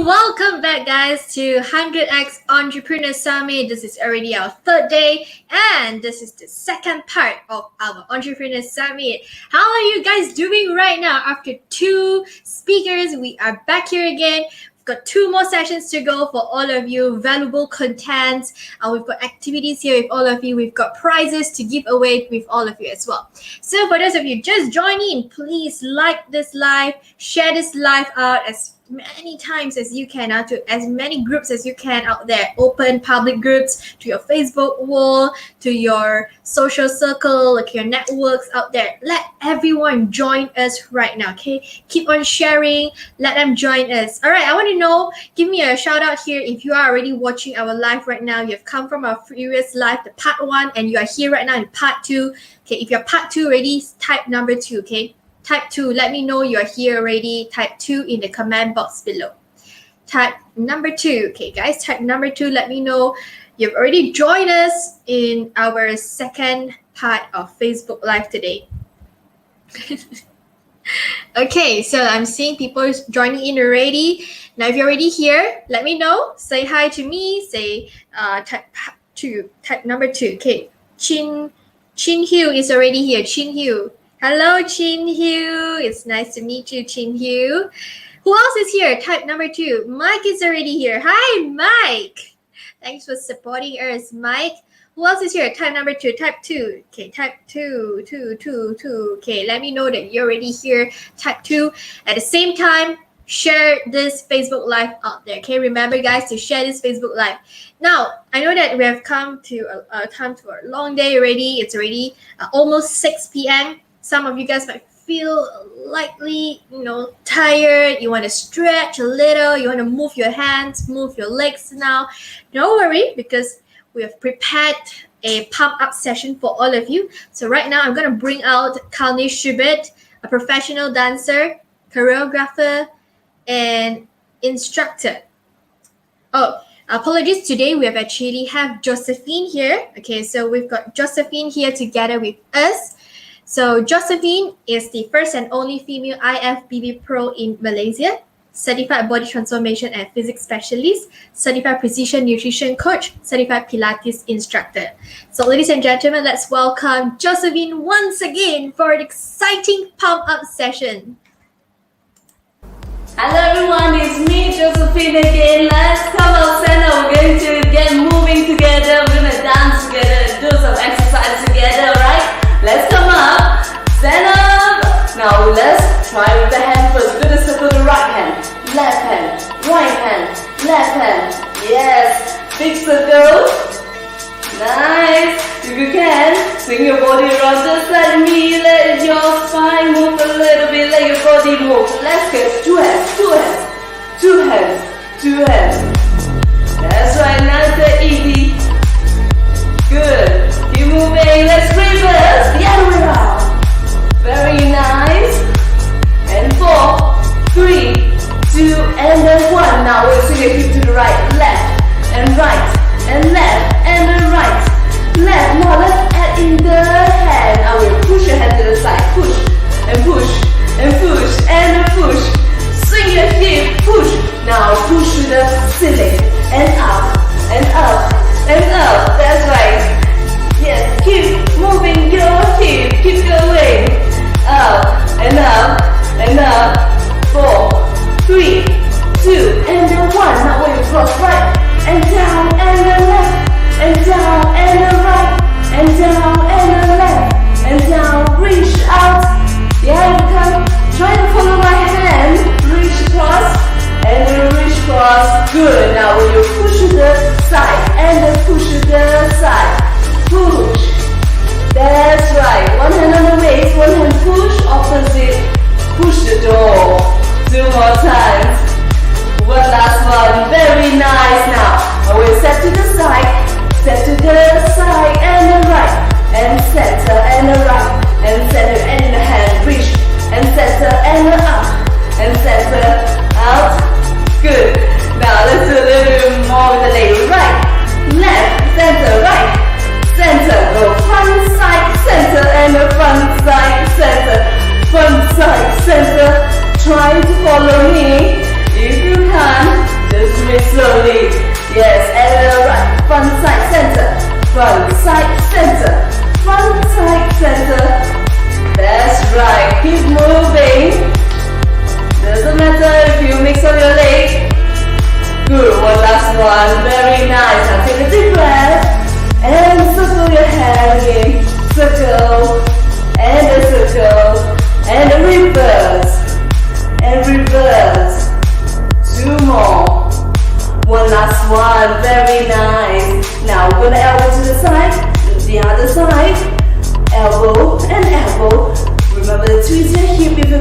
welcome back guys to 100x Entrepreneur Summit. This is already our third day and this is the second part of our Entrepreneur Summit. How are you guys doing right now? After two speakers, we are back here again. We've got two more sessions to go for all of you, valuable content. We've got activities here with all of you. We've got prizes to give away with all of you as well. So for those of you just joining, please like this live, share this live out as many times as you can, to as many groups as you can out there. Open public groups to your Facebook wall, to your social circle, like your networks out there. Let everyone join us right now, okay? Keep on sharing, let them join us. All right, I want to know, give me a shout out here if you are already watching our live right now. You've come from our previous live, the part 1, and you are here right now in part 2. Okay, if you're part 2 already, type number 2, okay? Type 2, let me know you're here already. Type 2 in the comment box below. Type number 2. Okay, guys, type number 2. Let me know you've already joined us in our second part of Facebook Live today. Okay, so I'm seeing people joining in already. Now, if you're already here, let me know. Say hi to me. Say type number 2. Okay, Chin Hugh is already here. Chin Hugh. Hello, Chin Hugh. It's nice to meet you, Chin Hugh. Who else is here? Type number 2. Mike is already here. Hi, Mike. Thanks for supporting us, Mike. Who else is here? Type number 2. Type 2. Okay, type 2. Okay, let me know that you're already here. Type 2. At the same time, share this Facebook Live out there. Okay, remember, guys, to share this Facebook Live. Now, I know that we have come to a time to a long day already. It's already almost 6 p.m. Some of you guys might feel lightly, tired. You want to stretch a little. You want to move your hands, move your legs now. Don't worry, because we have prepared a pump-up session for all of you. So right now, I'm going to bring out Kalni Schubert, a professional dancer, choreographer, and instructor. Oh, apologies. Today, we actually have Josephine here. Okay, so we've got Josephine here together with us. So Josephine is the first and only female IFBB Pro in Malaysia, certified body transformation and physics specialist, certified precision nutrition coach, certified Pilates instructor. So ladies and gentlemen, let's welcome Josephine once again for an exciting pump-up session. Hello everyone, it's me Josephine again. Let's come out center. We're going to get moving together. We're going to dance together and do some exercise together, alright? Let's come up, stand up. Now let's try with the hand first. We're gonna circle the right hand, left hand, right hand, left hand. Yes, big circle. Nice. If you can, swing your body around just like me. Let your spine move a little bit. Let your body move. Let's get 2 hands, 2 hands, 2 hands, 2 hands. That's right. Nice and easy. Good. Keep moving. Let's reverse the other way around. Very nice. And 4, 3, 2, and then 1. Now we'll swing your hip to the right, left, and right, and left, and then right, left. Now let's add in the hand. I will push your hand to the side. Push, and push, and push, and push. Swing your hip, push. Now push to the ceiling, and up, and up, and up. That's right. Yes, keep moving your hip, keep going. Up, and up, and up. 4, 3, 2, and then 1. Now when you cross right, and down, and then left, and down, and then right, and down, and then left, and down. Reach out. Yeah, you can try to follow my hand. Reach across, and then reach across. Good. Now when you push to the side, and then push to the side. Push. That's right. One hand on the waist, one hand push, opposite. Push the door. 2 more times. One last one. Very nice. Now, I will step to the side, step to the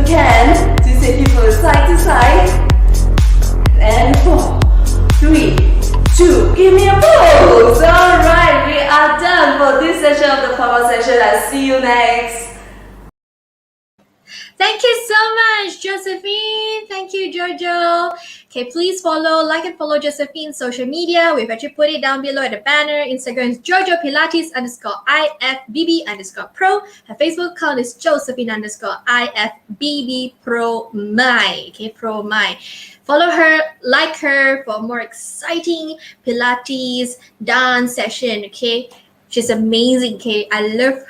can to take you from side to side. And 4, 3, 2, give me a pose. Alright, we are done for this session of the power session. I'll see you next. Thank you so much, Josephine. Thank you, Jojo. Okay, please like and follow Josephine's social media. We've actually put it down below at the banner. Instagram is Jojo Pilates _IFBB _pro. Her Facebook account is Josephine _IFBB Pro My. Okay, Pro My. Follow her, like her for more exciting Pilates dance session. Okay. She's amazing, okay? I love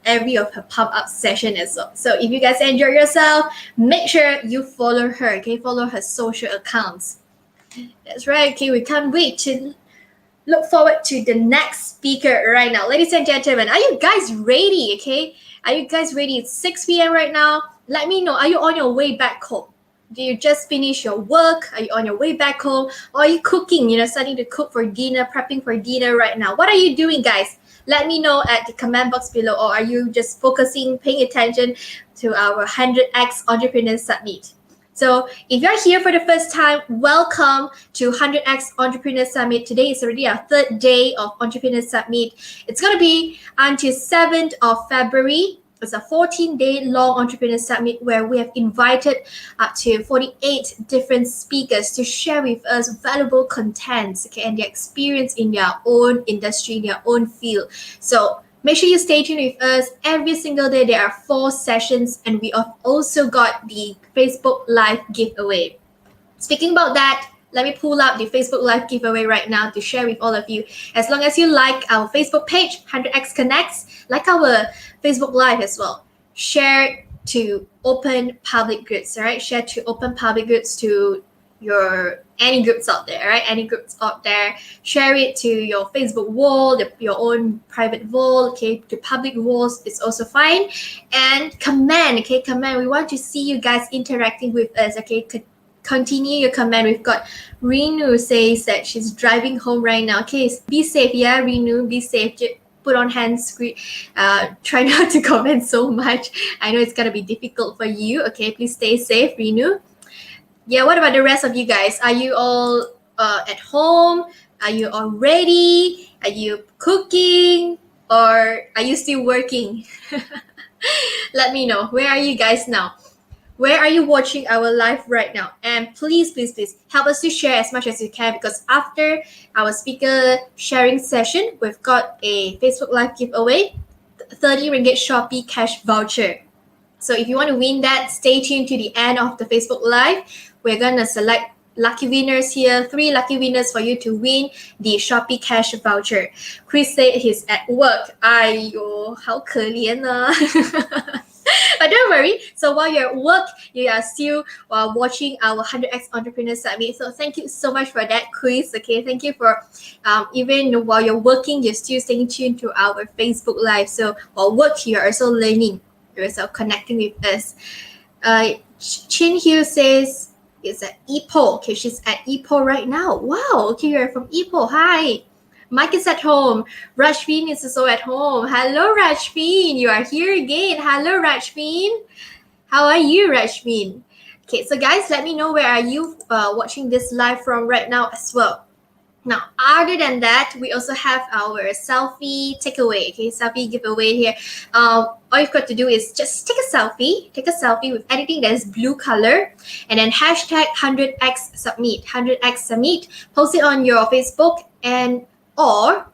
every of her pop-up session as well. So if you guys enjoy yourself, make sure you follow her, okay? Follow her social accounts. That's right, okay? We can't wait to look forward to the next speaker right now. Ladies and gentlemen, are you guys ready, okay? Are you guys ready? It's 6 p.m. right now. Let me know, are you on your way back home? Do you just finish your work? Are you on your way back home? Or are you cooking, starting to cook for dinner, prepping for dinner right now? What are you doing, guys? Let me know at the comment box below. Or are you just focusing, paying attention to our 100X Entrepreneur Summit? So if you're here for the first time, welcome to 100X Entrepreneur Summit. Today is already our third day of Entrepreneur Summit. It's going to be until 7th of February. It's a 14-day long Entrepreneur Summit where we have invited up to 48 different speakers to share with us valuable contents, okay, and their experience in their own industry, in their own field. So make sure you stay tuned with us. Every single day there are 4 sessions, and we have also got the Facebook Live giveaway. Speaking about that, let me pull up the Facebook Live giveaway right now to share with all of you. As long as you like our Facebook page, 100X Connects, like our Facebook Live as well, share to open public groups, all right? Share to open public groups to any groups out there, right? Any groups out there. Share it to your Facebook wall, your own private wall, okay? To public walls is also fine. And comment, okay? Comment. We want to see you guys interacting with us, okay? Continue your comment. We've got Renu says that she's driving home right now. Okay, be safe, yeah, Renu, be safe. Just put on hands free. Try not to comment so much. I know it's gonna be difficult for you. Okay, please stay safe, Renu. Yeah, what about the rest of you guys? Are you all at home? Are you all ready? Are you cooking? Or are you still working? Let me know. Where are you guys now? Where are you watching our live right now? And please help us to share as much as you can, because after our speaker sharing session, we've got a Facebook Live giveaway, 30 ringgit Shopee cash voucher. So if you want to win that, stay tuned to the end of the Facebook Live. We're going to select lucky winners here, 3 lucky winners for you to win the Shopee cash voucher. Chris said he's at work. Aiyo, 好可怜啊. But don't worry. So while you're at work, you are still watching our 100X Entrepreneur Summit. So thank you so much for that, Chris. Okay, thank you for even while you're working, you're still staying tuned to our Facebook Live. So while work, you're also learning. You're also connecting with us. Chin Hugh says it's at Ipoh. Okay, she's at Ipoh right now. Wow. Okay, you're from Ipoh. Hi. Mike is at home. Rajveen is also at home. Hello, Rajveen. You are here again. Hello, Rajveen. How are you, Rajveen? Okay, so guys, let me know where are you watching this live from right now as well. Now, other than that, we also have our selfie takeaway, okay, selfie giveaway here. All you've got to do is just take a selfie with anything that is blue color, and then hashtag 100X Summit, 100X Summit, post it on your Facebook or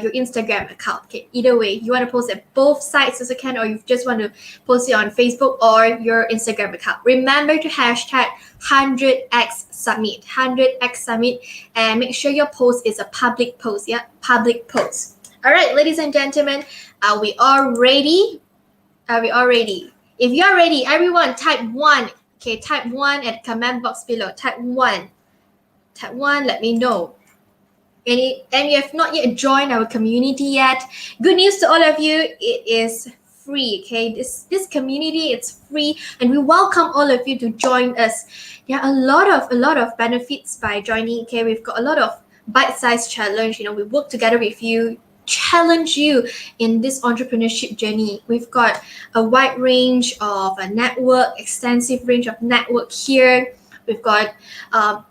your Instagram account. Okay, either way, you want to post at both sites as you can, or you just want to post it on Facebook or your Instagram account. Remember to hashtag 100X Summit, 100X Summit, and make sure your post is a public post. Yeah, public post. All right, ladies and gentlemen, are we all ready? Are we all ready? If you are ready, everyone type 1. Okay, type 1 at the comment box below. Type 1. Type 1, let me know. And you have not yet joined our community yet, good news to all of you, it is free. Okay, this community, it's free, and we welcome all of you to join us. There are a lot of benefits by joining. Okay, we've got a lot of bite-sized challenge. We work together with you. challenge you in this entrepreneurship journey. We've got a wide range of a network, extensive range of network here. We've got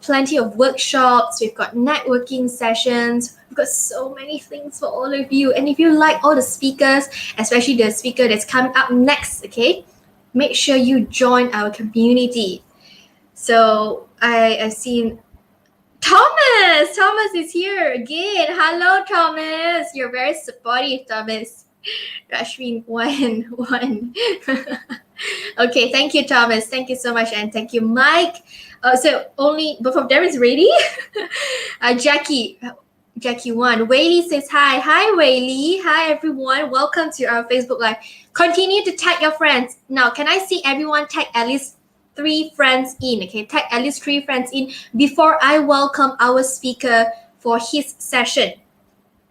plenty of workshops. We've got networking sessions. We've got so many things for all of you. And if you like all the speakers, especially the speaker that's coming up next, okay, make sure you join our community. So I've seen Thomas. Thomas is here again. Hello, Thomas. You're very supportive, Thomas. Rashmin, one. Okay, thank you, Thomas. Thank you so much, and thank you, Mike. So only both of them is ready. Jackie 1. Whaley says hi. Hi, Whaley. Hi, everyone. Welcome to our Facebook Live. Continue to tag your friends. Now, can I see everyone tag at least 3 friends in? Okay, tag at least 3 friends in before I welcome our speaker for his session,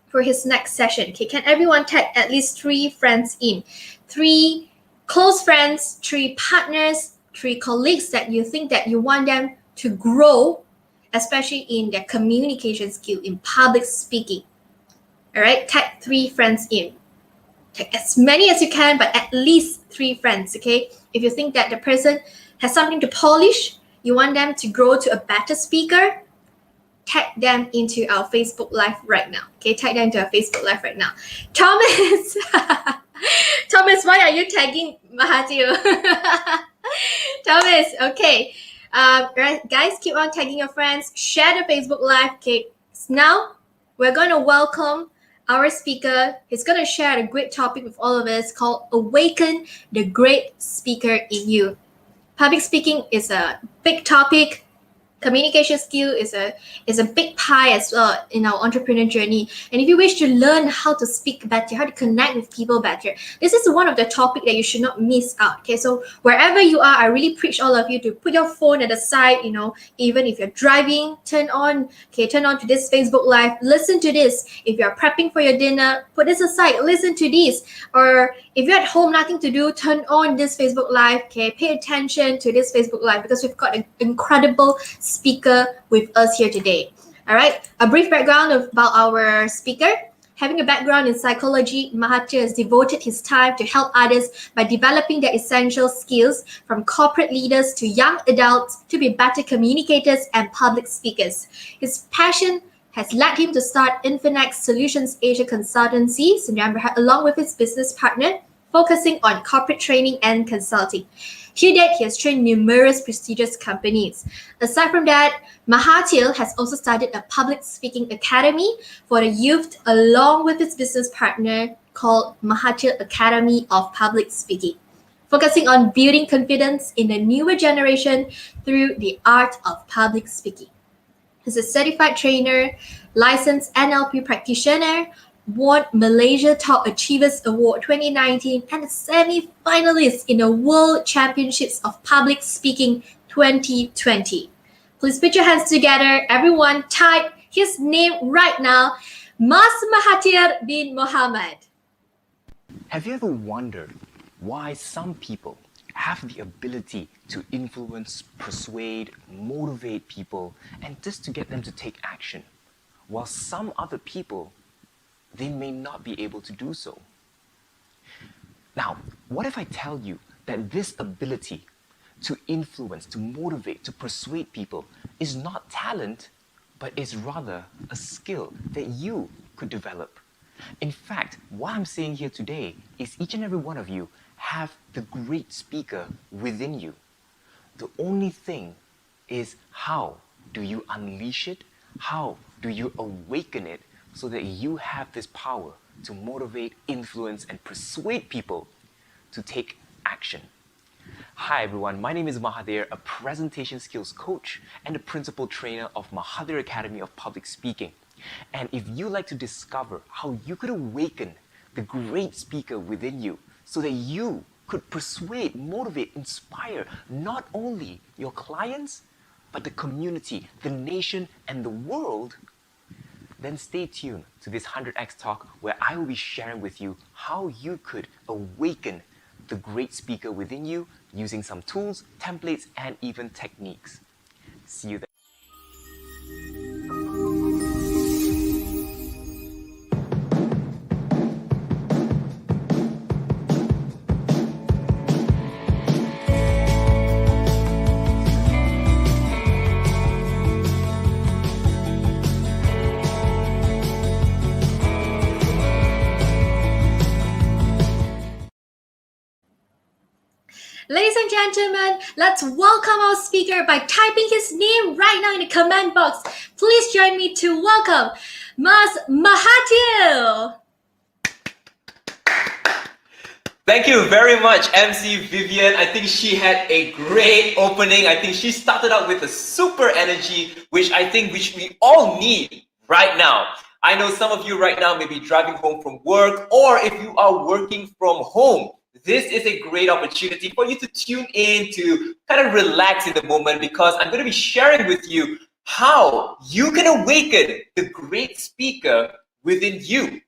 for his next session. Okay, can everyone tag at least 3 friends in? 3 close friends, 3 partners, 3 colleagues that you think that you want them to grow, especially in their communication skill, in public speaking. All right, tag 3 friends in. Tag as many as you can, but at least 3 friends, okay? If you think that the person has something to polish, you want them to grow to a better speaker, tag them into our Facebook Live right now. Okay, tag them into our Facebook Live right now. Thomas! Thomas, why are you tagging Mahathir? Thomas, okay. Right, guys, keep on tagging your friends. Share the Facebook Live. Okay, now we're going to welcome our speaker. He's going to share a great topic with all of us called Awaken the Great Speaker in You. Public speaking is a big topic. Communication skill is a big pie as well in our entrepreneur journey. And if you wish to learn how to speak better, how to connect with people better, this is one of the topics that you should not miss out. Okay, so wherever you are, I really preach all of you to put your phone at the side. You know, even if you're driving, turn on to this Facebook Live. Listen to this. If you're prepping for your dinner, put this aside. Listen to this. Or if you're at home, nothing to do, turn on this Facebook Live. Okay, pay attention to this Facebook Live because we've got an incredible speaker with us here today. All right, a brief background about our speaker. Having a background in psychology, Mahathir has devoted his time to help others by developing their essential skills, from corporate leaders to young adults, to be better communicators and public speakers. His passion has led him to start Infinex Solutions Asia Consultancy, along with his business partner, focusing on corporate training and consulting. To date, he has trained numerous prestigious companies. Aside from that, Mahathir has also started a public speaking academy for the youth along with his business partner called Mahathir Academy of Public Speaking, focusing on building confidence in the newer generation through the art of public speaking. He's a certified trainer, licensed NLP practitioner, won Malaysia Top Achievers Award 2019 and a semi-finalist in the World Championships of Public Speaking 2020. Please put your hands together. Everyone type his name right now. Mas Mahathir bin Mohamad. Have you ever wondered why some people have the ability to influence, persuade, motivate people, and just to get them to take action, while some other people, they may not be able to do so? Now, what if I tell you that this ability to influence, to motivate, to persuade people is not talent, but is rather a skill that you could develop? In fact, what I'm saying here today is each and every one of you have the great speaker within you. The only thing is, how do you unleash it? How do you awaken it so that you have this power to motivate, influence, and persuade people to take action? Hi everyone, my name is Mahathir, a presentation skills coach and a principal trainer of Mahathir Academy of Public Speaking. And if you like to discover how you could awaken the great speaker within you so that you could persuade, motivate, inspire not only your clients, but the community, the nation, and the world, then stay tuned to this 100x talk where I will be sharing with you how you could awaken the great speaker within you using some tools, templates, and even techniques. See you there. gentlemen, let's welcome our speaker by typing his name right now in the comment box. Please join me to welcome Mas Mahathir. Thank you very much, MC Vivian. I think she had a great opening. I think she started out with a super energy, which we all need right now. I know some of you right now may be driving home from work, or if you are working from home, this is a great opportunity for you to tune in, to kind of relax in the moment, because I'm going to be sharing with you how you can awaken the great speaker within you.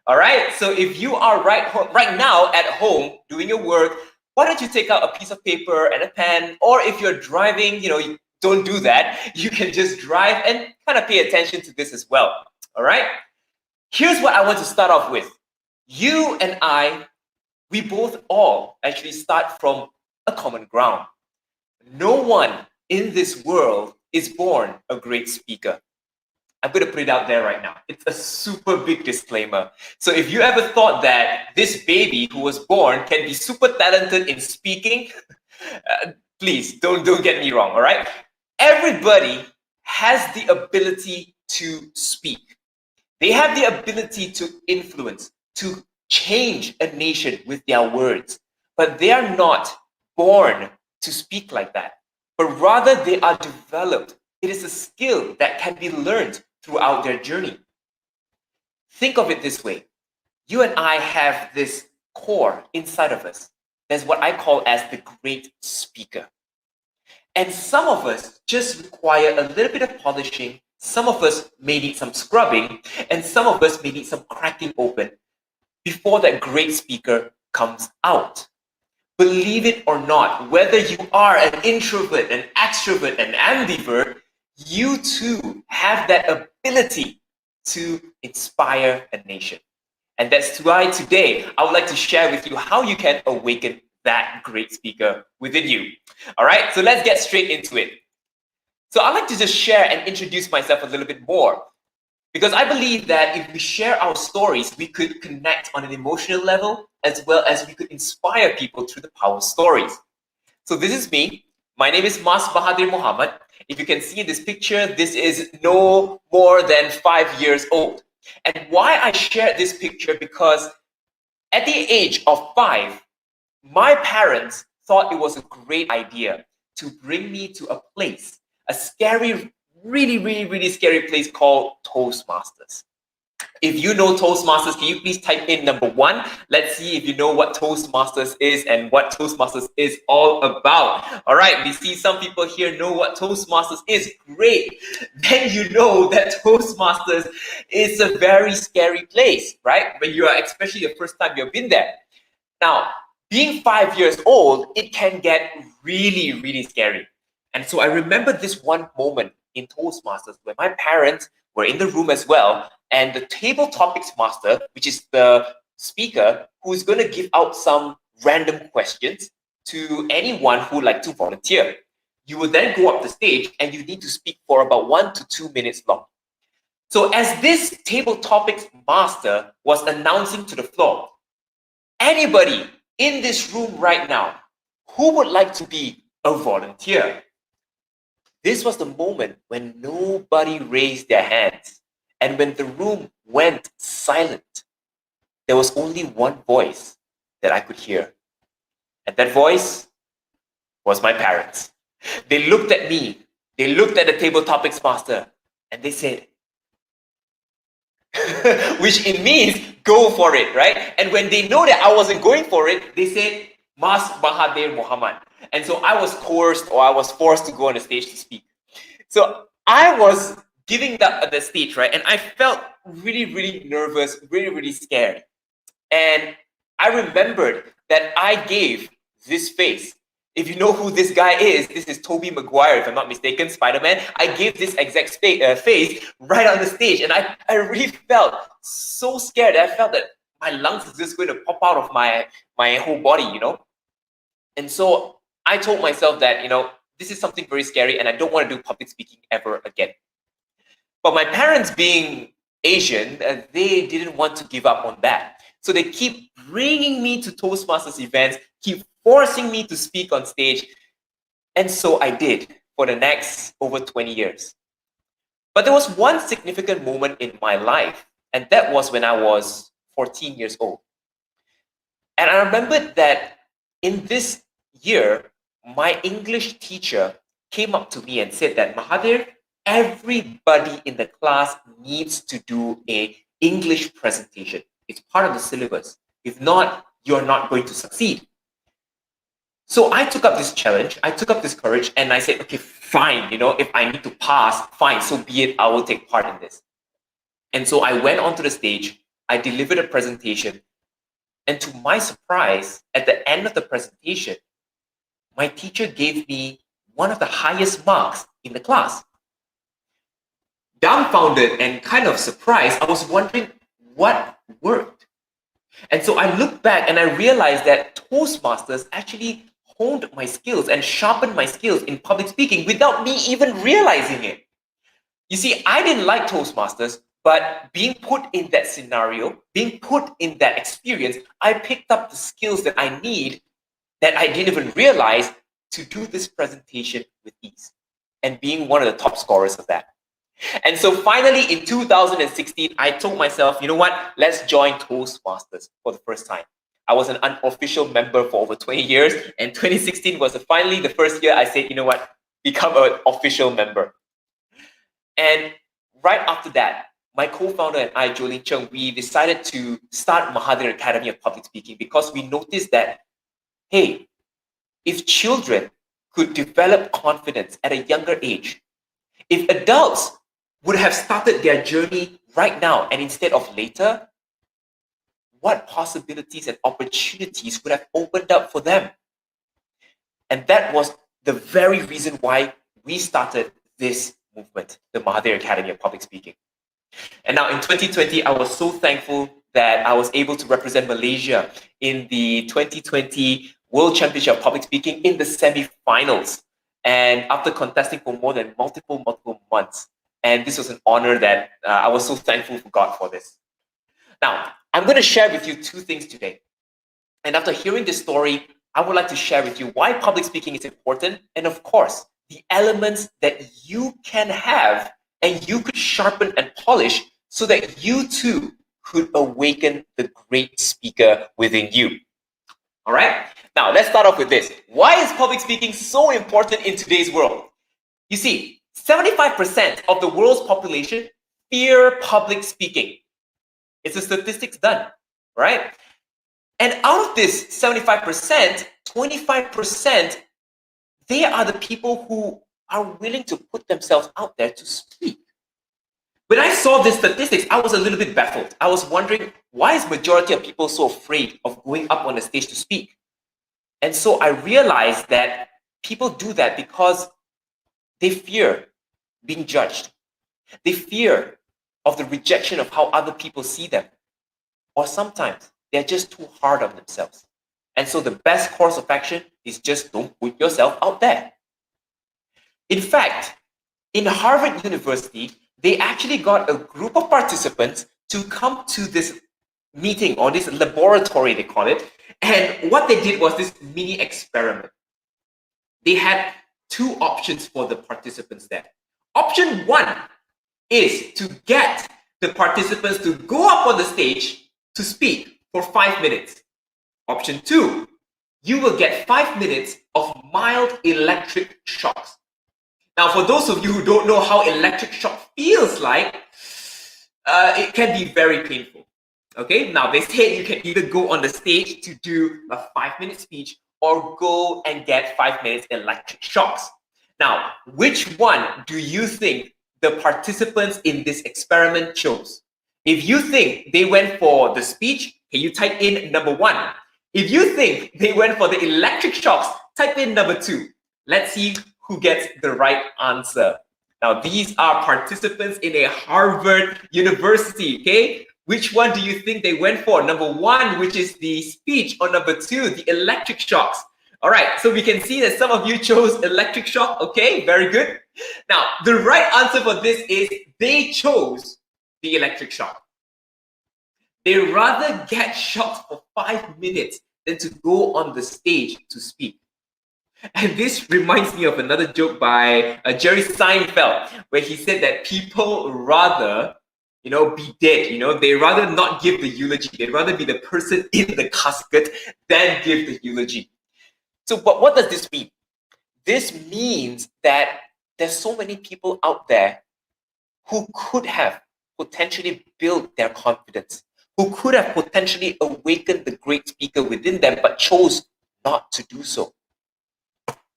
All right, so if you are right now at home doing your work, why don't you take out a piece of paper and a pen, or if you're driving, you don't do that. You can just drive and kind of pay attention to this as well. All right, here's what I want to start off with. You and I, we both all actually start from a common ground. No one in this world is born a great speaker. I'm going to put it out there right now. It's a super big disclaimer. So if you ever thought that this baby who was born can be super talented in speaking, please don't get me wrong, all right? Everybody has the ability to speak. They have the ability to influence, to change a nation with their words, but they are not born to speak like that, but rather they are developed. It is a skill that can be learned throughout their journey. Think of it this way. You and I have this core inside of us. That's what I call as the great speaker. And some of us just require a little bit of polishing. Some of us may need some scrubbing, and some of us may need some cracking open before that great speaker comes out. Believe it or not, whether you are an introvert, an extrovert, an ambivert, you too have that ability to inspire a nation. And that's why today I would like to share with you how you can awaken that great speaker within you. All right, so let's get straight into it. So I'd like to just share and introduce myself a little bit more, because I believe that if we share our stories, we could connect on an emotional level, as well as we could inspire people through the power of stories. So this is me. My name is Mas Mahathir Muhammad. If you can see in this picture, this is no more than 5 years old. And why I share this picture, because at the age of 5, my parents thought it was a great idea to bring me to a place, a scary, really scary place called Toastmasters. If you know Toastmasters, can you please type in number 1? Let's see if you know what Toastmasters is and what Toastmasters is all about. All right, we see some people here know what Toastmasters is. Great. Then you know that Toastmasters is a very scary place, right? When you are, especially the first time you've been there. Now, being 5 years old, it can get really scary. And so I remember this one moment in Toastmasters where my parents were in the room as well, and the table topics master, which is the speaker, who is going to give out some random questions to anyone who would like to volunteer. You will then go up the stage and you need to speak for about 1 to 2 minutes long. So as this table topics master was announcing to the floor, anybody in this room right now who would like to be a volunteer? This was the moment when nobody raised their hands. And when the room went silent, there was only one voice that I could hear. And that voice was my parents. They looked at me, they looked at the table topics master, and they said, which it means go for it, right? And when they know that I wasn't going for it, they said, Mas Mahathir Muhammad. And so I was coerced, or I was forced to go on the stage to speak. So I was giving the stage, right? And I felt really nervous, really scared. And I remembered that I gave this face. If you know who this guy is, this is Tobey Maguire, if I'm not mistaken, Spider-Man. I gave this exact face right on the stage. And I really felt so scared. I felt that my lungs is just going to pop out of my whole body, And so I told myself that, this is something very scary and I don't want to do public speaking ever again. But my parents, being Asian, they didn't want to give up on that. So they keep bringing me to Toastmasters events, keep forcing me to speak on stage. And so I did for the next over 20 years. But there was one significant moment in my life, and that was when I was 14 years old. And I remembered that in this year, my English teacher came up to me and said that, Mahathir, everybody in the class needs to do an English presentation. It's part of the syllabus. If not, you're not going to succeed. So I took up this challenge, I took up this courage, and I said, okay, fine, if I need to pass, fine, so be it, I will take part in this. And so I went onto the stage, I delivered a presentation, and to my surprise, at the end of the presentation, my teacher gave me one of the highest marks in the class. Dumbfounded and kind of surprised, I was wondering what worked. And so I looked back and I realized that Toastmasters actually honed my skills and sharpened my skills in public speaking without me even realizing it. You see, I didn't like Toastmasters, but being put in that scenario, being put in that experience, I picked up the skills that I need that I didn't even realize to do this presentation with ease, and being one of the top scorers of that. And so finally in 2016, I told myself, you know what, let's join Toastmasters for the first time. I was an unofficial member for over 20 years, and 2016 was finally the first year I said, you know what, become an official member. And right after that, my co-founder and I, Jolene Chung, we decided to start Mahathir Academy of Public Speaking because we noticed that, hey, if children could develop confidence at a younger age, if adults would have started their journey right now and instead of later, what possibilities and opportunities would have opened up for them? And that was the very reason why we started this movement, the Mahathir Academy of Public Speaking. And now in 2020, I was so thankful that I was able to represent Malaysia in the 2020 World Championship of Public Speaking in the semi-finals. And after contesting for more than multiple months. And this was an honor that I was so thankful for God for this. Now, I'm going to share with you two things today. And after hearing this story, I would like to share with you why public speaking is important. And of course, the elements that you can have and you could sharpen and polish so that you too could awaken the great speaker within you. All right? Now, let's start off with this. Why is public speaking so important in today's world? You see, 75% of the world's population fear public speaking. It's a statistics done, right? And out of this 75%, 25%, they are the people who are willing to put themselves out there to speak. When I saw these statistics, I was a little bit baffled. I was wondering, why is majority of people so afraid of going up on the stage to speak? And so I realized that people do that because they fear being judged. They fear of the rejection of how other people see them. Or sometimes they're just too hard on themselves. And so the best course of action is just don't put yourself out there. In fact, in Harvard University, they actually got a group of participants to come to this meeting or this laboratory, they call it. And what they did was this mini experiment. They had two options for the participants there. Option one is to get the participants to go up on the stage to speak for 5 minutes. Option two, you will get 5 minutes of mild electric shocks. Now, for those of you who don't know how electric shock feels like, it can be very painful. Okay, now they say you can either go on the stage to do a 5-minute speech or go and get 5 minutes electric shocks. Now, which one do you think the participants in this experiment chose? If you think they went for the speech, can you type in number 1? If you think they went for the electric shocks, type in number 2. Let's see who gets the right answer. Now, these are participants in a Harvard University, okay? Which one do you think they went for? Number 1, which is the speech, or number 2, the electric shocks? All right, so we can see that some of you chose electric shock. Okay, very good. Now, the right answer for this is they chose the electric shock. They rather get shocked for 5 minutes than to go on the stage to speak. And this reminds me of another joke by Jerry Seinfeld, where he said that people rather, be dead. They rather not give the eulogy. They'd rather be the person in the casket than give the eulogy. So, but what does this mean? This means that there's so many people out there who could have potentially built their confidence, who could have potentially awakened the great speaker within them, but chose not to do so.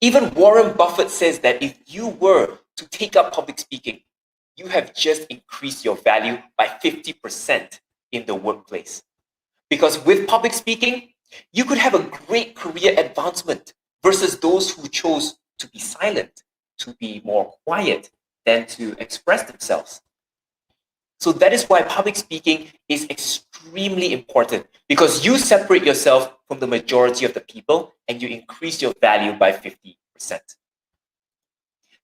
Even Warren Buffett says that if you were to take up public speaking, you have just increased your value by 50% in the workplace. Because with public speaking, you could have a great career advancement versus those who chose to be silent, to be more quiet than to express themselves. So that is why public speaking is extremely important, because you separate yourself from the majority of the people and you increase your value by 50%.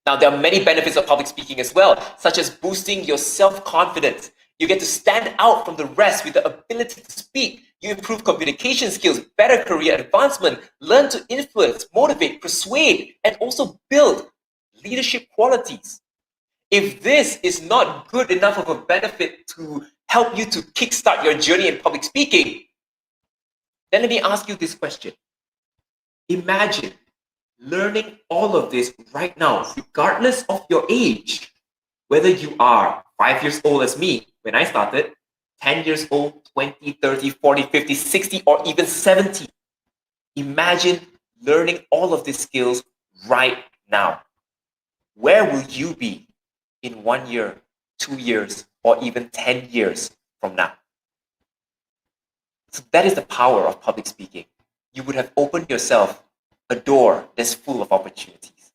Now, there are many benefits of public speaking as well, such as boosting your self-confidence. You get to stand out from the rest with the ability to speak. You improve communication skills, better career advancement, learn to influence, motivate, persuade, and also build leadership qualities. If this is not good enough of a benefit to help you to kickstart your journey in public speaking, then let me ask you this question. Imagine learning all of this right now, regardless of your age, whether you are 5 years old as me when I started, 10 years old, 20, 30, 40, 50, 60, or even 70. Imagine learning all of these skills right now. Where will you be in 1 year, 2 years, or even 10 years from now? So that is the power of public speaking. You would have opened yourself a door that's full of opportunities.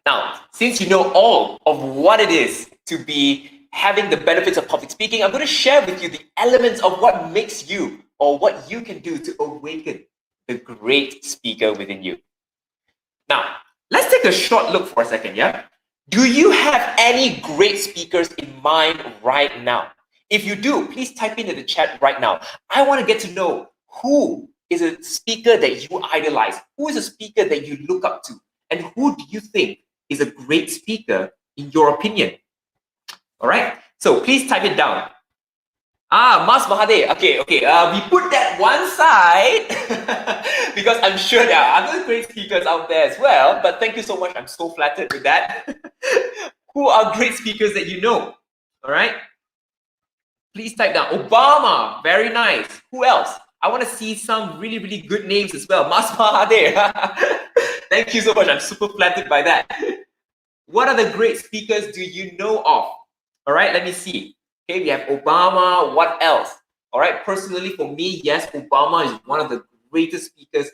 Now, since you know all of what it is to be having the benefits of public speaking, I'm going to share with you the elements of what makes you or what you can do to awaken the great speaker within you. Now, let's take a short look for a second, yeah? Do you have any great speakers in mind right now? If you do, please type into the chat right now. I want to get to know who is a speaker that you idolize, who is a speaker that you look up to, and who do you think is a great speaker in your opinion? All right, so please type it down. Mas Mahathir. Okay. We put that one side because I'm sure there are other great speakers out there as well. But thank you so much. I'm so flattered with that. Who are great speakers that you know? All right. Please type down Obama. Very nice. Who else? I want to see some really, really good names as well. Mas Mahathir. Thank you so much. I'm super flattered by that. What other great speakers do you know of? All right, let me see. Okay, we have Obama. What else? All right, personally for me, yes, Obama is one of the greatest speakers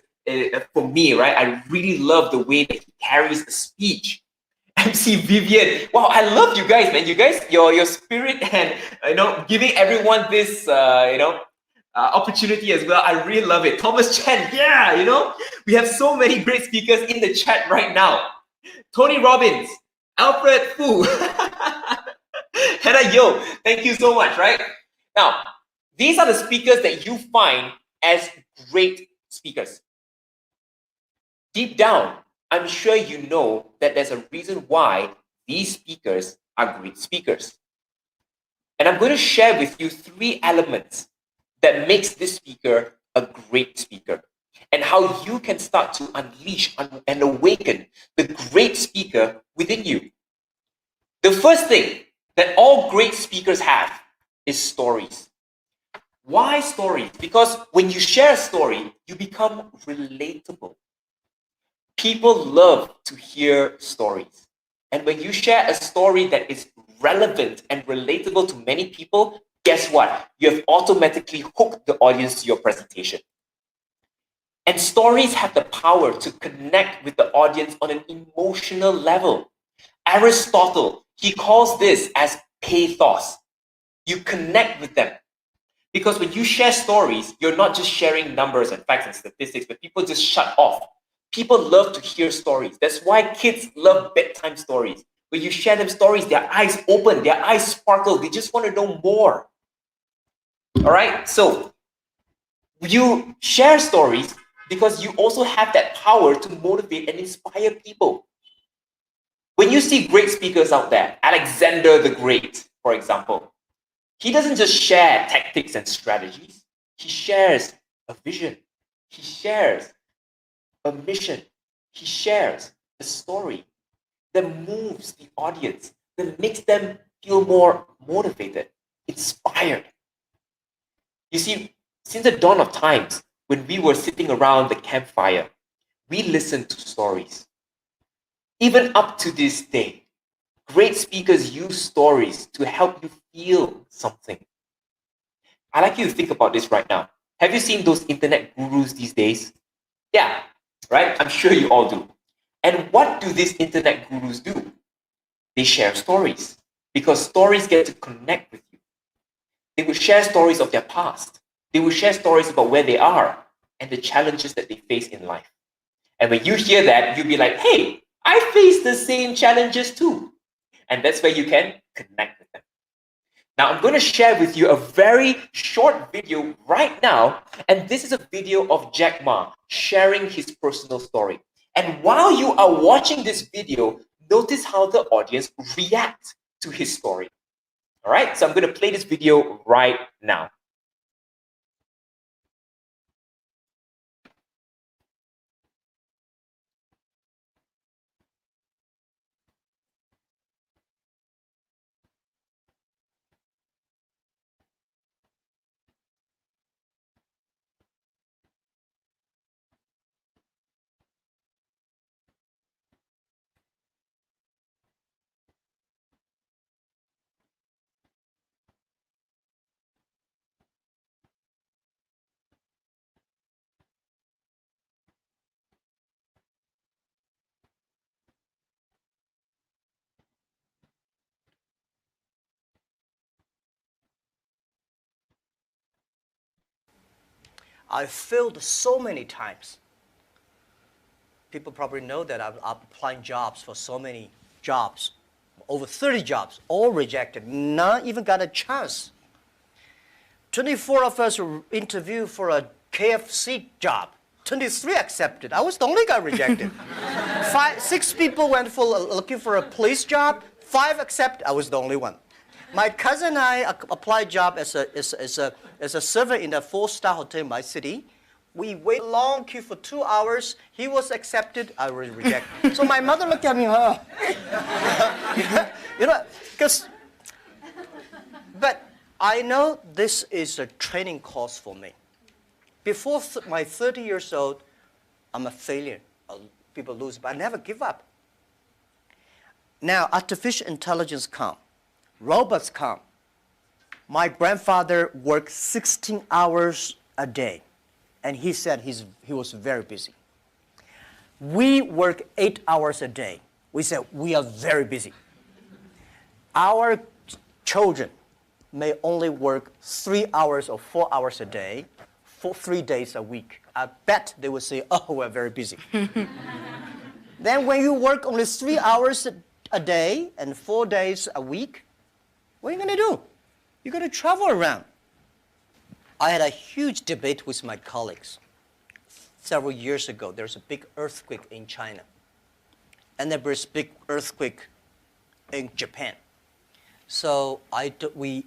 for me, right? I really love the way that he carries a speech. MC Vivian, wow, I love you guys, man. You guys, your spirit and giving everyone this opportunity as well. I really love it. Thomas Chen, yeah, we have so many great speakers in the chat right now. Tony Robbins, Alfred Fu. Hannah Yo, thank you so much, right? Now, these are the speakers that you find as great speakers. Deep down, I'm sure you know that there's a reason why these speakers are great speakers. And I'm going to share with you 3 elements that makes this speaker a great speaker and how you can start to unleash and awaken the great speaker within you. The first thing that all great speakers have is stories. Why stories? Because when you share a story, you become relatable. People love to hear stories. And when you share a story that is relevant and relatable to many people, guess what? You have automatically hooked the audience to your presentation. And stories have the power to connect with the audience on an emotional level. Aristotle, he calls this as pathos. You connect with them. Because when you share stories, you're not just sharing numbers and facts and statistics, but people just shut off. People love to hear stories. That's why kids love bedtime stories. When you share them stories, their eyes open, their eyes sparkle. They just want to know more. All right? So You share stories because you also have that power to motivate and inspire people. When you see great speakers out there, Alexander the Great, for example, he doesn't just share tactics and strategies, he shares a vision, he shares a mission, he shares a story that moves the audience, that makes them feel more motivated, inspired. You see, since the dawn of times, when we were sitting around the campfire, we listened to stories. Even up to this day, great speakers use stories to help you feel something. I'd like you to think about this right now. Have you seen those internet gurus these days? Yeah, right? I'm sure you all do. And what do these internet gurus do? They share stories because stories get to connect with you. They will share stories of their past. They will share stories about where they are and the challenges that they face in life. And when you hear that, you'll be like, hey, I face the same challenges too. And that's where you can connect with them. Now, I'm going to share with you a very short video right now. And this is a video of Jack Ma sharing his personal story. And while you are watching this video, notice how the audience react to his story. All right, so I'm going to play this video right now. I failed so many times. People probably know that I'm applying jobs for so many jobs, over 30 jobs, all rejected, none even got a chance. 24 of us were interviewed for a KFC job. 23 accepted. I was the only guy rejected. 6 people went for looking for a police job. 5 accepted. I was the only one. My cousin and I applied job as a server in a 4-star hotel in my city. We wait long queue for 2 hours. He was accepted. I was rejected. So my mother looked at me, huh? Because. But I know this is a training course for me. Before my 30 years old, I'm a failure. People lose, but I never give up. Now, artificial intelligence come. Robots come. My grandfather worked 16 hours a day, and he said he was very busy. We work 8 hours a day. We said we are very busy. Our children may only work 3 hours or 4 hours a day for 3 days a week. I bet they will say, oh, we're very busy. Then when you work only 3 hours a day and 4 days a week, what are you going to do? You're going to travel around. I had a huge debate with my colleagues. Several years ago, there was a big earthquake in China. And there was a big earthquake in Japan. So we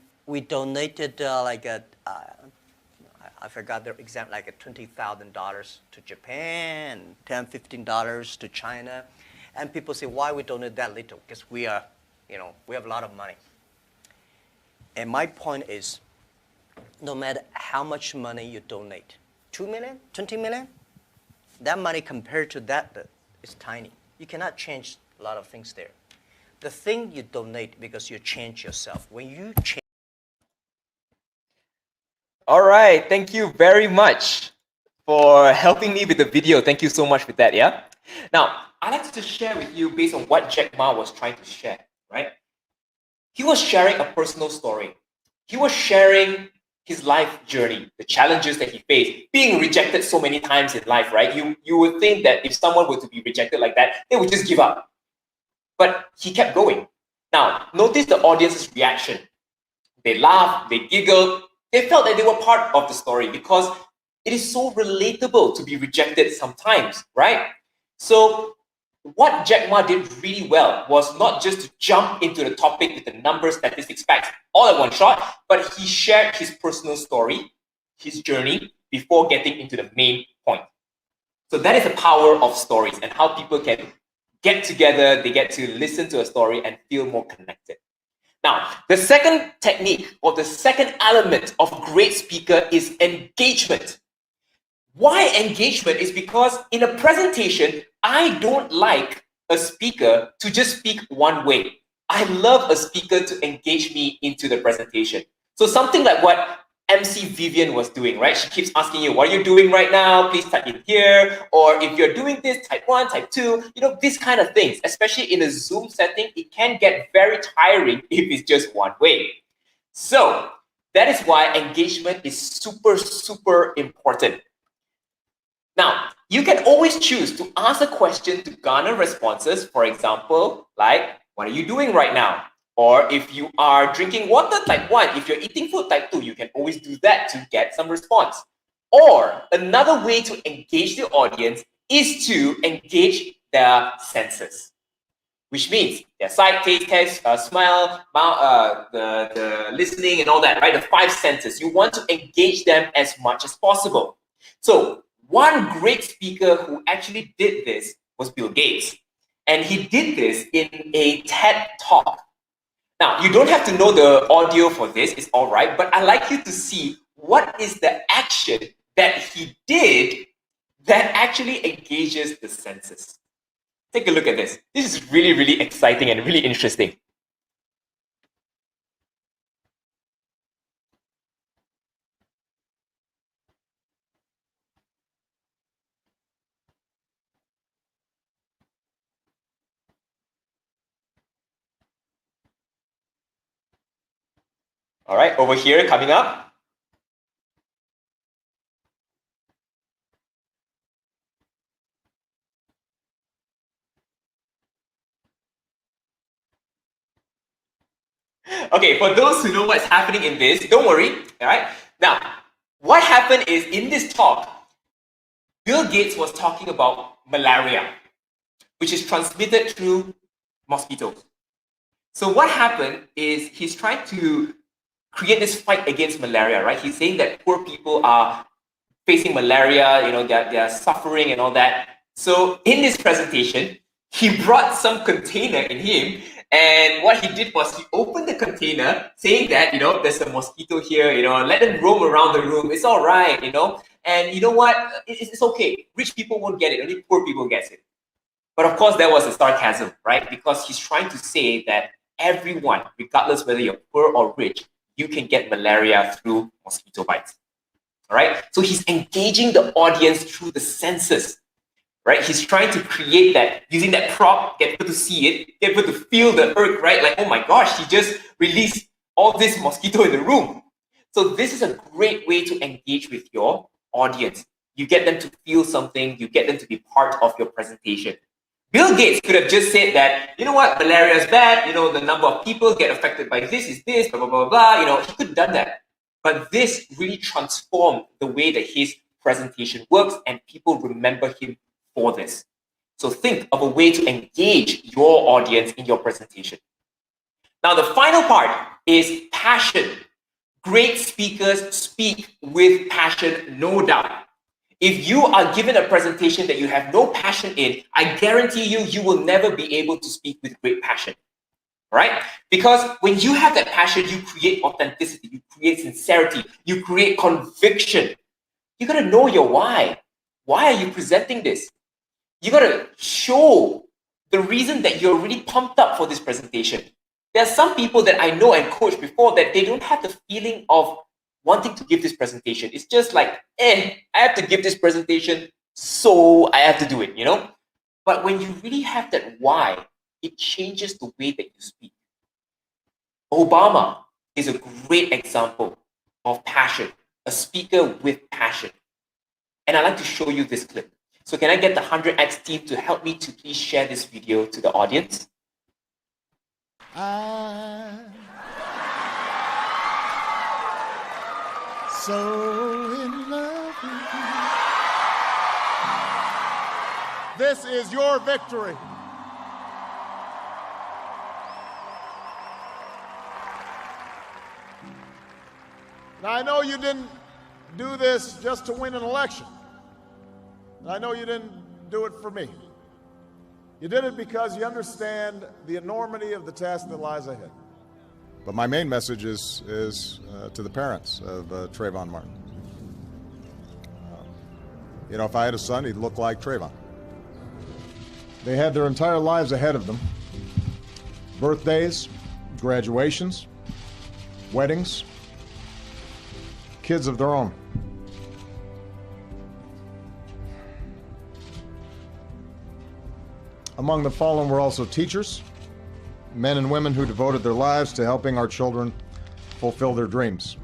donated I forgot the exact, like $20,000 to Japan, $10, $15 to China. And people say, why we donate that little? Because we have a lot of money. And my point is, no matter how much money you donate, 2 million, 20 million, that money compared to that is tiny. You cannot change a lot of things there. The thing you donate because you change yourself. When you change. All right, thank you very much for helping me with the video. Thank you so much for that, yeah? Now, I'd like to share with you based on what Jack Ma was trying to share, right? He was sharing a personal story. He was sharing his life journey, the challenges that he faced, being rejected so many times in life, right? You would think that if someone were to be rejected like that, they would just give up. But he kept going. Now, notice the audience's reaction. They laughed, they giggled, they felt that they were part of the story because it is so relatable to be rejected sometimes, right? So what Jack Ma did really well was not just to jump into the topic with the numbers, statistics, facts, all at one shot, but he shared his personal story, his journey, before getting into the main point. So that is the power of stories and how people can get together, they get to listen to a story and feel more connected. Now, the second technique or the second element of great speaker is engagement. Why engagement is because in a presentation, I don't like a speaker to just speak one way. I love a speaker to engage me into the presentation. So something like what MC Vivian was doing, right? She keeps asking you, what are you doing right now? Please type in here. Or if you're doing this, type 1, type 2, these kind of things. Especially in a Zoom setting, it can get very tiring if it's just one way. So that is why engagement is super, super important. Now, you can always choose to ask a question to garner responses. For example, like, what are you doing right now? Or if you are drinking water, type 1. If you're eating food, type 2. You can always do that to get some response. Or another way to engage the audience is to engage their senses, which means their sight, taste, smell, the listening and all that, right? The 5 senses. You want to engage them as much as possible. So one great speaker who actually did this was Bill Gates. And he did this in a TED Talk. Now, you don't have to know the audio for this, it's all right, but I like you to see what is the action that he did that actually engages the senses. Take a look at this. This is really, really exciting and really interesting. All right, over here, coming up. Okay, for those who know what's happening in this, don't worry, all right? Now, what happened is in this talk, Bill Gates was talking about malaria, which is transmitted through mosquitoes. So what happened is he's trying to create this fight against malaria, right? He's saying that poor people are facing malaria, they're suffering and all that. So in this presentation, he brought some container in him, and what he did was he opened the container saying that, there's a mosquito here, let them roam around the room. It's all right, and you know what? It's okay. Rich people won't get it. Only poor people get it. But of course, there was a sarcasm, right? Because he's trying to say that everyone, regardless whether you're poor or rich, you can get malaria through mosquito bites. All right. So he's engaging the audience through the senses, right? He's trying to create that using that prop, get people to see it, get people to feel the irk, right? Like, oh my gosh, he just released all this mosquito in the room. So this is a great way to engage with your audience. You get them to feel something, you get them to be part of your presentation. Bill Gates could have just said that, you know what, malaria is bad, the number of people get affected by this is this, blah, blah, blah, blah. He could have done that. But this really transformed the way that his presentation works, and people remember him for this. So think of a way to engage your audience in your presentation. Now, the final part is passion. Great speakers speak with passion, no doubt. If you are given a presentation that you have no passion in, I guarantee you will never be able to speak with great passion. Right? Because when you have that passion, you create authenticity, you create sincerity, you create conviction. You got to know your why. Why are you presenting this? You got to show the reason that you're really pumped up for this presentation. There are some people that I know and coached before that they don't have the feeling of wanting to give this presentation. It's just like, I have to give this presentation, so I have to do it, But when you really have that why, it changes the way that you speak. Obama is a great example of passion, a speaker with passion. And I'd like to show you this clip. So can I get the 100X team to help me to please share this video to the audience? I'm so in love with you. This is your victory. Now, I know you didn't do this just to win an election. And I know you didn't do it for me. You did it because you understand the enormity of the task that lies ahead. But my main message is to the parents of Trayvon Martin. You know, if I had a son, he'd look like Trayvon. They had their entire lives ahead of them. Birthdays, graduations, weddings, kids of their own. Among the fallen were also teachers, men and women who devoted their lives to helping our children fulfill their dreams.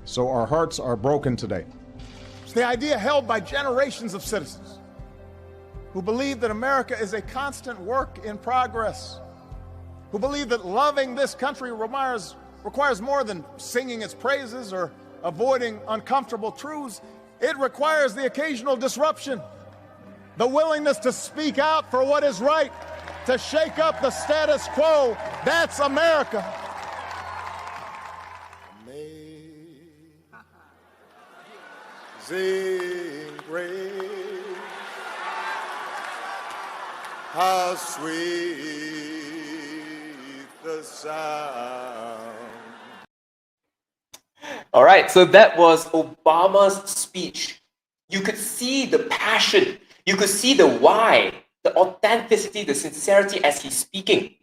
So our hearts are broken today. It's the idea held by generations of citizens who believe that America is a constant work in progress, who believe that loving this country requires more than singing its praises or avoiding uncomfortable truths. It requires the occasional disruption, the willingness to speak out for what is right, to shake up the status quo. That's America. Amazing grace, how sweet the sound. All right, so that was Obama's speech. You could see the passion, you could see the why, the authenticity, the sincerity as he's speaking.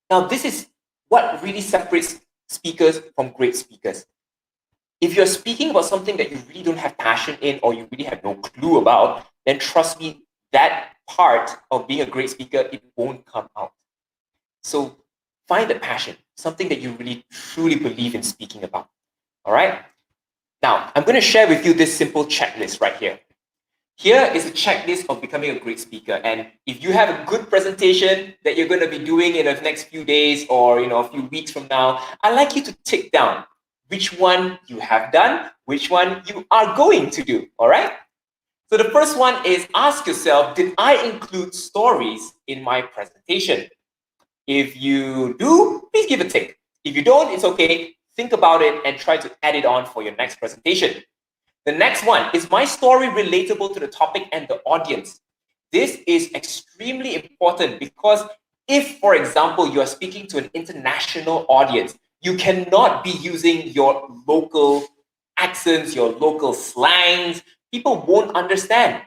Now, this is what really separates speakers from great speakers. If you're speaking about something that you really don't have passion in or you really have no clue about, then trust me, that part of being a great speaker, it won't come out. So find the passion, something that you really truly believe in speaking about. All right. Now, I'm going to share with you this simple checklist right here. Here is a checklist of becoming a great speaker. And if you have a good presentation that you're going to be doing in the next few days or a few weeks from now, I'd like you to tick down which one you have done, which one you are going to do. All right. So the first one is ask yourself, did I include stories in my presentation? If you do, please give a tick. If you don't, it's okay. Think about it and try to add it on for your next presentation. The next one, is my story relatable to the topic and the audience? This is extremely important because if, for example, you are speaking to an international audience, you cannot be using your local accents, your local slangs. People won't understand.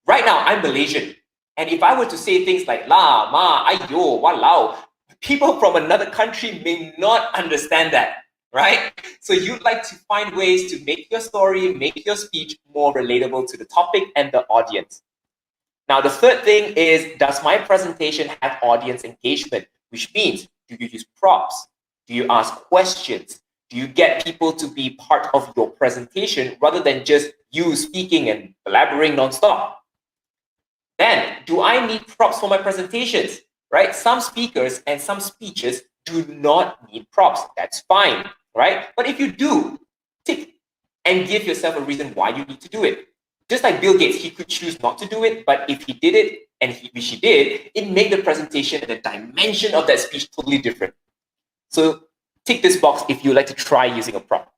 Right now, I'm Malaysian. And if I were to say things like la, ma, ayo, walao, people from another country may not understand that. Right? So you'd like to find ways to make your story, make your speech more relatable to the topic and the audience. Now, the third thing is, does my presentation have audience engagement? Which means, do you use props? Do you ask questions? Do you get people to be part of your presentation rather than just you speaking and blabbering nonstop? Then, do I need props for my presentations? Right? Some speakers and some speeches do not need props. That's fine. Right? But if you do, tick and give yourself a reason why you need to do it. Just like Bill Gates, he could choose not to do it, but if he did it, and which he did, it made the presentation and the dimension of that speech totally different. So tick this box if you like to try using a prop.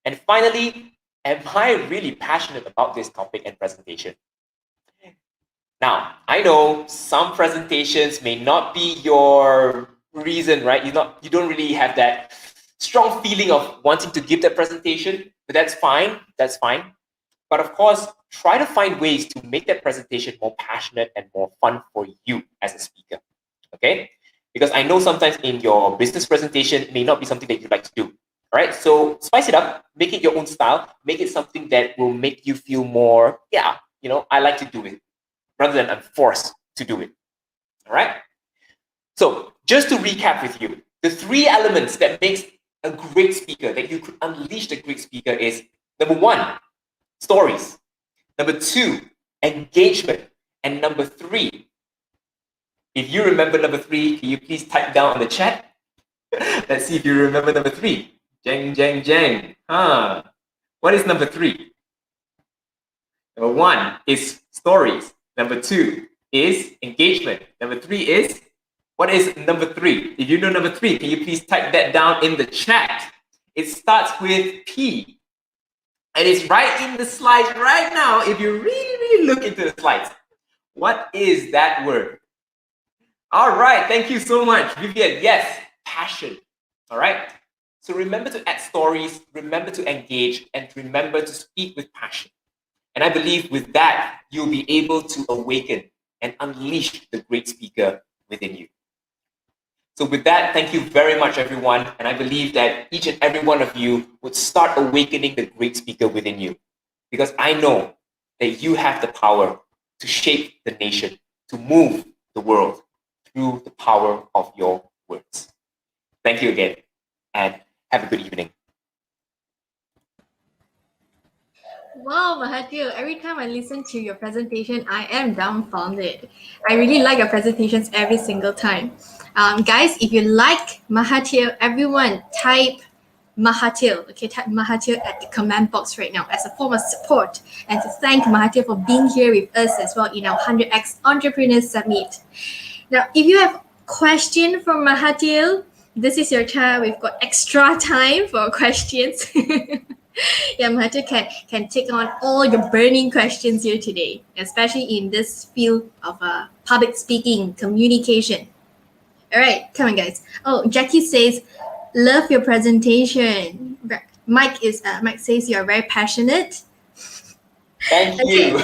And finally, am I really passionate about this topic and presentation? Now, I know some presentations may not be your reason, right? You don't really have that strong feeling of wanting to give that presentation, but that's fine. That's fine. But of course, try to find ways to make that presentation more passionate and more fun for you as a speaker. Okay? Because I know sometimes in your business presentation, it may not be something that you like to do. All right? So spice it up, make it your own style, make it something that will make you feel more, I like to do it, rather than I'm forced to do it. All right? So just to recap with you, the 3 elements that makes a great speaker, that you could unleash the great speaker is, number 1, stories. Number 2, engagement. And number 3, if you remember number 3, can you please type down on the chat? Let's see if you remember number 3. Jang, jang, jang. What is number 3? Number 1 is stories. Number 2, is engagement. Number 3 is, what is number 3? If you know number 3, can you please type that down in the chat? It starts with P. And it's right in the slides right now if you really look into the slides. What is that word? All right, thank you so much, Vivian. Yes, passion. All right. So remember to add stories, remember to engage, and remember to speak with passion. And I believe with that, you'll be able to awaken and unleash the great speaker within you. So with that, thank you very much, everyone. And I believe that each and every one of you would start awakening the great speaker within you. Because I know that you have the power to shape the nation, to move the world through the power of your words. Thank you again, and have a good evening. Wow, Mahathir, every time I listen to your presentation, I am dumbfounded. I really like your presentations every single time. Guys, if you like Mahathir, everyone type Mahathir. Okay, type Mahathir at the comment box right now as a form of support and to thank Mahathir for being here with us as well in our 100x Entrepreneurs Summit. Now, if you have a question for Mahathir, this is your time. We've got extra time for questions. Yeah, Mahathir can take on all your burning questions here today, especially in this field of public speaking, communication. All right, come on, guys. Oh, Jackie says, "Love your presentation." Mike says you are very passionate. Thank you.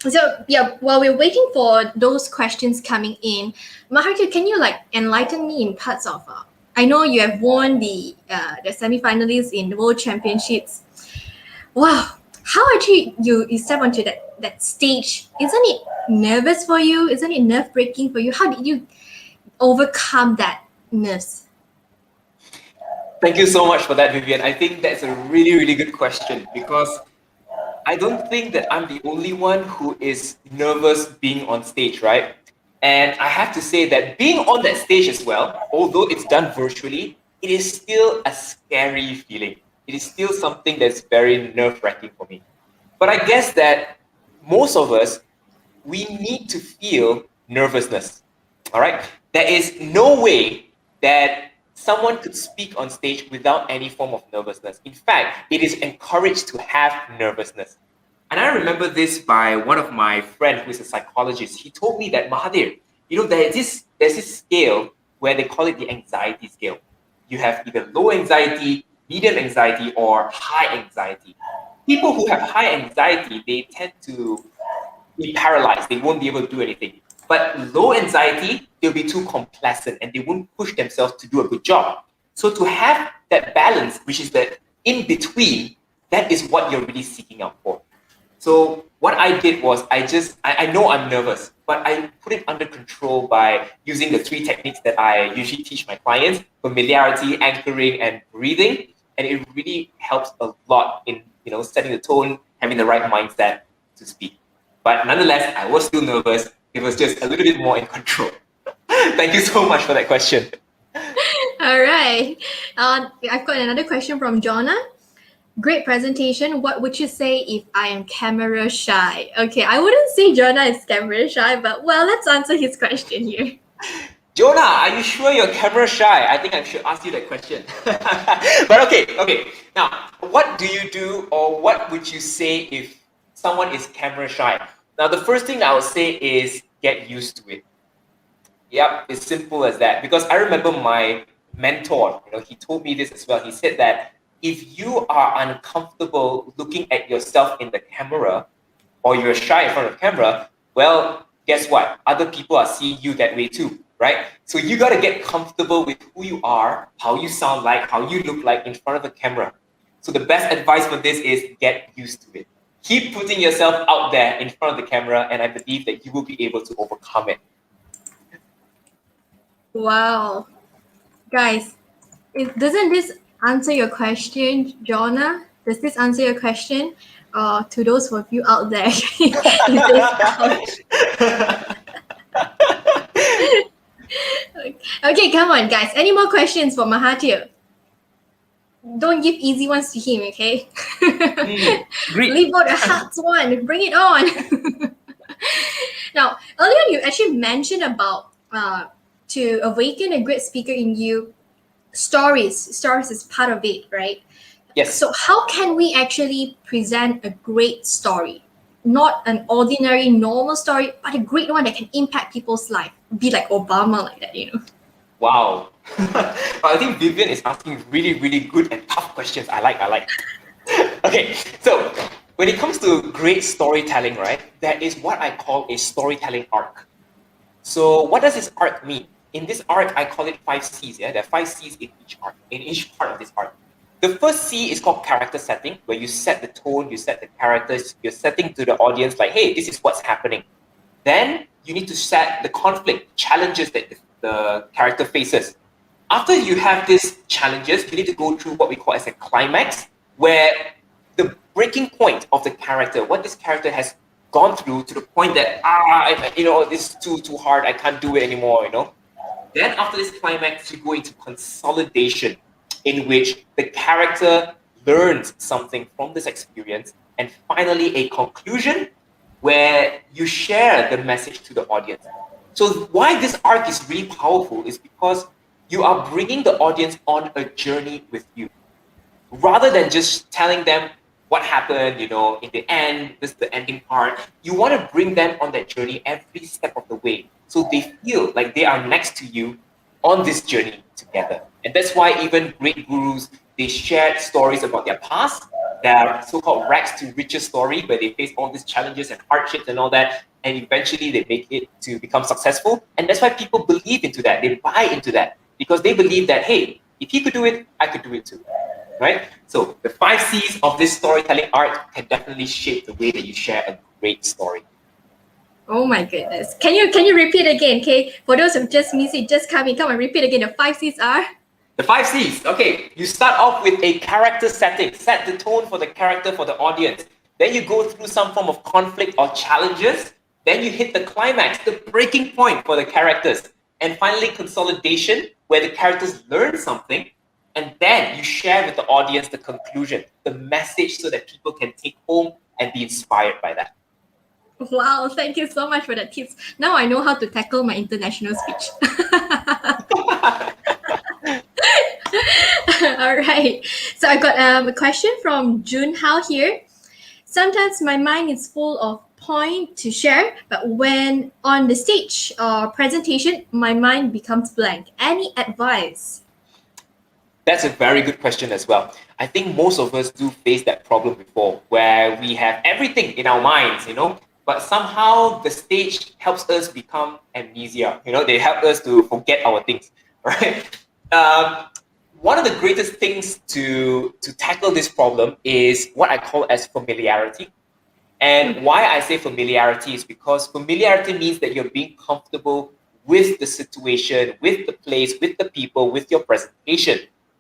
So yeah, while we're waiting for those questions coming in, Mahathir, can you enlighten me in parts of? I know you have won the semi-finalists in the World Championships. Wow, how actually you step onto that stage? Isn't it nervous for you? Isn't it nerve-breaking for you? How did you overcome that nerves? Thank you so much for that, Vivian. I think that's a really good question, because I don't think that I'm the only one who is nervous being on stage, right? And I have to say that being on that stage as well, although it's done virtually, it is still a scary feeling. It is still something that's very nerve-wracking for me. But I guess that most of us, we need to feel nervousness, all right? There is no way that someone could speak on stage without any form of nervousness. In fact, it is encouraged to have nervousness. And I remember this by one of my friends who is a psychologist. He told me that, Mahathir, there's this scale where they call it the anxiety scale. You have either low anxiety, medium anxiety, or high anxiety. People who have high anxiety, they tend to be paralyzed. They won't be able to do anything. But low anxiety, they'll be too complacent and they won't push themselves to do a good job. So to have that balance, which is that in between, that is what you're really seeking out for. So what I did was I know I'm nervous, but I put it under control by using the 3 techniques that I usually teach my clients: familiarity, anchoring, and breathing. And it really helps a lot in setting the tone, having the right mindset to speak. But nonetheless, I was still nervous. It was just a little bit more in control. Thank you so much for that question. All right. I've got another question from Jonna. Great presentation. What would you say if I am camera shy? Okay, I wouldn't say Jonah is camera shy, but well, let's answer his question here. Jonah, are you sure you're camera shy? I think I should ask you that question. But okay. Now, what do you do, or what would you say if someone is camera shy? Now, the first thing I would say is get used to it. Yep, it's simple as that. Because I remember my mentor, he told me this as well. He said that if you are uncomfortable looking at yourself in the camera, or you're shy in front of the camera, well, guess what? Other people are seeing you that way too, right? So you got to get comfortable with who you are, how you sound like, how you look like in front of the camera. So the best advice for this is get used to it. Keep putting yourself out there in front of the camera, and I believe that you will be able to overcome it. Wow. Guys, doesn't this answer your question, Jonah? Does this answer your question? To those of you out there. Okay, come on, guys. Any more questions for Mahathir? Don't give easy ones to him, okay? Leave out the hard one. Bring it on. Now, earlier you actually mentioned about to awaken a great speaker in you, stories is part of it, right? Yes. So how can we actually present a great story? Not an ordinary, normal story, but a great one that can impact people's life. Be like Obama, like that, you know. Wow. I think Vivian is asking really, really good and tough questions. I like. Okay, so when it comes to great storytelling, right, there is what I call a storytelling arc. So what does this arc mean? In this arc, I call it 5 C's. Yeah, there are 5 C's in each arc, in each part of this arc. The first C is called character setting, where you set the tone, you set the characters, you're setting to the audience like, hey, this is what's happening. Then you need to set the conflict, challenges that the character faces. After you have these challenges, you need to go through what we call as a climax, where the breaking point of the character, what this character has gone through to the point that this is too hard, I can't do it anymore. Then after this climax, you go into consolidation, in which the character learns something from this experience, and finally a conclusion where you share the message to the audience. So why this arc is really powerful is because you are bringing the audience on a journey with you, rather than just telling them what happened, in the end, this is the ending part. You want to bring them on that journey every step of the way, so they feel like they are next to you on this journey together. And that's why even great gurus, they shared stories about their past, their so-called rags to riches story, where they face all these challenges and hardships and all that, and eventually they make it to become successful. And that's why people believe into that. They buy into that because they believe that, hey, if he could do it, I could do it too. Right? So the 5 C's of this storytelling art can definitely shape the way that you share a great story. Oh my goodness. Can you repeat again, okay? For those who just missed it, just come and repeat again. The 5 C's are? The 5 C's. Okay, you start off with a character setting. Set the tone for the character, for the audience. Then you go through some form of conflict or challenges. Then you hit the climax, the breaking point for the characters. And finally, consolidation, where the characters learn something. And then you share with the audience the conclusion, the message, so that people can take home and be inspired by that. Wow, thank you so much for the tips. Now I know how to tackle my international speech. All right. So I got a question from Jun Hao here. Sometimes my mind is full of point to share, but when on the stage or presentation, my mind becomes blank. Any advice? That's a very good question as well. I think most of us do face that problem before, where we have everything in our minds, but somehow the stage helps us become amnesia. They help us to forget our things, right? One of the greatest things to tackle this problem is what I call as familiarity. And why I say familiarity is because familiarity means that you're being comfortable with the situation, with the place, with the people, with your presentation.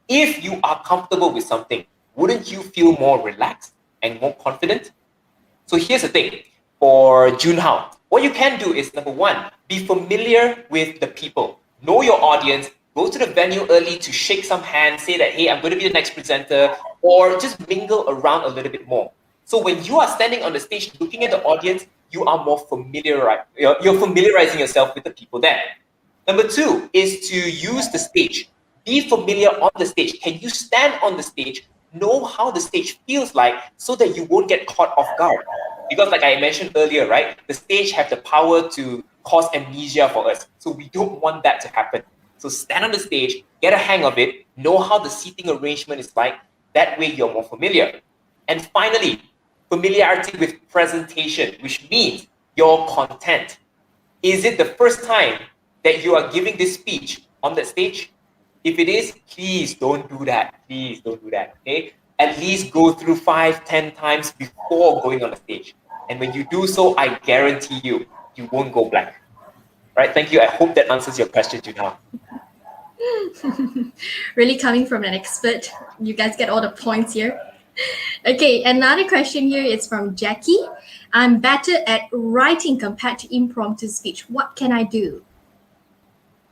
If you are comfortable with something, wouldn't you feel more relaxed and more confident? So here's the thing for Junhao. What you can do is, number one, be familiar with the people. Know your audience. Go to the venue early to shake some hands, say that, hey, I'm going to be the next presenter, or just mingle around a little bit more. So when you are standing on the stage looking at the audience, you are more familiar, right? You're familiarizing yourself with the people there. Number two is to use the stage. Be familiar on the stage. Can you stand on the stage, know how the stage feels like, so that you won't get caught off guard? Because like I mentioned earlier, right, the stage have the power to cause amnesia for us. So we don't want that to happen. So stand on the stage, get a hang of it, know how the seating arrangement is like. That way you're more familiar. And finally, familiarity with presentation, which means your content. Is it the first time that you are giving this speech on that stage? If it is, please don't do that. Please don't do that, okay? At least go through 5-10 times before going on the stage. And when you do so, I guarantee you, you won't go blank. Right, thank you. I hope that answers your question, Junha. Really coming from an expert. You guys get all the points here. Okay, another question here is from Jackie. I'm better at writing compared to impromptu speech. What can I do?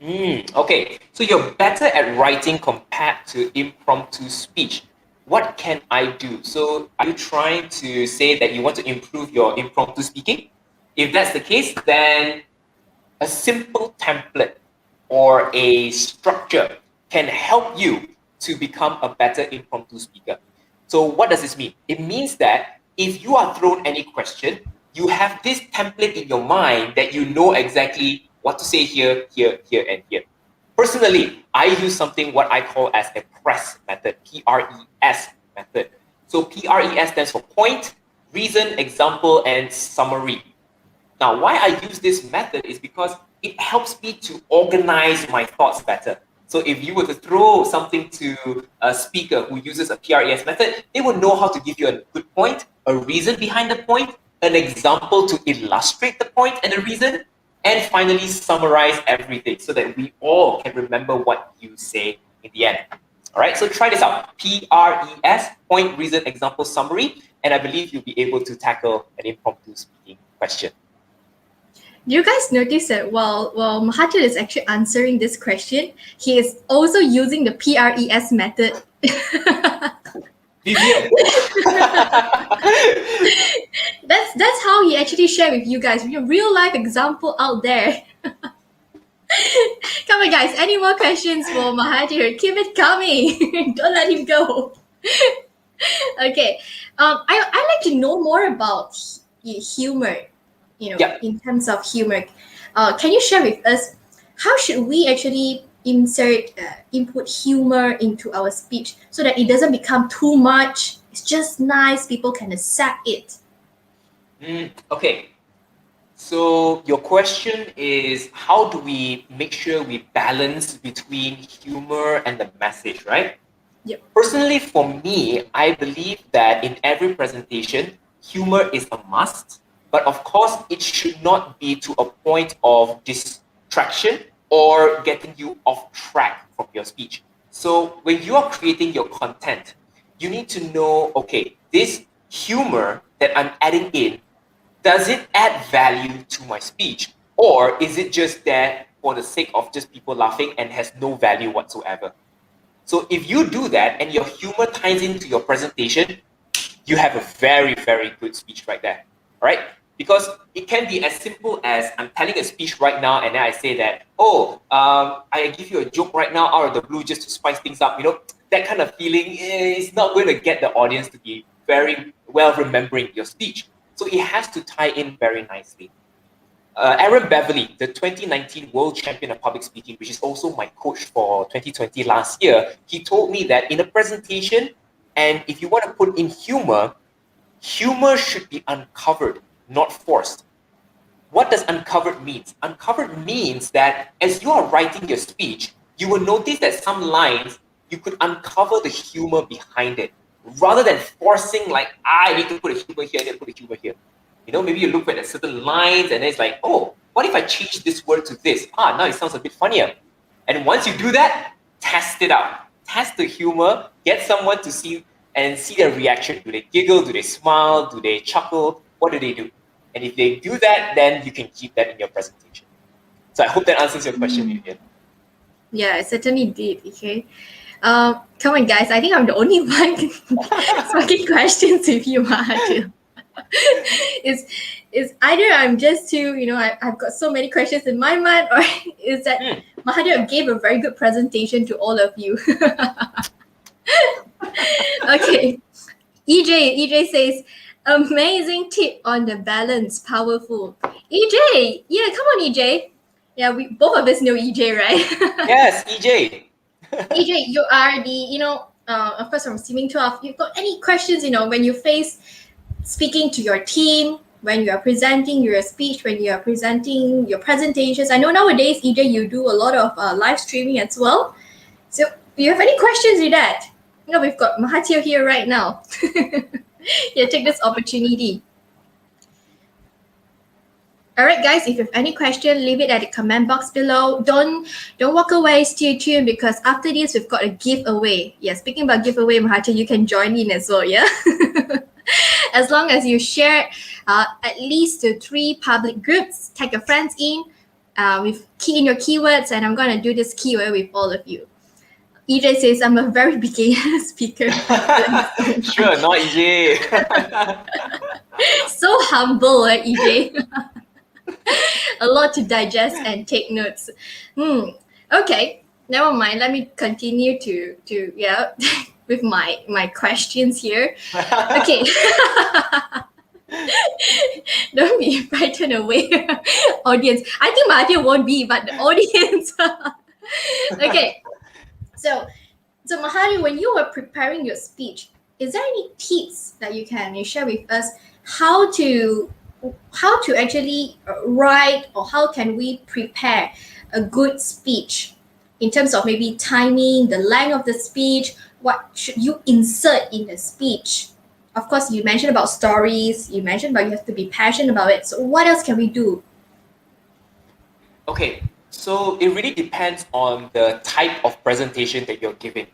Okay, so you're better at writing compared to impromptu speech. What can I do? So are you trying to say that you want to improve your impromptu speaking? If that's the case, then a simple template or a structure can help you to become a better impromptu speaker. So what does this mean? It means that if you are thrown any question, you have this template in your mind that you know exactly what to say here, here, here, and here. Personally, I use something what I call as a PRES method, P-R-E-S method. So P-R-E-S stands for point, reason, example, and summary. Now, why I use this method is because it helps me to organize my thoughts better. So if you were to throw something to a speaker who uses a PRES method, they will know how to give you a good point, a reason behind the point, an example to illustrate the point and the reason, and finally summarize everything so that we all can remember what you say in the end. All right, so try this out. PRES, point, reason, example, summary, and I believe you'll be able to tackle an impromptu speaking question. Do you guys notice that while Mahathir is actually answering this question, he is also using the PRES method? Vivian. That's how he actually shared with you guys, real life example out there. Come on, guys. Any more questions for Mahathir? Keep it coming. Don't let him go. Okay. I like to know more about humor. In terms of humor, can you share with us how should we actually input humor into our speech so that it doesn't become too much? It's just nice. People can accept it. Okay. So your question is, how do we make sure we balance between humor and the message, right? Yep. Personally, for me, I believe that in every presentation, humor is a must. But of course, it should not be to a point of distraction or getting you off track from your speech. So when you are creating your content, you need to know, okay, this humor that I'm adding in, does it add value to my speech? Or is it just there for the sake of just people laughing and has no value whatsoever? So if you do that and your humor ties into your presentation, you have a very, very good speech right there, right? Because it can be as simple as I'm telling a speech right now and then I say that, I give you a joke right now out of the blue just to spice things up. That kind of feeling is not going to get the audience to be very well remembering your speech. So it has to tie in very nicely. Aaron Beverly, the 2019 World Champion of Public Speaking, which is also my coach for 2020 last year, he told me that in a presentation, and if you want to put in humor should be uncovered, not forced. What does uncovered means? Uncovered means that as you are writing your speech, you will notice that some lines, you could uncover the humor behind it, rather than forcing like, I need to put a humor here, I need to put a humor here. Maybe you look at certain lines and it's like, oh, what if I change this word to this? Now it sounds a bit funnier. And once you do that, test it out. Test the humor, get someone to see and see their reaction. Do they giggle? Do they smile? Do they chuckle? What do they do? And if they do that, then you can keep that in your presentation. So I hope that answers your question, Vivian. Yeah, it certainly did. Okay. Come on, guys. I think I'm the only one asking questions with you, Mahathir. Is either I'm just too, I've got so many questions in my mind, or is that Mahathir gave a very good presentation to all of you. Okay. EJ says, amazing tip on the balance, powerful. EJ, yeah, come on, EJ. Yeah, we both of us know EJ, right? Yes, EJ. EJ, you are the, of course, from Steaming 12. You've got any questions, when you face speaking to your team, when you are presenting your speech, when you are presenting your presentations? I know nowadays, EJ, you do a lot of live streaming as well. So, do you have any questions with that? We've got Mahathir here right now. Yeah, take this opportunity. All right, guys, if you have any question, leave it at the comment box below. Don't walk away, stay tuned, because after this, we've got a giveaway. Yeah, speaking about giveaway, Mahathir, you can join in as well, yeah? As long as you share at least 3 public groups, tag your friends in, key in your keywords, and I'm going to do this keyword with all of you. EJ says, I'm a very beginner speaker. Sure, not EJ. So humble, EJ. A lot to digest and take notes. Okay, never mind. Let me continue to yeah with my questions here. Okay. Don't be frightened away, audience. I think Mahathir won't be, but the audience. Okay, so Mahathir, when you were preparing your speech, is there any tips that you can share with us how to actually write, or how can we prepare a good speech in terms of maybe timing, the length of the speech, what should you insert in the speech? Of course, you mentioned about stories, you mentioned about you have to be passionate about it. So what else can we do? Okay, so it really depends on the type of presentation that you're giving.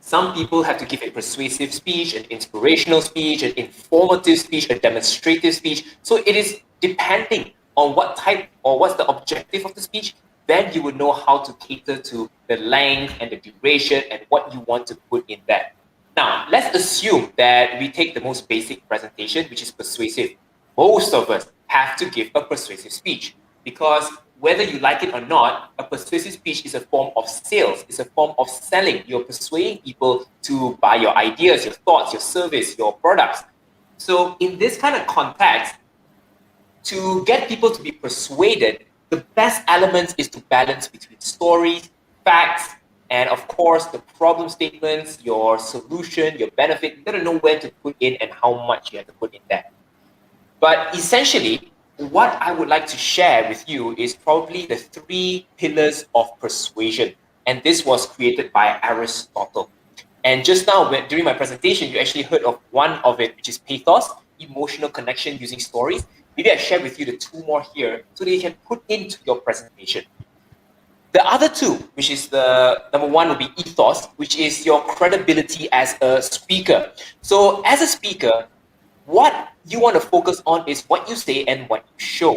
Some people have to give a persuasive speech, an inspirational speech, an informative speech, a demonstrative speech. So it is depending on what type or what's the objective of the speech, then you would know how to cater to the length and the duration and what you want to put in that. Now, let's assume that we take the most basic presentation, which is persuasive. Most of us have to give a persuasive speech because whether you like it or not, a persuasive speech is a form of sales. It's a form of selling. You're persuading people to buy your ideas, your thoughts, your service, your products. So in this kind of context, to get people to be persuaded, the best element is to balance between stories, facts, and of course, the problem statements, your solution, your benefit. You gotta know where to put in and how much you have to put in there. But essentially, what I would like to share with you is probably the 3 pillars of persuasion. And this was created by Aristotle. And just now, during my presentation, you actually heard of one of it, which is pathos, emotional connection using stories. Maybe I share with you the 2 more here so that you can put into your presentation. The other 2, which is the number 1 would be ethos, which is your credibility as a speaker. So as a speaker, what you want to focus on is what you say and what you show.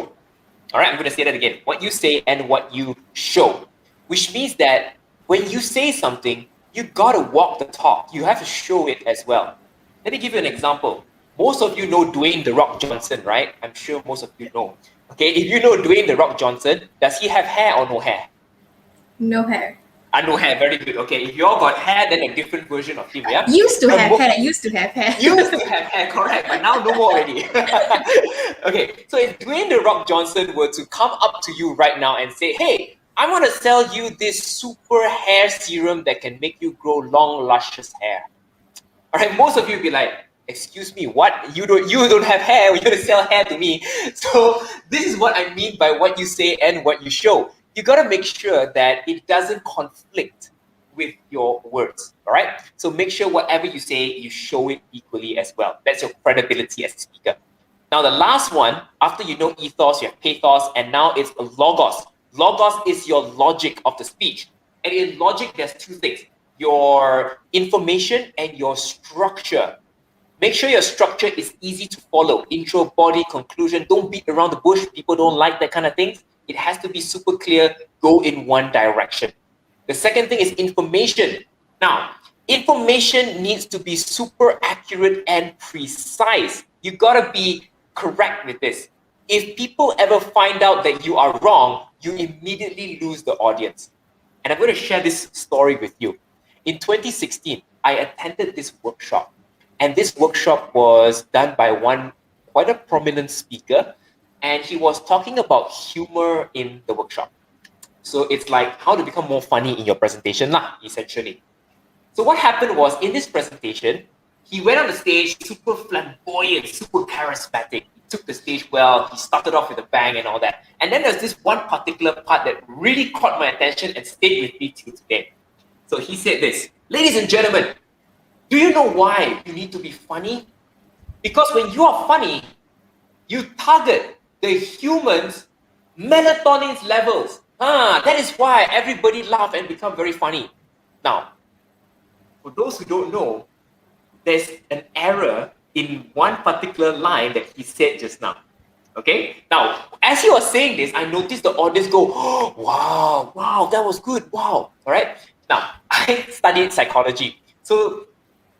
All right, I'm going to say that again. What you say and what you show, which means that when you say something, you got to walk the talk. You have to show it as well. Let me give you an example. Most of you know Dwayne "The Rock" Johnson, right? I'm sure most of you know. Okay, if you know Dwayne "The Rock" Johnson, does he have hair or no hair? No hair. No hair, very good. Okay, if you all got hair, then a different version of him, yeah? Used to have hair. Used to have hair. Used to have hair, correct, but now no more already. Okay, so if Dwayne "The Rock" Johnson were to come up to you right now and say, hey, I want to sell you this super hair serum that can make you grow long, luscious hair. All right, most of you would be like, excuse me, what? You don't have hair, you're going to sell hair to me. So this is what I mean by what you say and what you show. You got to make sure that it doesn't conflict with your words, all right? So make sure whatever you say, you show it equally as well. That's your credibility as a speaker. Now, the last one, after you know ethos, you have pathos, and now it's logos. Logos is your logic of the speech. And in logic, there's 2 things, your information and your structure. Make sure your structure is easy to follow. Intro, body, conclusion. Don't beat around the bush. People don't like that kind of things. It has to be super clear, go in one direction. The second thing is information. Now, information needs to be super accurate and precise. You gotta be correct with this. If people ever find out that you are wrong, you immediately lose the audience. And I'm going to share this story with you. In 2016, I attended this workshop. And this workshop was done by quite a prominent speaker. And he was talking about humor in the workshop. So it's like how to become more funny in your presentation, essentially. So what happened was, in this presentation, he went on the stage super flamboyant, super charismatic. He took the stage well, he started off with a bang and all that. And then there's this one particular part that really caught my attention and stayed with me till today. So he said this, ladies and gentlemen, do you know why you need to be funny? Because when you are funny, you target the humans' melatonin levels. That is why everybody laugh and become very funny. Now, for those who don't know, there's an error in one particular line that he said just now. Okay? Now, as he was saying this, I noticed the audience go, oh, wow, that was good, wow. All right? Now, I studied psychology. So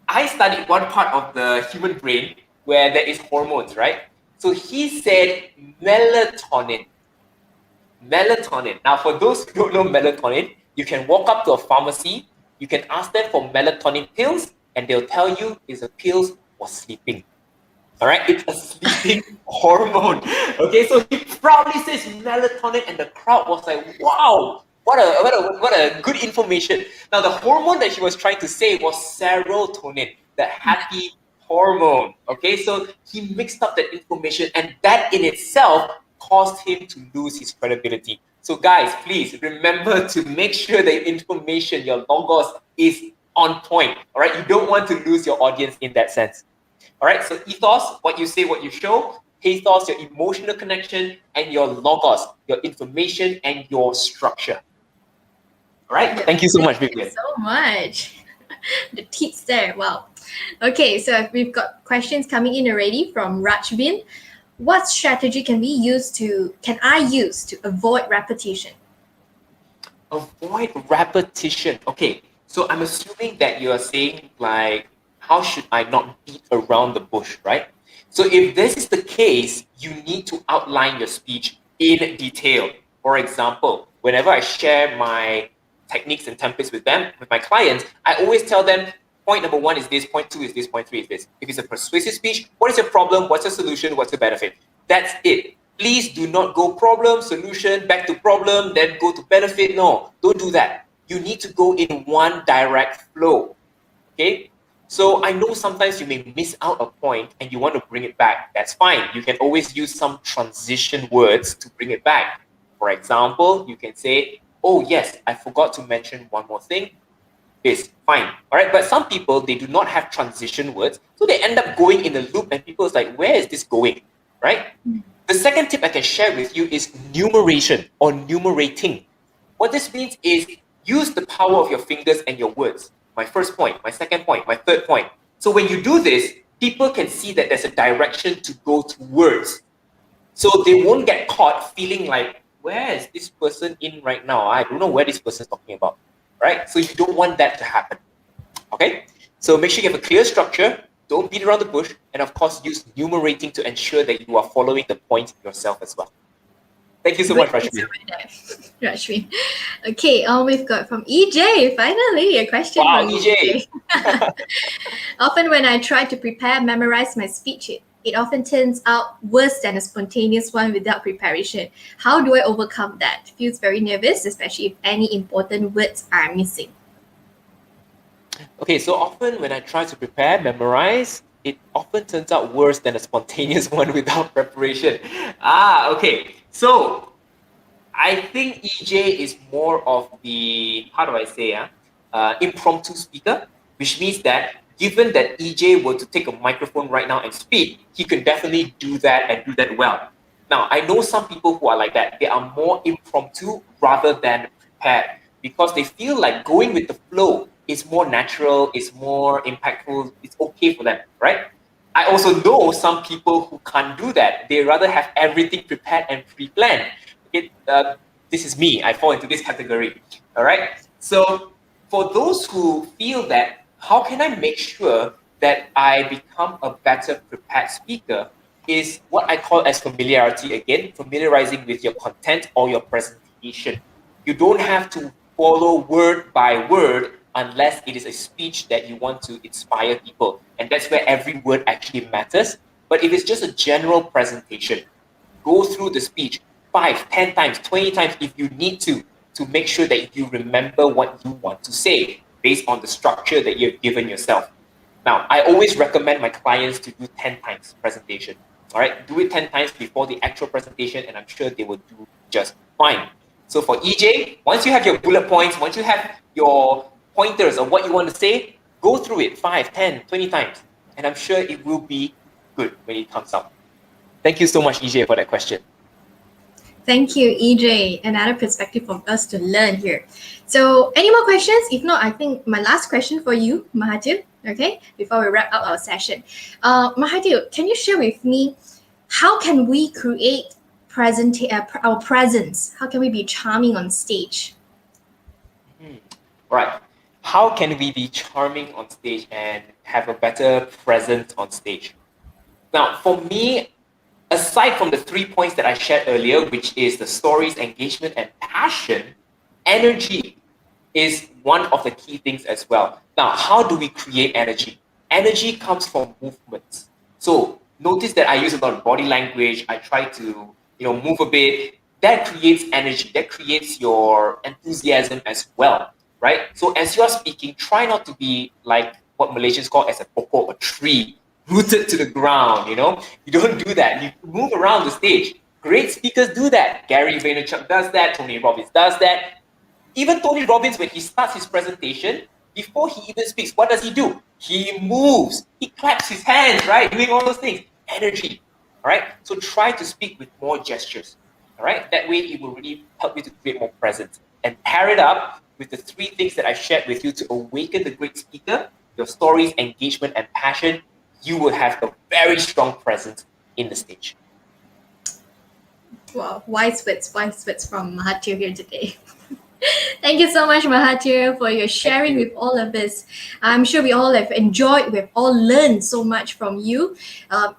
I studied one part of the human brain where there is hormones, right? So he said melatonin. Melatonin. Now, for those who don't know melatonin, you can walk up to a pharmacy, you can ask them for melatonin pills, and they'll tell you it's a pills for sleeping. All right, it's a sleeping hormone. Okay, so he proudly says melatonin, and the crowd was like, "Wow, what a good information." Now, the hormone that he was trying to say was serotonin, the happy hormone. Okay, so he mixed up that information, and that in itself caused him to lose his credibility. So, guys, please remember to make sure the information, your logos, is on point. All right, you don't want to lose your audience in that sense. All right, so ethos, what you say, what you show. Pathos, your emotional connection. And your logos, your information and your structure. All right, thank you so much, Thank you Vivian. so much. The tips there. Wow. Okay, so we've got questions coming in already from Rajvin. What strategy can I use to avoid repetition? Avoid repetition. Okay, so I'm assuming that you are saying, like, how should I not beat around the bush, right? So if this is the case, you need to outline your speech in detail. For example, whenever I share my techniques and templates with them, with my clients, I always tell them, point number 1 is this, point 2 is this, point 3 is this. If it's a persuasive speech, what is your problem? What's your solution? What's your benefit? That's it. Please do not go problem, solution, back to problem, then go to benefit. No, don't do that. You need to go in one direct flow. Okay? So I know sometimes you may miss out a point and you want to bring it back. That's fine. You can always use some transition words to bring it back. For example, you can say, oh yes, I forgot to mention one more thing. This, fine. All right, but some people, they do not have transition words. So they end up going in a loop and people is like, where is this going? Right? The second tip I can share with you is numeration or numerating. What this means is use the power of your fingers and your words. My first point, my second point, my third point. So when you do this, people can see that there's a direction to go towards. So they won't get caught feeling like, where is this person in right now? I don't know where this person is talking about, right? So you don't want that to happen, okay? So make sure you have a clear structure, don't beat around the bush, and of course, use numerating to ensure that you are following the point yourself as well. Thank you so much, Rashmi. Rashmi. Okay, we've got from EJ, finally, a question Wow, from EJ. Often when I try to prepare, memorize my speech, it often turns out worse than a spontaneous one without preparation. How do I overcome that? Feels very nervous, especially if any important words are missing. Okay, so often when I try to prepare, memorize, it often turns out worse than a spontaneous one without preparation. Okay. So I think EJ is more of the, how do I say, impromptu speaker, which means that given that EJ were to take a microphone right now and speak, he can definitely do that and do that well. Now, I know some people who are like that. They are more impromptu rather than prepared because they feel like going with the flow is more natural, is more impactful, it's okay for them, right? I also know some people who can't do that. They rather have everything prepared and pre-planned. This is me. I fall into this category. All right. So for those who feel that, how can I make sure that I become a better prepared speaker? Is what I call as familiarity again, familiarizing with your content or your presentation. You don't have to follow word by word unless it is a speech that you want to inspire people. And that's where every word actually matters. But if it's just a general presentation, go through the speech 5, 10 times, 20 times if you need to make sure that you remember what you want to say based on the structure that you've given yourself. Now, I always recommend my clients to do 10 times presentation. All right, do it 10 times before the actual presentation, and I'm sure they will do just fine. So for EJ, once you have your bullet points, once you have your pointers of what you want to say, go through it 5, 10, 20 times, and I'm sure it will be good when it comes out. Thank you so much, EJ, for that question. Thank you, EJ. Another perspective from us to learn here. So, any more questions? If not, I think my last question for you, Mahathir, okay, before we wrap up our session. Mahathir, can you share with me how can we create our presence? How can we be charming on stage? Right. How can we be charming on stage and have a better presence on stage? Now, for me, aside from the 3 points that I shared earlier, which is the stories, engagement, and passion, energy is one of the key things as well. Now, how do we create energy? Energy comes from movements. So notice that I use a lot of body language. I try to, move a bit. That creates energy. That creates your enthusiasm as well, right? So as you're speaking, try not to be like what Malaysians call as a pokok, a tree, rooted to the ground, You don't do that. You move around the stage. Great speakers do that. Gary Vaynerchuk does that. Tony Robbins does that. Even Tony Robbins, when he starts his presentation, before he even speaks, what does he do? He moves. He claps his hands, right? Doing all those things. Energy, all right? So try to speak with more gestures, all right? That way it will really help you to create more presence. And pair it up with the 3 things that I shared with you to awaken the great speaker, your stories, engagement, and passion. You will have a very strong presence in the stage. Wow, wise words from Mahathir here today. Thank you so much, Mahathir, for your sharing with all of us. I'm sure we all have enjoyed, we've all learned so much from you.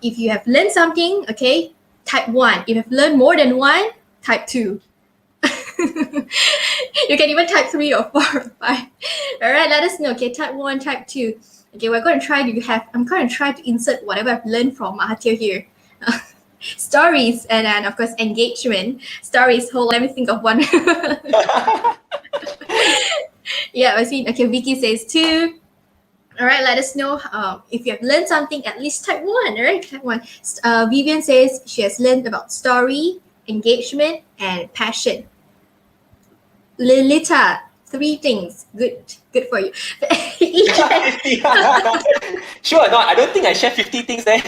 If you have learned something, okay, type 1. If you have learned more than 1, type 2. You can even type 3 or 4 or 5. All right, let us know. Okay, type 1, type 2. Okay, I'm going to try to insert whatever I've learned from Mahathir here. Stories, and then of course engagement. Stories, let me think of one. Yeah, I see. Okay, Vicky says 2. All right, let us know if you have learned something, at least type 1. All right, type 1. Vivian says she has learned about story, engagement, and passion. Lilita, 3 things. Good for you. Sure, no, I don't think I share 50 things there.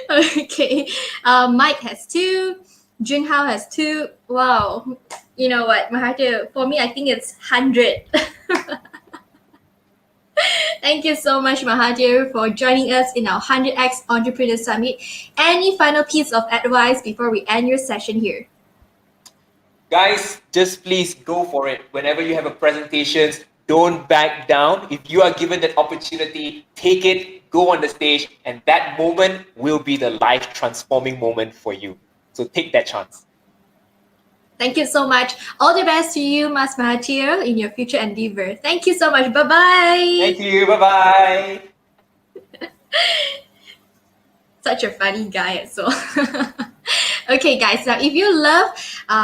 Okay, Mike has 2. Junhao has 2. Wow, you know what, Mahathir, for me, I think it's 100. Thank you so much, Mahathir, for joining us in our 100x Entrepreneur Summit. Any final piece of advice before we end your session here? Guys, just please go for it. Whenever you have a presentation, don't back down. If you are given that opportunity, take it, go on the stage, and that moment will be the life-transforming moment for you. So take that chance. Thank you so much. All the best to you, Mas Mahathir, in your future endeavor. Thank you so much. Bye-bye. Thank you. Bye-bye. Such a funny guy as well. Okay, guys, now if you love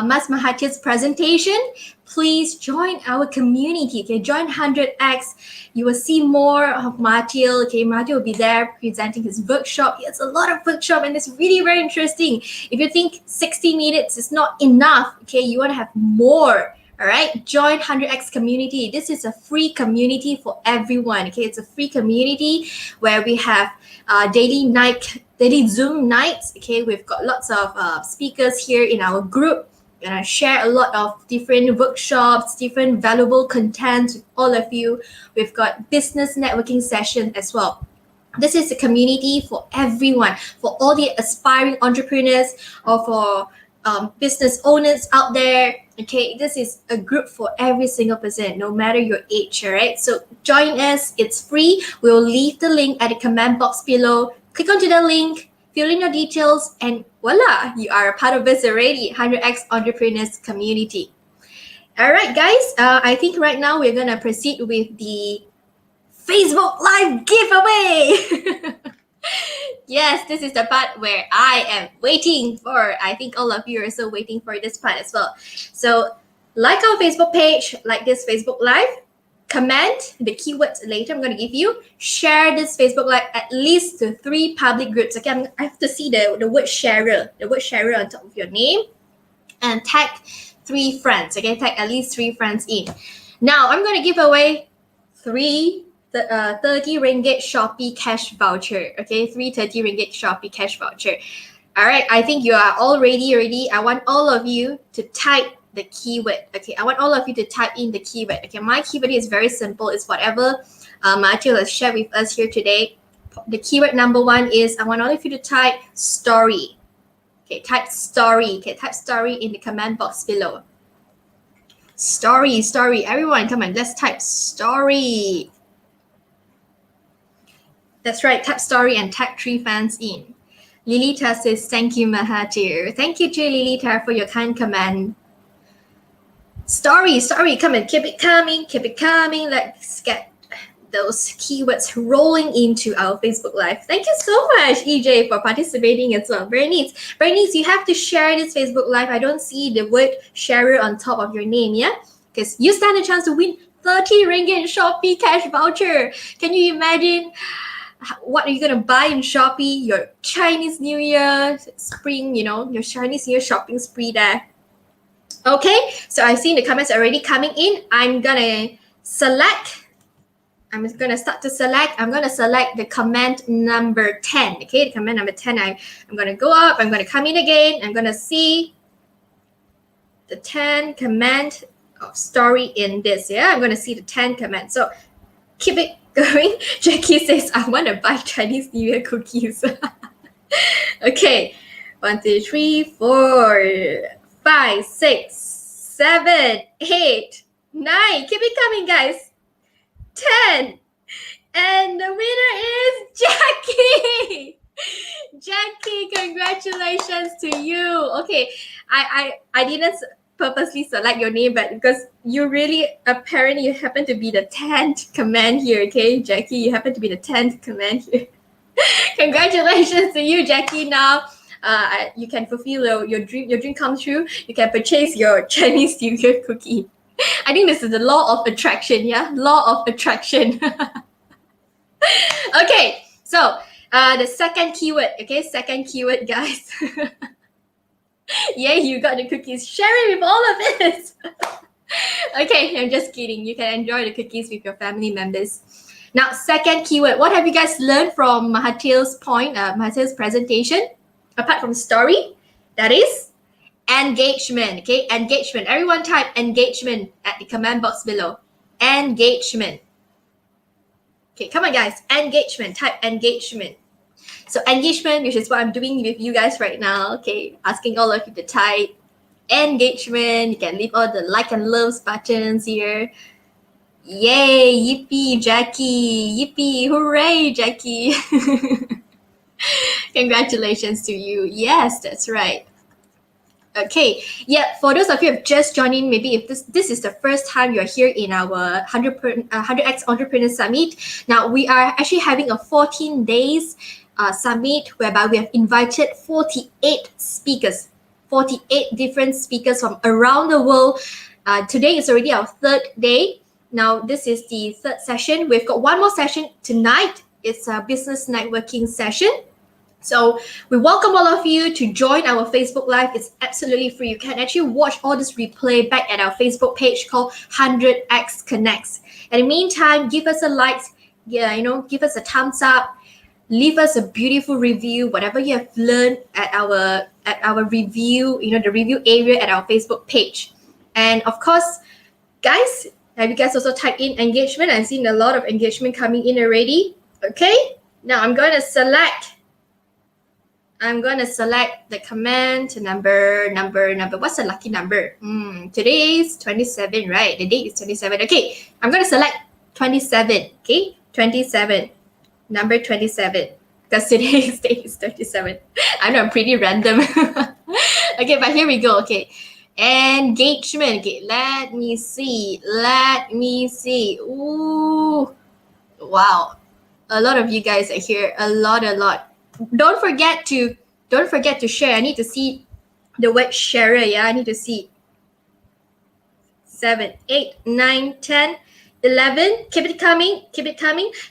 Mas Mahathir's presentation, please join our community. Okay, join 100x. You will see more of Mahathir. Okay, Mahathir will be there presenting his workshop. He has a lot of workshop and it's really very interesting. If you think 60 minutes is not enough, okay, you want to have more. All right, join 100x community. This is a free community for everyone. Okay, it's a free community where we have daily Zoom nights. Okay, we've got lots of speakers here in our group, and I share a lot of different workshops, different valuable content with all of you. We've got business networking sessions as well. This is a community for everyone, for all the aspiring entrepreneurs or for business owners out there. Okay, this is a group for every single person, no matter your age. All right, so join us. It's free. We'll leave the link at the comment box below. Click onto the link, fill in your details, and voila, you are a part of us already. 100x Entrepreneurs Community. All right, guys. I think right now we're gonna proceed with the Facebook Live giveaway. Yes, this is the part where I am waiting for. I think all of you are also waiting for this part as well. So like our Facebook page, like this Facebook Live, comment the keywords later I'm going to give you, share this Facebook Live at least to 3 public groups. Okay, I have to see the word sharer, on top of your name, and tag 3 friends. Okay, tag at least 3 friends in. Now I'm going to give away 30 ringgit Shopee cash voucher. Okay, 30 ringgit Shopee cash voucher. All right, I think you are all ready already. I want all of you to type the keyword. Okay, I want all of you to type in the keyword. Okay, my keyword is very simple. It's whatever Mahathir has shared with us here today. The keyword number 1 is, I want all of you to type story. Okay, type story. Okay, type story in the comment box below. Story. Everyone, come on, let's type story. That's right, type story and tag 3 fans in. Lilita says, thank you, Mahathir. Thank you to Lilita for your kind comment. Story, come on, keep it coming. Let's get those keywords rolling into our Facebook Live. Thank you so much, EJ, for participating as well. Very neat. You have to share this Facebook Live. I don't see the word sharer on top of your name, yeah? Because you stand a chance to win 30 ringgit Shopee cash voucher. Can you imagine what are you going to buy in Shopee? Your Chinese New Year, spring, your Chinese New Year shopping spree there. Okay, so I've seen the comments already coming in. I'm going to start to select. I'm going to select the comment number 10. Okay, the comment number 10. I'm going to go up. I'm going to come in again. I'm going to see the 10 comment of story in this. Yeah, I'm going to see the 10 comment. So keep it going. Jackie says, I want to buy Chinese New Year cookies. Okay, 1, 2, 3, 4, 5, 6, 7, 8, 9. Keep it coming, guys. 10. And the winner is Jackie. Jackie, congratulations to you. Okay, I didn't purposely select your name, but because you really apparently you happen to be the 10th comment here. Okay, Jackie, you happen to be the 10th comment here. Congratulations to you, Jackie. Now you can fulfill your dream come true. You can purchase your Chinese New Year cookie. I think this is the law of attraction. Yeah, law of attraction. Okay, so the second keyword. Okay, second keyword, guys. Yeah, you got the cookies. Share it with all of us. Okay, I'm just kidding. You can enjoy the cookies with your family members. Now, second keyword. What have you guys learned from Mahathir's Mahathir's presentation? Apart from story, that is engagement. Okay, engagement. Everyone type engagement at the comment box below. Engagement. Okay, come on, guys. Engagement. Type engagement. So engagement, which is what I'm doing with you guys right now. Okay, asking all of you to type engagement. You can leave all the like and loves buttons here. Yay, yippee, Jackie. Yippee, hooray, Jackie. Congratulations to you. Yes, that's right. Okay, yeah, for those of you who have just joined in, maybe if this is the first time you're here in our 100x Entrepreneur Summit. Now, we are actually having a 14 days summit whereby we have invited 48 speakers, 48 different speakers from around the world. Today is already our third day. Now, this is the third session. We've got one more session tonight. It's a business networking session. So we welcome all of you to join our Facebook Live. It's absolutely free. You can actually watch all this replay back at our Facebook page called 100x Connects. In the meantime, give us a like, give us a thumbs up, leave us a beautiful review, whatever you have learned at our review, the review area at our Facebook page. And of course, guys, have you guys also typed in engagement? I've seen a lot of engagement coming in already. Okay, now I'm going to select the comment number. What's the lucky number? Today is 27, right? The date is 27. Okay, I'm going to select 27. Okay, 27. Number 27. Because today's date is 37. I know I'm pretty random. Okay, but here we go. Okay. Engagement. Okay, let me see. Ooh. Wow. A lot of you guys are here. A lot. Don't forget to share. I need to see the word sharer. Yeah, I need to see 7, 8, 9, 10, 11. Keep it coming.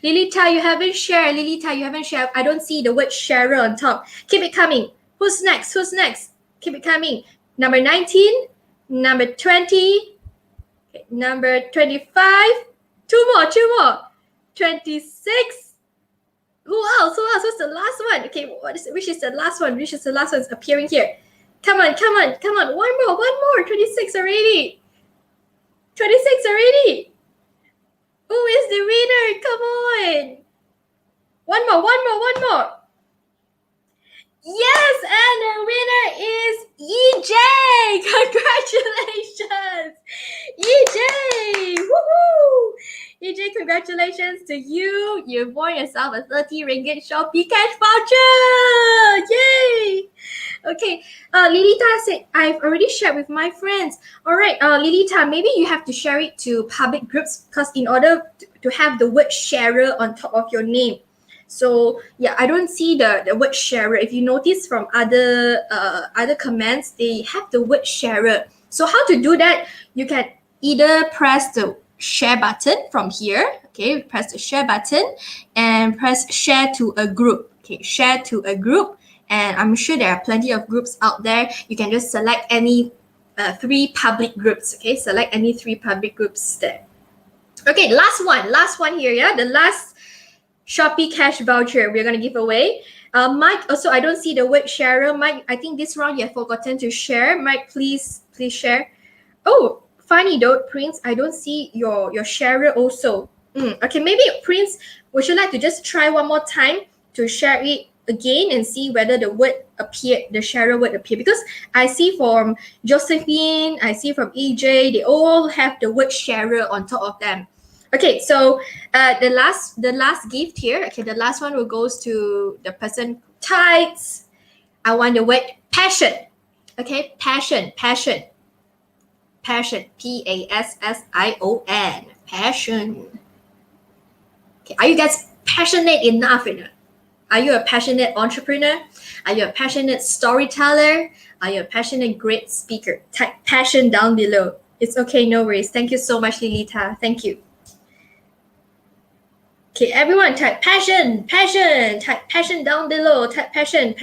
Lilita, you haven't shared. I don't see the word sharer on top. Keep it coming. Who's next? Keep it coming. Number 19, number 20, number 25. Two more. 26. Who else? What's the last one? Okay, which is the last one? It's appearing here. Come on. One more. 26 already. Who is the winner? Come on. One more. Yes, and the winner is EJ. Congratulations, EJ. Woohoo! EJ, congratulations to you. You've won yourself a 30 ringgit Shopee cash voucher. Yay! Okay, Lilita said, I've already shared with my friends. All right, Lilita, maybe you have to share it to public groups because in order to have the word sharer on top of your name. So yeah, I don't see the word sharer. If you notice from other comments, they have the word sharer. So how to do that? You can either press the share button from here. Okay, press the share button and press share to a group. Okay, share to a group. And I'm sure there are plenty of groups out there. You can just select any 3 public groups. Okay, select any 3 public groups there. Okay, last one here. Yeah, the last Shopee cash voucher we're gonna give away. Mike, also I don't see the word sharer. Mike, I think this round you have forgotten to share. Mike, please share. Oh, funny though, Prince, I don't see your sharer also. Okay, maybe Prince, would you like to just try one more time to share it again and see whether the word appeared, the sharer word appear? Because I see from Josephine, I see from EJ, they all have the word sharer on top of them. Okay, so the last gift here. Okay, the last one will goes to the person who types. I want the word passion. Okay, passion. Passion. Passion. Passion. Okay, are you guys passionate enough? Are you a passionate entrepreneur? Are you a passionate storyteller? Are you a passionate great speaker? Type passion down below. It's okay, no worries. Thank you so much, Lilita. Thank you. Okay, everyone type passion. Type passion down below. Type passion.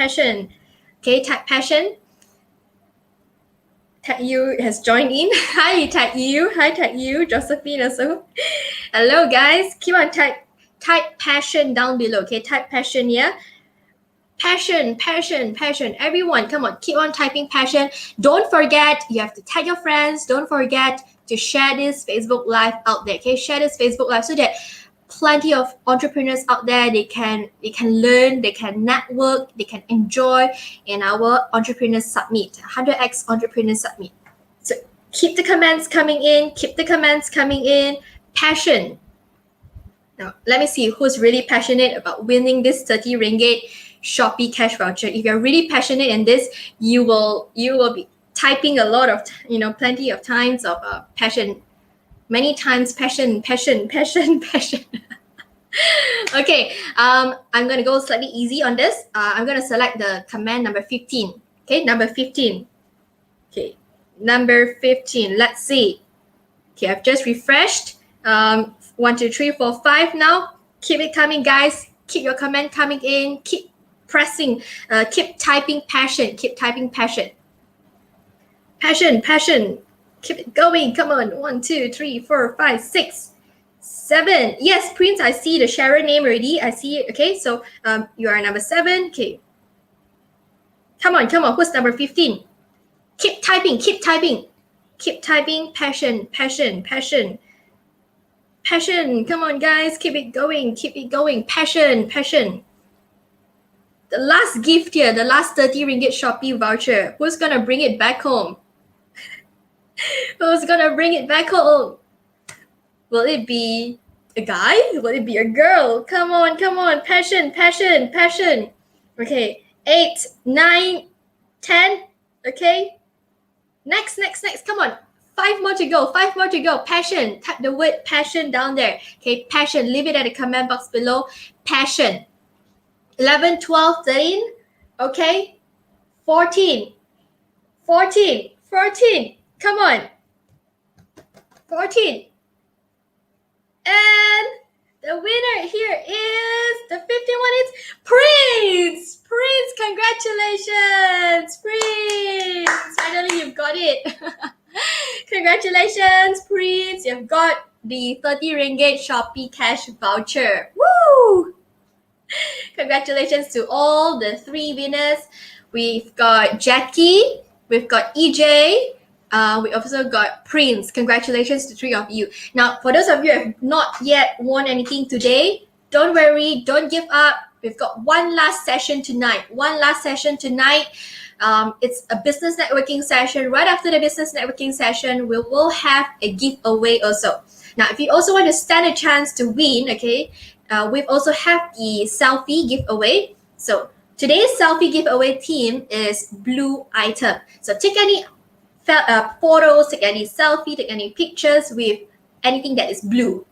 Okay, type passion. Tag you has joined in. Hi, tag you. Josephine also. Hello, guys. Keep on type passion down below. Okay, type passion here. Passion. Everyone, come on, keep on typing passion. Don't forget, you have to tag your friends. Don't forget to share this Facebook Live out there. Okay, share this Facebook Live so that plenty of entrepreneurs out there, they can learn, they can network, they can enjoy in our Entrepreneur Summit, 100x Entrepreneur Summit. So keep the comments coming in. Passion. Now let me see who's really passionate about winning this 30 ringgit Shopee cash voucher. If you're really passionate in this, you will be typing a lot of plenty of times of passion. Many times passion. Okay, I'm gonna go slightly easy on this. I'm gonna select the command number 15. Okay, number 15. Okay, number 15. Let's see. Okay, I've just refreshed. 1, 2, 3, 4, 5 now. Keep it coming, guys. Keep your comment coming in. Keep pressing. Keep typing passion. Passion. Keep it going. Come on. 1, 2, 3, 4, 5, 6, 7. Yes, Prince, I see the sharer name already. I see it. Okay, so you are number 7. Okay. Come on. Who's number 15? Keep typing. Passion. Come on, guys. Keep it going. Passion. The last gift here, the last 30 ringgit Shopee voucher. Who's gonna bring it back home? Will it be a guy? Will it be a girl? Come on. Passion. Okay. 8, 9, 10. Okay. Next. Come on. 5 more to go. Passion. Type the word passion down there. Okay. Passion. Leave it at the comment box below. Passion. 11, 12, 13. Okay. 14. Come on. 14. And the winner here is the 51. It's Prince. Congratulations, Prince. Finally, you've got it. Congratulations, Prince. You've got the 30 ringgit Shopee cash voucher. Woo! Congratulations to all the 3 winners. We've got Jackie. We've got EJ. We also got Prince. Congratulations to 3 of you. Now, for those of you who have not yet won anything today, don't worry, don't give up. We've got one last session tonight. It's a business networking session. Right after the business networking session, we will have a giveaway also. Now, if you also want to stand a chance to win, okay, we've also have the selfie giveaway. So today's selfie giveaway theme is blue item. So take any photos, take any selfie, take any pictures with anything that is blue.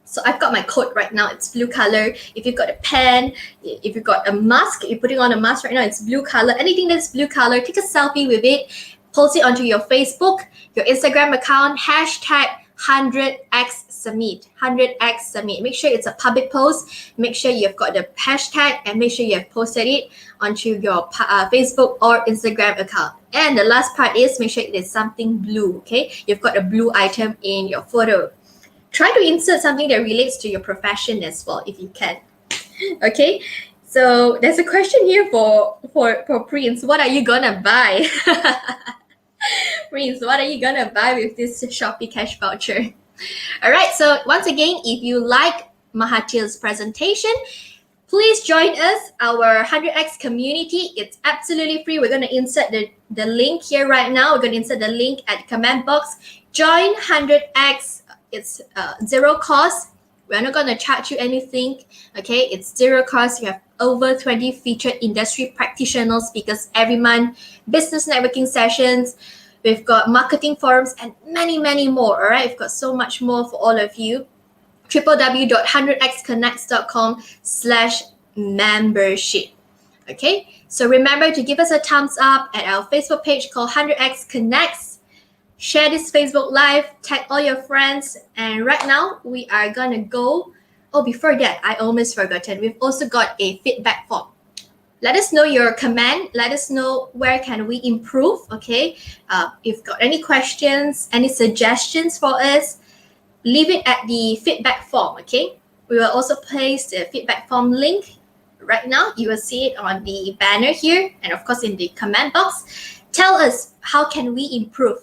So I've got my coat right now, it's blue color. If you've got a pen, if you've got a mask, you're putting on a mask right now, it's blue color. Anything that's blue color, take a selfie with it, post it onto your Facebook, your Instagram account, hashtag 100x Summit, 100x Summit. Make sure it's a public post, make sure you've got the hashtag, and make sure you have posted it onto your Facebook or Instagram account. And the last part is make sure it is something blue, okay? You've got a blue item in your photo. Try to insert something that relates to your profession as well, if you can. Okay, so there's a question here for Prince. What are you gonna buy? Prince, what are you gonna buy with this Shopee cash voucher? All right, so once again, if you like Mahathir's presentation, please join us, our 100x community. It's absolutely free. We're gonna insert the link here right now. We're gonna insert the link at the comment box. Join 100x. It's zero cost. We're not going to charge you anything. Okay, it's zero cost. You have over 20 featured industry practitioners speakers every month, business networking sessions. We've got marketing forums and many, many more. All right, we've got so much more for all of you. www.100xconnects.com/membership. Okay, so remember to give us a thumbs up at our Facebook page called 100x Connects. Share this Facebook Live, tag all your friends, and right now we are gonna go. Oh, before that, I almost forgotten. We've also got a feedback form. Let us know your comment. Let us know where can we improve. Okay, if you've got any questions, any suggestions for us, leave it at the feedback form. Okay, we will also place the feedback form link right now. You will see it on the banner here, and of course in the comment box. Tell us how can we improve.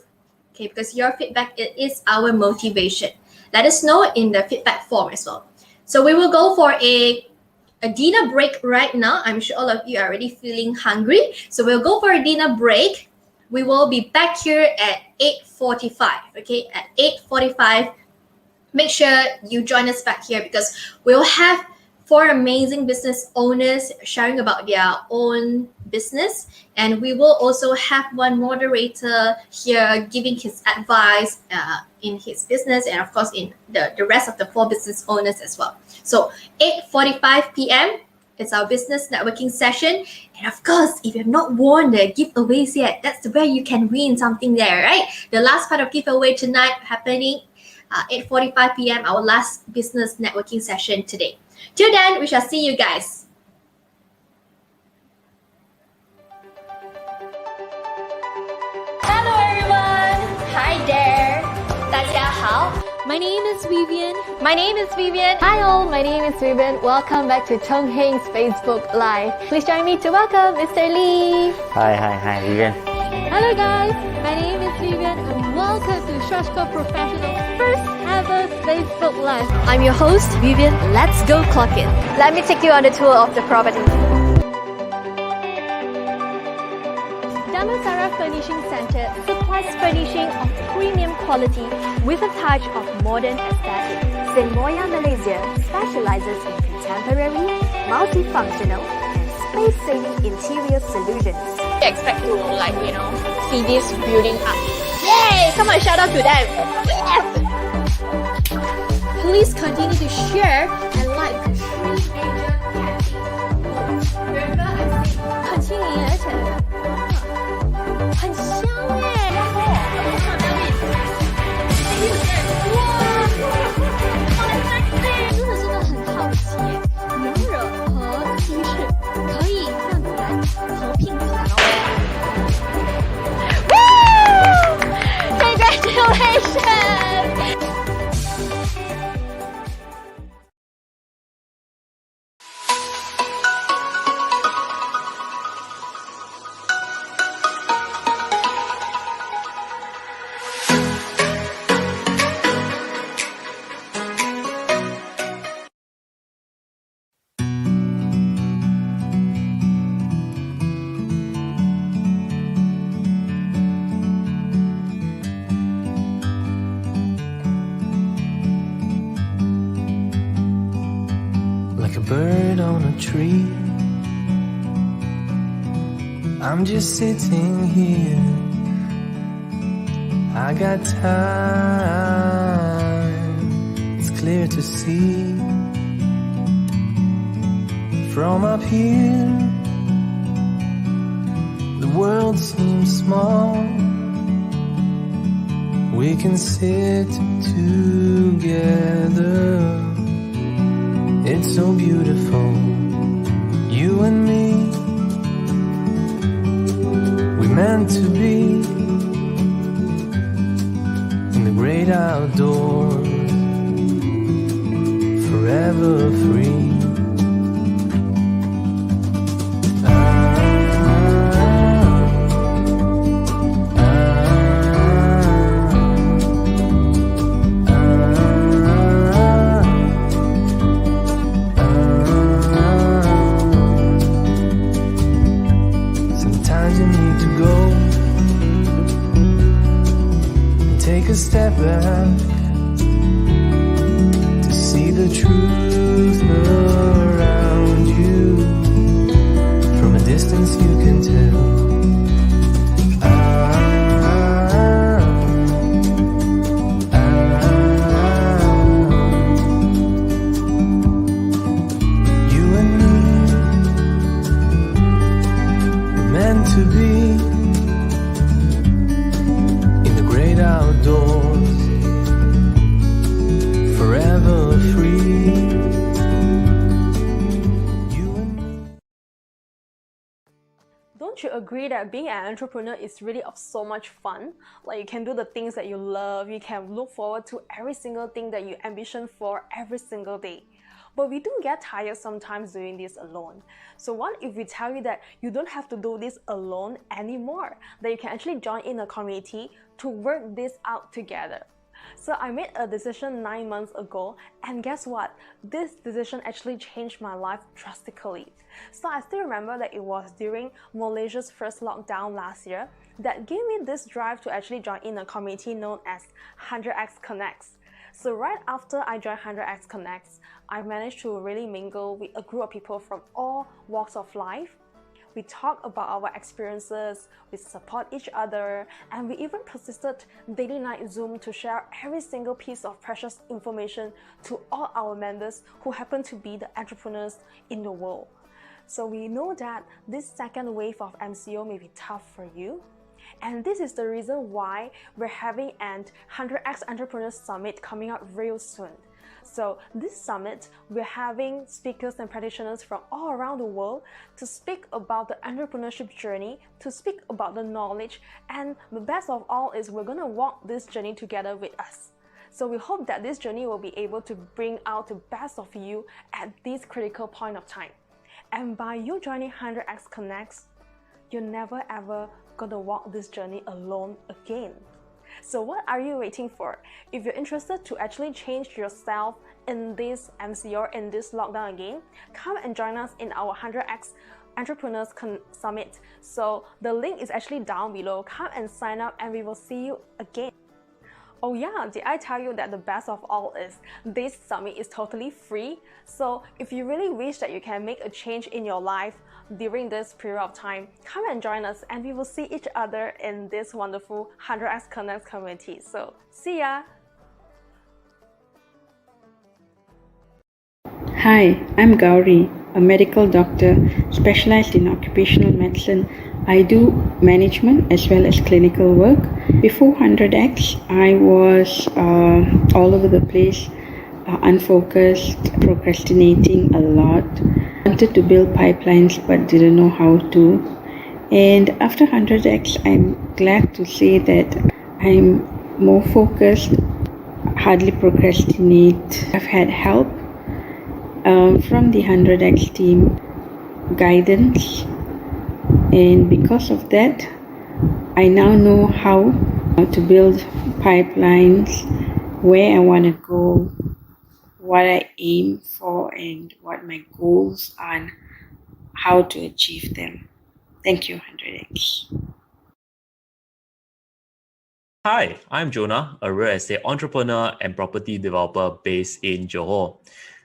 Okay, because your feedback is our motivation. Let us know in the feedback form as well. So we will go for a dinner break right now. I'm sure all of you are already feeling hungry. So we'll go for a dinner break. We will be back here at 8:45. Okay, at 8:45. Make sure you join us back here because we'll have 4 amazing business owners sharing about their own business, and we will also have one moderator here giving his advice in his business, and of course in the rest of the 4 business owners as well. So 8:45 p.m. it's our business networking session, and of course if you have not won the giveaways yet, that's where you can win something there, right? The last part of giveaway tonight happening 8:45 p.m. our last business networking session today. Till then, we shall see you guys. Hello everyone! Hi there! 大家好 My name is Vivian. My name is Vivian. Hi all, my name is Vivian. Welcome back to Tong Heng's Facebook Live. Please join me to welcome Mr. Lee. Hi, Vivian. Hello guys, my name is Vivian and welcome to Shashko Professional's first ever Facebook Live. I'm your host, Vivian. Let's go clock in. Let me take you on a tour of the property. Damansara Furnishing Center supplies furnishing of premium quality with a touch of modern aesthetic. Senmoya Malaysia specializes in contemporary, multifunctional, and space-saving interior solutions. I expect to see this building up. Yay! Come on, shout out to them. Yes! Please continue to share and like the 3 major categories. Remember, I said continue, 而且很香 bird on a tree. I'm just sitting here. I got time. It's clear to see. From up here, the world seems small. We can sit together. It's so beautiful, you and me. We meant to be in the great outdoors, forever free. Take a step back to see the truth around you. From a distance you can tell. You and me were meant to be outdoors, forever free. You and me. Don't you agree that being an entrepreneur is really of so much fun? Like, you can do the things that you love, you can look forward to every single thing that you ambition for every single day. But we do get tired sometimes doing this alone. So what if we tell you that you don't have to do this alone anymore? That you can actually join in a community to work this out together. So I made a decision 9 months ago, and guess what? This decision actually changed my life drastically. So I still remember that it was during Malaysia's first lockdown last year that gave me this drive to actually join in a community known as 100X Connects. So right after I joined 100X Connects, I managed to really mingle with a group of people from all walks of life. We talk about our experiences, we support each other, and we even persisted daily night Zoom to share every single piece of precious information to all our members who happen to be the entrepreneurs in the world. So we know that this second wave of MCO may be tough for you. And this is the reason why we're having an 100X Entrepreneurs Summit coming up real soon. So this summit, we're having speakers and practitioners from all around the world to speak about the entrepreneurship journey, to speak about the knowledge, and the best of all is we're going to walk this journey together with us. So we hope that this journey will be able to bring out the best of you at this critical point of time. And by you joining 100X Connects, you're never ever gonna walk this journey alone again. So what are you waiting for? If you're interested to actually change yourself in this MCO, in this lockdown again, come and join us in our 100X Entrepreneurs Summit. So the link is actually down below. Come and sign up and we will see you again. Oh yeah, did I tell you that the best of all is this summit is totally free? So if you really wish that you can make a change in your life during this period of time, come and join us and we will see each other in this wonderful 100X Connect community. So see ya! Hi, I'm Gauri, a medical doctor specialized in occupational medicine. I do management as well as clinical work. Before 100X, I was all over the place, unfocused, procrastinating a lot. Wanted to build pipelines but didn't know how to. And after 100X, I'm glad to say that I'm more focused, hardly procrastinate. I've had help from the 100X team, guidance, and because of that, I now know how to build pipelines, where I want to go, what I aim for, and what my goals are, and how to achieve them. Thank you, 100X. Hi, I'm Jonah, a real estate entrepreneur and property developer based in Johor.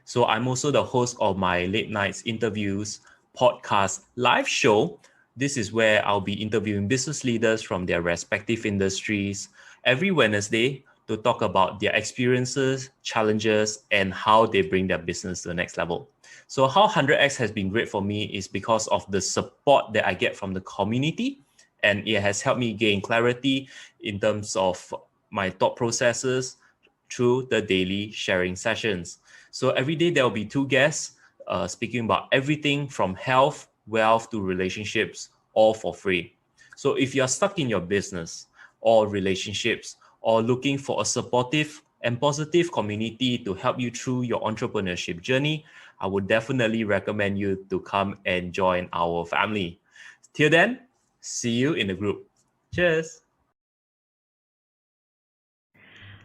So I'm also the host of my late nights interviews, podcast, live show. This is where I'll be interviewing business leaders from their respective industries every Wednesday to talk about their experiences, challenges, and how they bring their business to the next level. So how 100x has been great for me is because of the support that I get from the community, and it has helped me gain clarity in terms of my thought processes through the daily sharing sessions. So every day there will be two guests speaking about everything from health, wealth to relationships, all for free. So if you're stuck in your business or relationships or looking for a supportive and positive community to help you through your entrepreneurship journey, I would definitely recommend you to come and join our family. Till then, see you in the group. Cheers.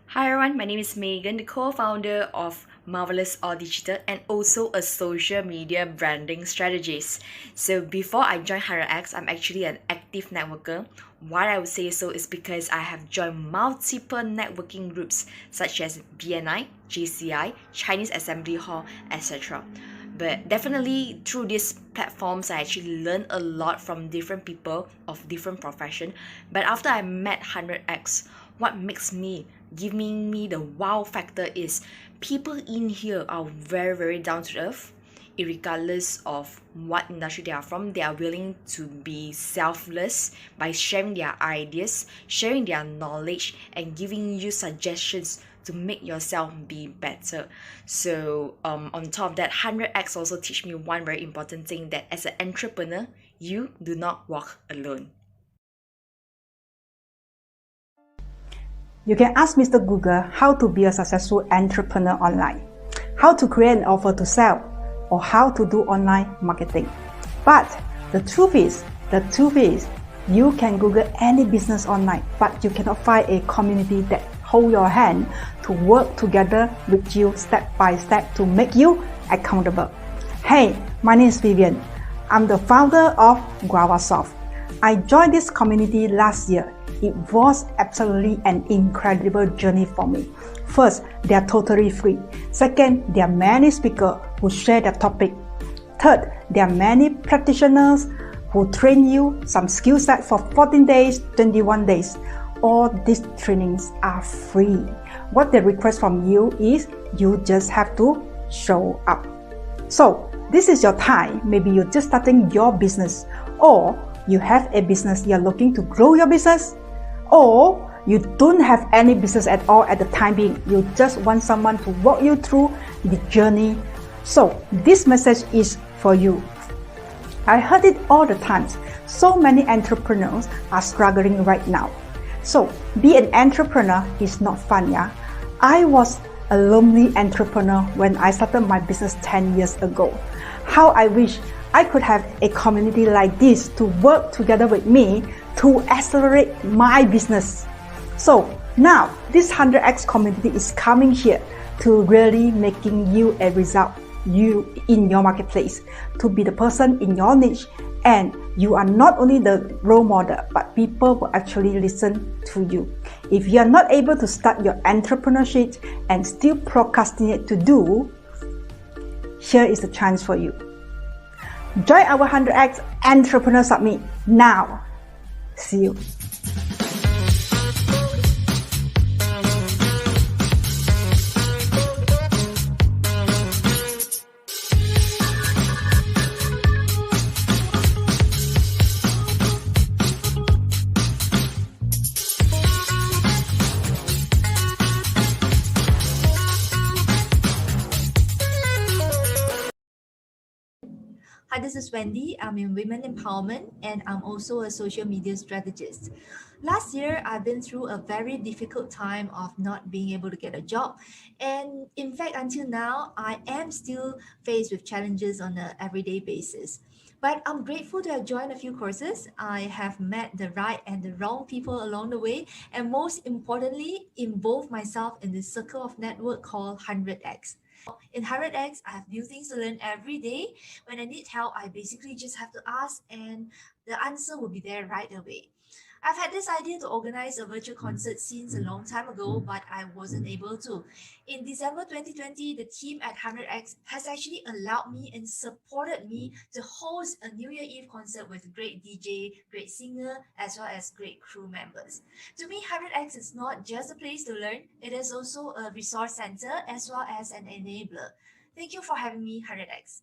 Hi everyone, my name is Megan, the co-founder of Marvelous All Digital and also a social media branding strategist. So before I joined 100x, I'm actually an active networker. Why I would say so is because I have joined multiple networking groups such as BNI, JCI, Chinese Assembly Hall, etc. But definitely through these platforms, I actually learned a lot from different people of different profession. But after I met 100x, what makes me giving me the wow factor is people in here are very, very down to earth. Regardless of what industry they are from, they are willing to be selfless by sharing their ideas, sharing their knowledge, and giving you suggestions to make yourself be better. So on top of that, 100x also teach me one very important thing, that as an entrepreneur, you do not walk alone. You can ask Mr. Google how to be a successful entrepreneur online, how to create an offer to sell, or how to do online marketing. But the truth is, you can Google any business online, but you cannot find a community that hold your hand to work together with you step by step to make you accountable. Hey, my name is Vivian. I'm the founder of GuavaSoft. I joined this community last year. It was absolutely an incredible journey for me. First, they are totally free. Second, there are many speakers who share their topic. Third, there are many practitioners who train you some skill set for 14 days, 21 days. All these trainings are free. What they request from you is you just have to show up. So this is your time. Maybe you're just starting your business, or you have a business, you're looking to grow your business, or you don't have any business at all at the time being. You just want someone to walk you through the journey. So this message is for you. I heard it all the time. So many entrepreneurs are struggling right now. So be an entrepreneur is not fun, yeah? I was a lonely entrepreneur when I started my business 10 years ago. How I wish I could have a community like this to work together with me to accelerate my business. So now this 100x community is coming here to really making you a result, you in your marketplace, to be the person in your niche, and you are not only the role model, but people will actually listen to you. If you are not able to start your entrepreneurship and still procrastinate to do, here is the chance for you. Join our 100x Entrepreneur Summit now. See you. Hi, this is Wendy. I'm in Women Empowerment and I'm also a social media strategist. Last year, I've been through a very difficult time of not being able to get a job. And in fact, until now, I am still faced with challenges on an everyday basis. But I'm grateful to have joined a few courses. I have met the right and the wrong people along the way. And most importantly, involved myself in this circle of network called 100x. In 100x, I have new things to learn every day. When I need help, I basically just have to ask and the answer will be there right away. I've had this idea to organize a virtual concert since a long time ago, but I wasn't able to. In December 2020, the team at 100X has actually allowed me and supported me to host a New Year Eve concert with great DJ, great singer, as well as great crew members. To me, 100X is not just a place to learn, it is also a resource center as well as an enabler. Thank you for having me, 100X.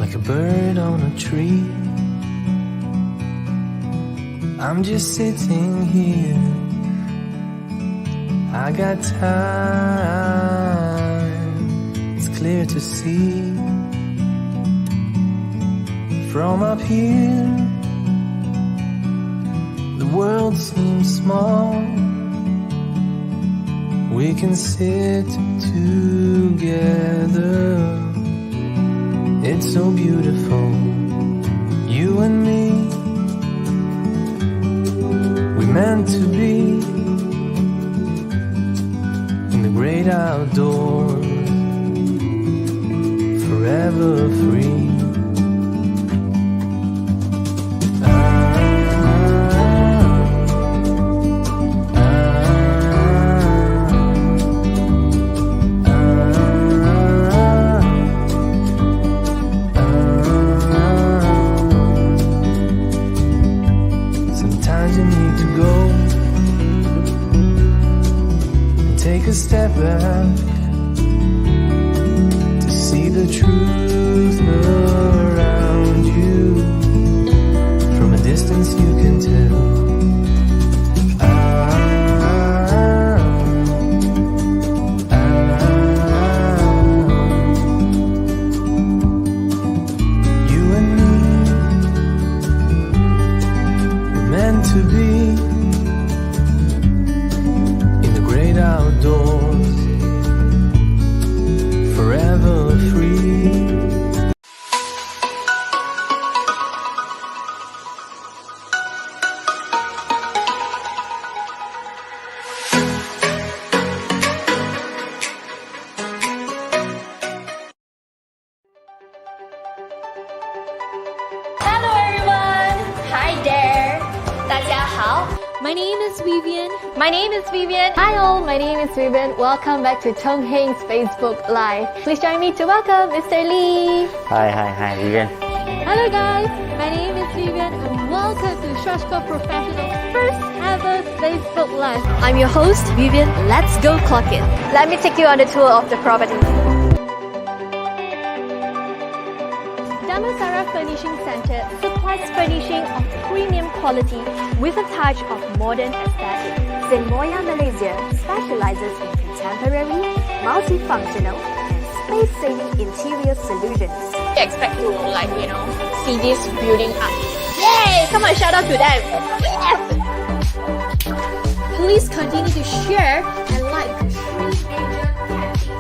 like a bird on a tree. I'm just sitting here, I got time, it's clear to see. From up here, the world seems small. We can sit together, it's so beautiful, you and me. We're meant to be in the great outdoors, forever free. A step back to see the truth around you. From a distance you can tell. You and me, we're meant to be in the great outdoors, forever free. Hello everyone! Hi there! 大家好 My name is Vivian. My name is Vivian. Hi all, my name is Vivian. Welcome back to Tong Heng's Facebook Live. Please join me to welcome Mr. Lee. Hi, Vivian. Hello guys, my name is Vivian and welcome to Shashko Professional's first ever Facebook Live. I'm your host, Vivian. Let's go clock it. Let me take you on the tour of the property. Damansara Furnishing Center supplies furnishing of premium quality with a touch of modern aesthetic. Zenmoya Malaysia specializes in contemporary, multifunctional, and space-saving interior solutions. I expect to see this building up. Yay! Come on, shout out to them. Yes! Please continue to share and like the three major campaigns.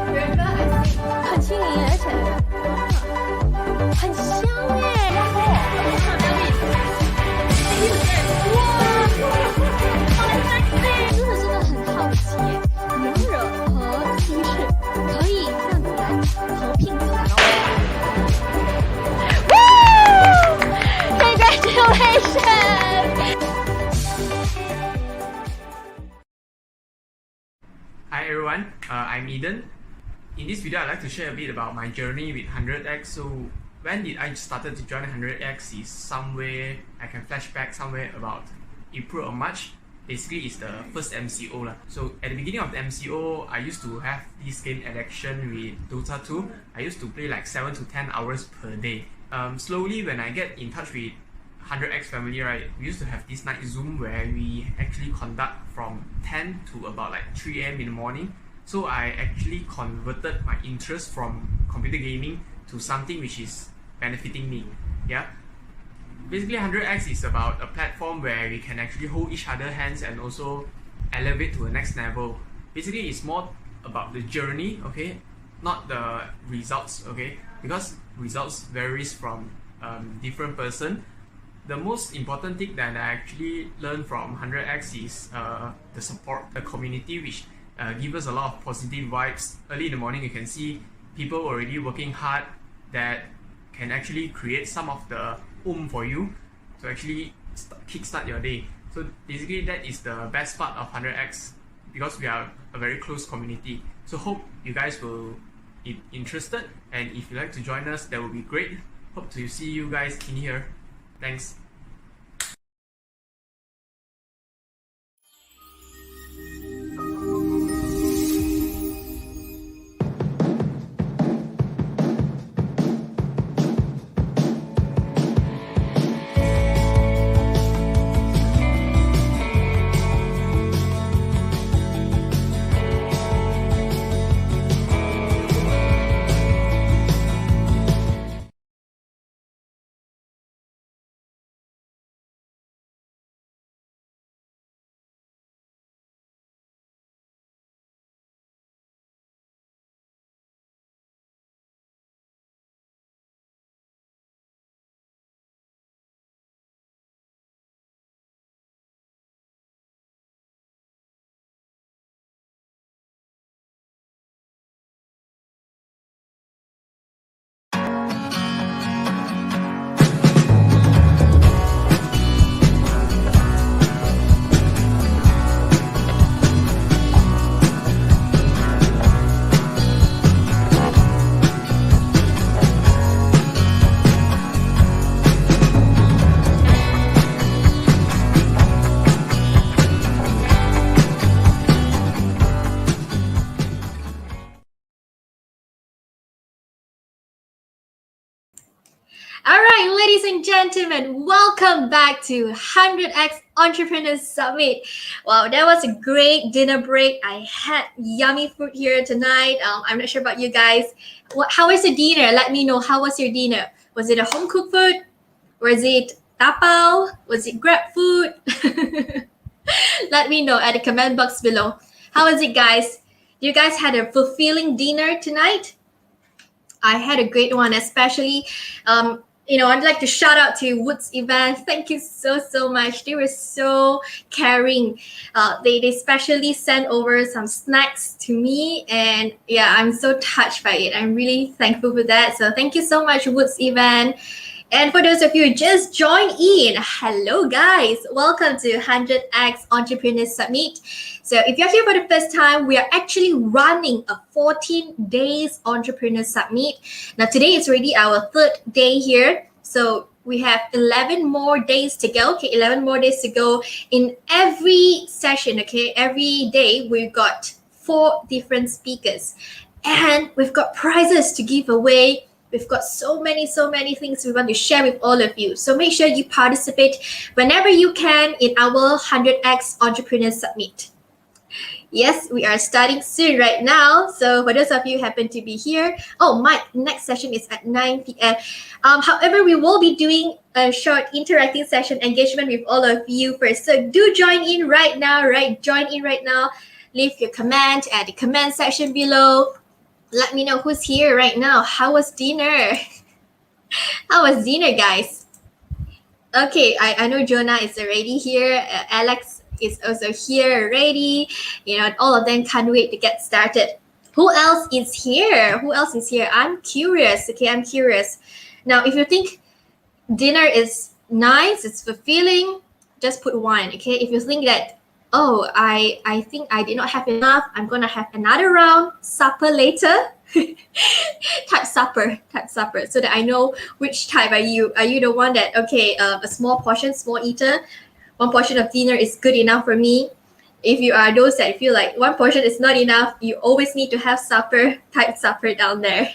Remember, I said 很轻盈，而且很香耶！真的很好奇耶，能惹和稀释，可以这样子来合并起来哦。Congratulations! Hi everyone, I'm Eden. In this video, I'd like to share a bit about my journey with 100x. So, when did I started to join 100x is somewhere, I can flashback somewhere about April or March. Basically, it's the first MCO lah. So, at the beginning of the MCO, I used to have this game addiction with Dota 2. I used to play like 7 to 10 hours per day. Slowly, when I get in touch with 100x family, right, we used to have this night Zoom where we actually conduct from 10 to about like 3 AM in the morning. So I actually converted my interest from computer gaming to something which is benefiting me. Yeah. Basically, 100x is about a platform where we can actually hold each other's hands and also elevate to the next level. Basically, it's more about the journey, okay, not the results, okay, because results varies from different person. The most important thing that I actually learned from 100x is the support, the community, which give us a lot of positive vibes. Early in the morning, you can see people already working hard that can actually create some of the for you to actually kickstart your day. So basically, that is the best part of 100x because we are a very close community. So hope you guys will be interested, and if you like to join us, that would be great. Hope to see you guys in here. Thanks. All right, ladies and gentlemen, welcome back to 100x Entrepreneurs Summit. Wow, that was a great dinner break. I had yummy food here tonight. I'm not sure about you guys. How was your dinner? Let me know. How was your dinner? Was it a home cooked food? Was it tapao? Was it grab food? Let me know at the comment box below. How was it, guys? You guys had a fulfilling dinner tonight? I had a great one, especially, I'd like to shout out to Woods event. Thank you so much. They were so caring. They especially sent over some snacks to me, and yeah, I'm so touched by it. I'm really thankful for that. So thank you so much, Woods event. And for those of you who just joined in, hello guys, welcome to 100x Entrepreneurs Summit. So if you're here for the first time, we are actually running a 14 days Entrepreneur Summit. Now today is already our third day here. So we have 11 more days to go. Okay, 11 more days to go. In every session, okay, every day we've got 4 different speakers. And we've got prizes to give away. We've got so many things we want to share with all of you. So make sure you participate whenever you can in our 100x Entrepreneur Summit. Yes, we are starting soon right now. So for those of you who happen to be here, Mike, next session is at 9 p.m. However, we will be doing a short interactive session engagement with all of you first. So do join in right now, right? Join in right now. Leave your comment at the comment section below. Let me know who's here right now. How was dinner? How was dinner, guys? Okay, I know Jonah is already here. Alex is also here already. All of them can't wait to get started. Who else is here? I'm curious. Okay, I'm curious. Now, if you think dinner is nice, it's fulfilling, just put 1. Okay, if you think that, I think I did not have enough, I'm gonna have another round, supper later. type supper, so that I know which type are you. Are you the one that, a small portion, small eater, 1 portion of dinner is good enough for me? If you are those that feel like 1 portion is not enough, you always need to have supper, type supper down there.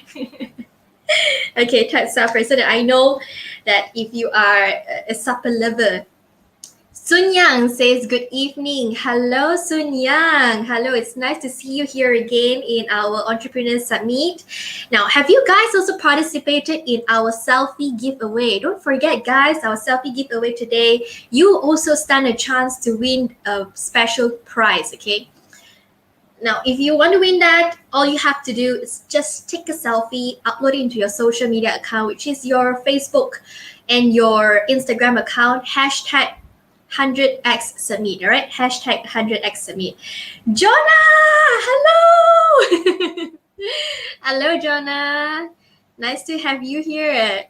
Okay, type supper so that I know that if you are a supper lover. Sun Yang says, good evening. Hello, Sun Yang. Hello, it's nice to see you here again in our Entrepreneur Summit. Now, have you guys also participated in our selfie giveaway? Don't forget, guys, our selfie giveaway today, you also stand a chance to win a special prize, okay? Now, if you want to win that, all you have to do is just take a selfie, upload it into your social media account, which is your Facebook and your Instagram account, hashtag 100x Summit, all right? Hashtag 100x Summit. Jonah, hello! Hello, Jonah. Nice to have you here.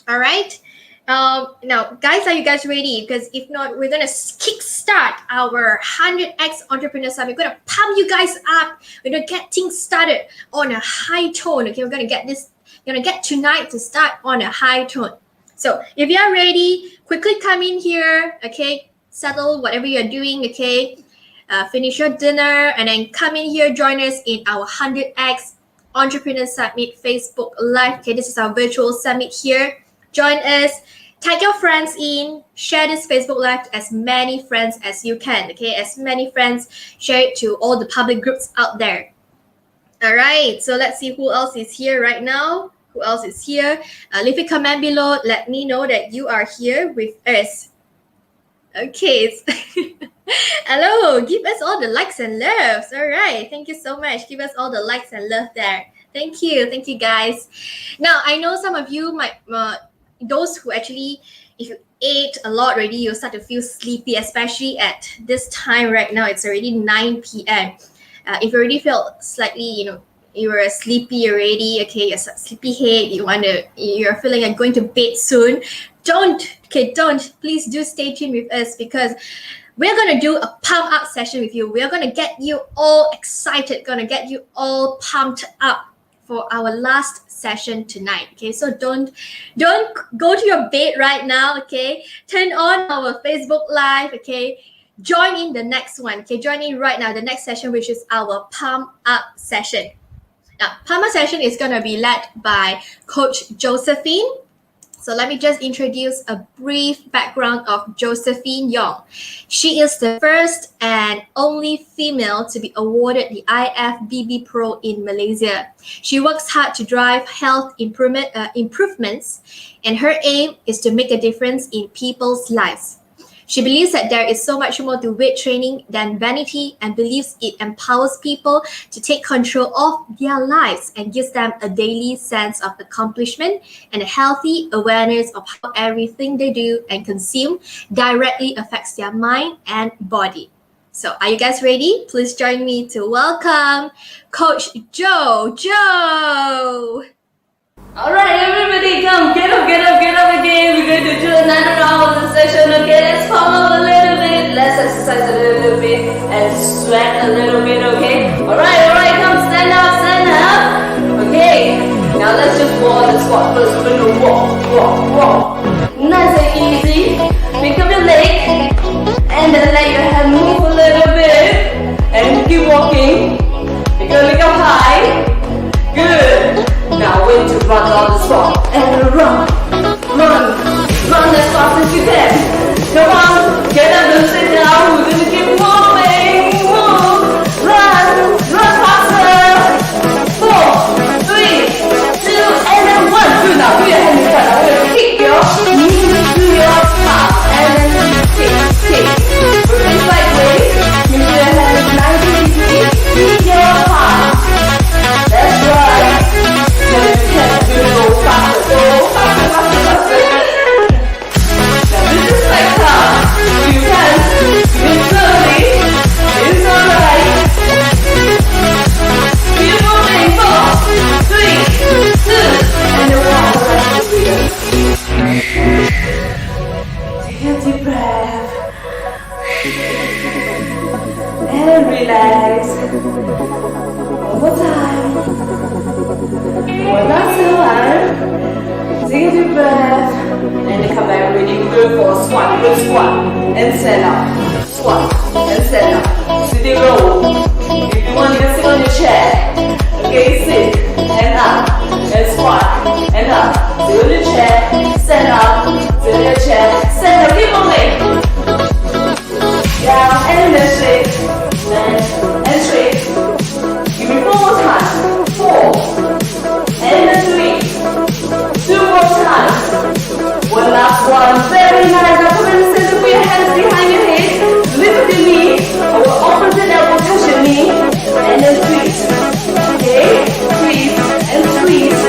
All right. Now, guys, are you guys ready? Because if not, we're gonna kickstart our 100x Entrepreneur Summit. We're gonna pump you guys up. We're gonna get things started on a high tone. Okay, we're gonna get tonight to start on a high tone. So if you are ready, quickly come in here, okay? Settle whatever you're doing, okay? Finish your dinner and then come in here, join us in our 100x Entrepreneur Summit Facebook Live. Okay, this is our virtual summit here. Join us, tag your friends in, share this Facebook Live to as many friends as you can, okay? As many friends, share it to all the public groups out there. All right, so let's see who else is here right now. Who else is here? Leave a comment below. Let me know that you are here with us. Okay. Hello. Give us all the likes and loves. All right. Thank you so much. Give us all the likes and love there. Thank you. Thank you, guys. Now, I know some of you might, those who actually, if you ate a lot already, you'll start to feel sleepy, especially at this time right now. It's already 9 p.m. If you already felt slightly, you're sleepy already, okay, you're sleepy head, you're feeling like going to bed soon, please do stay tuned with us because we're going to do a pump up session with you. We're going to get you all excited, going to get you all pumped up for our last session tonight, okay? So don't go to your bed right now, okay? Turn on our Facebook Live, okay? Join in the next one, okay? Join in right now, the next session, which is our pump up session. Now, pump up session is going to be led by Coach Josephine. So let me just introduce a brief background of Josephine Yong. She is the first and only female to be awarded the IFBB Pro in Malaysia. She works hard to drive health improvements, and her aim is to make a difference in people's lives. She believes that there is so much more to weight training than vanity and believes it empowers people to take control of their lives and gives them a daily sense of accomplishment and a healthy awareness of how everything they do and consume directly affects their mind and body. So are you guys ready? Please join me to welcome Coach Joe. Joe! Alright, everybody, come, get up again. We're going to do another round of the session, okay? Let's pump up a little bit, let's exercise a little bit, and sweat a little bit, okay? Alright, come, stand up. Okay, now let's just walk the squat first. We're going to walk. Nice and easy. Pick up your leg, and then let your hand move a little bit, and keep walking. You're going to go high. Good. Now wait to run down the squat and run as fast as you can. Come on, get up and sit down. We're gonna keep moving. Run faster. 4, 3, 2, and then 1. Good. Now put your hand in front. I'm gonna kick your knees to your top and then kick. Repeat sideways. Keep your hands nice and easy. Kick your heart. That's right. Now this is like tough. You can do it slowly. It's alright. Keep moving. 4, 3, 2, and then 1. Take a deep breath. And relax. One more time. One last time. Take a deep breath. And then come back really good for a squat. Good squat. And stand up. Squat. And stand up. Sitting roll. If you want, you can sit on your chair. Okay, sit. And up. And squat. And up. Sit on your chair. Stand up. Sit on your chair. Stand up. Keep moving. Down and then straight. And straight. Give me 4 more times. 4. And then 3. 2 more times. One last one. Very nice. Now come in the center. Put your hands behind your head. Lift up your knee. Our opposite elbow touch your knee. And then squeeze. Okay? Squeeze and squeeze.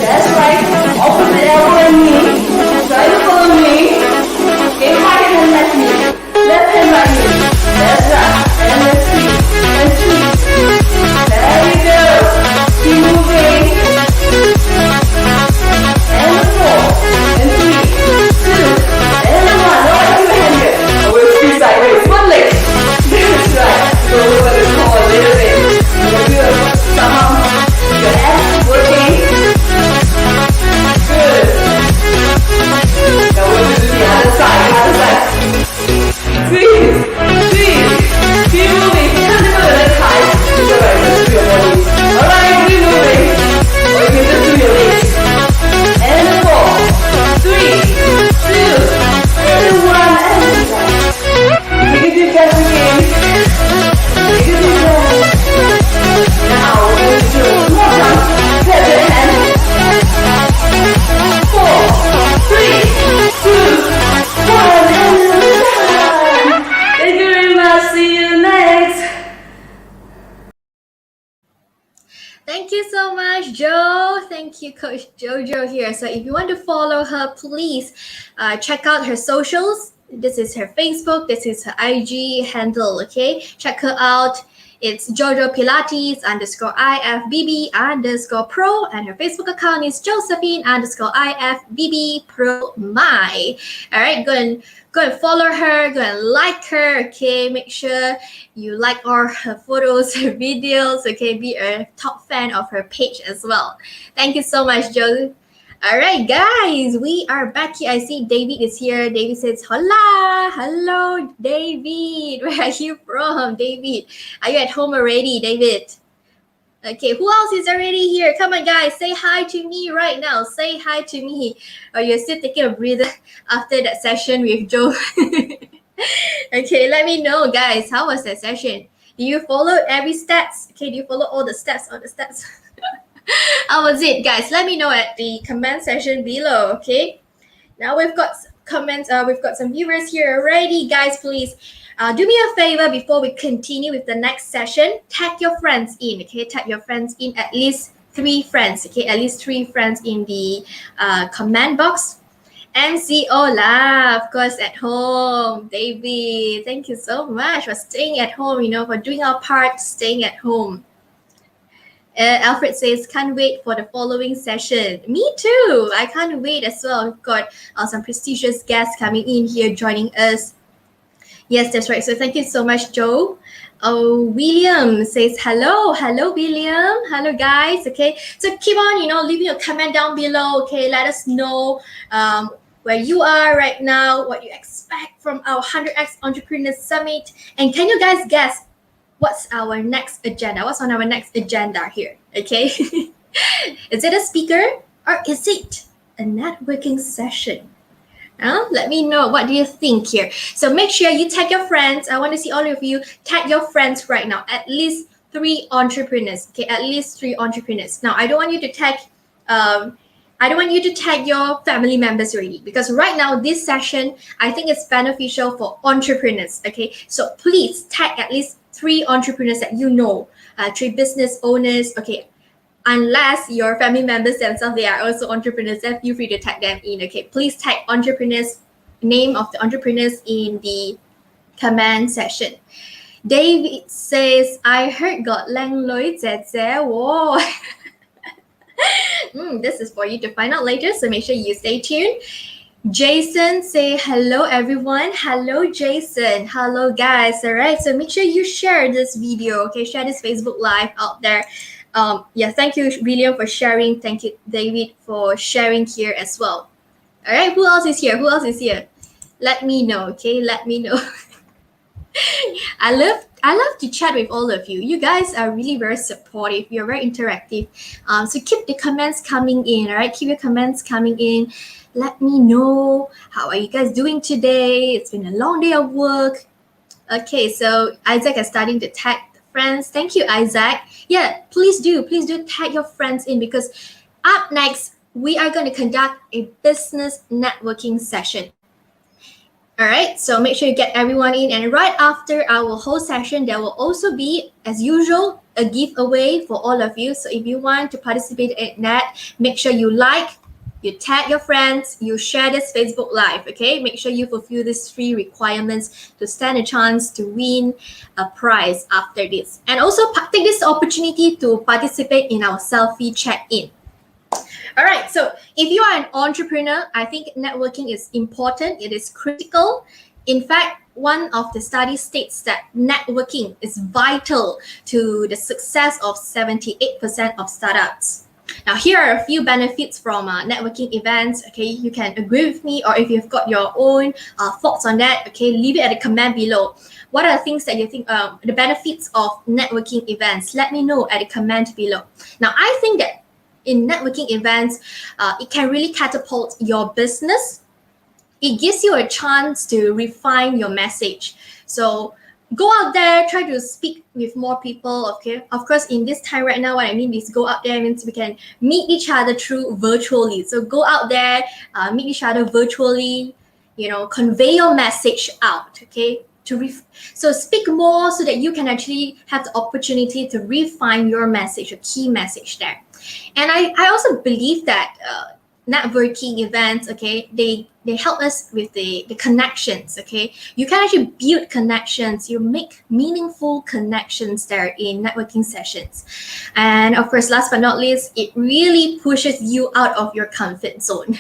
That's right. Opposite elbow and knee. Try to follow me. Okay, right hand, left knee. Left hand, right knee. That's right. And then squeeze and squeeze. There we go. Keep moving. And 4, and 3, 2, and 1. Alright, keep your hand here. And we'll squeeze sideways. One leg. That's right. So we're going to come a little bit. We're good. Come on. Your abs working. Good. Now we're going to do the other side. Squeeze. Keep moving. You can't do it like high. It's alright. Just do your body. Alright, keep moving. Or you can just do your legs. And 4, 3, 2, and 1. And take a deep breath again. Take a deep breath. Now we're going to do it one more time. Clap your hands. 4, 3, 2, 1, and done. Thank you very much. See you next. Thank you so much, Joe. Thank you, Coach Jojo here. So if you want to follow her, please check out her socials. This is her Facebook. This is her IG handle, okay? Check her out. It's Jojo Pilates _IFBB _pro, and her Facebook account is Josephine _IFBB pro my. All right, go and follow her, go and like her, okay? Make sure you like all her photos, her videos, okay? Be a top fan of her page as well. Thank you so much, Joe. All right, guys, we are back here. I see David is here. David says, hola. Hello, David. Where are you from, David? Are you at home already, David? Okay, who else is already here? Come on, guys, say hi to me right now. Say hi to me. Or you're still taking a breather after that session with Joe. Okay, let me know, guys. How was that session? Do you follow every steps? Okay, do you follow all the steps? All the steps. How was it, guys? Let me know at the comment section below. Okay. Now we've got comments. We've got some viewers here already, guys. Please do me a favor before we continue with the next session. Tag your friends in. Okay, tag your friends in, at least 3 friends. Okay, at least 3 friends in the comment box. MC Ola, of course, at home. David, thank you so much for staying at home. For doing our part, staying at home. Alfred says, can't wait for the following session. Me too. I can't wait as well. We've got some prestigious guests coming in here joining us. Yes, that's right. So thank you so much, Joe. Oh, William says hello. Hello, William. Hello, guys. Okay. So keep on, leaving a comment down below. Okay. Let us know where you are right now, what you expect from our 100X Entrepreneurs Summit. And can you guys guess what's our next agenda? What's on our next agenda here? Okay. Is it a speaker or is it a networking session? Let me know. What do you think here? So make sure you tag your friends. I want to see all of you tag your friends right now. At least 3 entrepreneurs. Okay, at least 3 entrepreneurs. Now, I don't want you to tag your family members already, because right now this session, I think it's beneficial for entrepreneurs. Okay, so please tag at least 3 entrepreneurs that you know, 3 business owners. Okay, unless your family members themselves, they are also entrepreneurs, then feel free to tag them in. Okay, please tag entrepreneurs, name of the entrepreneurs in the comment section. David says, I heard got lang loi zhe. Whoa. This is for you to find out later, so make sure you stay tuned. Jason say hello everyone. Hello Jason. Hello guys. All right, so make sure you share this video. Okay, share this Facebook Live out there. Thank you William for sharing. Thank you David for sharing here as well. All right, who else is here? Let me know. Okay, let me know. I love to chat with all of you. You guys are really very supportive. You're very interactive. So keep the comments coming in. All right, keep your comments coming in. Let me know, how are you guys doing today? It's been a long day of work. Okay, so Isaac is starting to tag friends. Thank you, Isaac. Yeah, please do tag your friends in, because up next we are going to conduct a business networking session. All right, so make sure you get everyone in, and right after our whole session, there will also be, as usual, a giveaway for all of you. So if you want to participate in that, make sure you you tag your friends, you share this Facebook Live, okay? Make sure you fulfill these 3 requirements to stand a chance to win a prize after this. And also take this opportunity to participate in our selfie check-in. All right, so if you are an entrepreneur, I think networking is important. It is critical. In fact, one of the studies states that networking is vital to the success of 78% of startups. Now, here are a few benefits from networking events. Okay, you can agree with me, or if you've got your own thoughts on that, okay, leave it at the comment below. What are the things that you think, the benefits of networking events? Let me know at the comment below. Now, I think that in networking events, it can really catapult your business. It gives you a chance to refine your message. So go out there, try to speak with more people. Okay, of course, in this time right now, what I mean is go out there means we can meet each other through virtually. So go out there, meet each other virtually, convey your message out. Okay, so speak more so that you can actually have the opportunity to refine your message, a key message there. And I also believe that networking events, okay, they help us with the connections. Okay, you can actually build connections. You make meaningful connections there in networking sessions. And of course, last but not least, it really pushes you out of your comfort zone.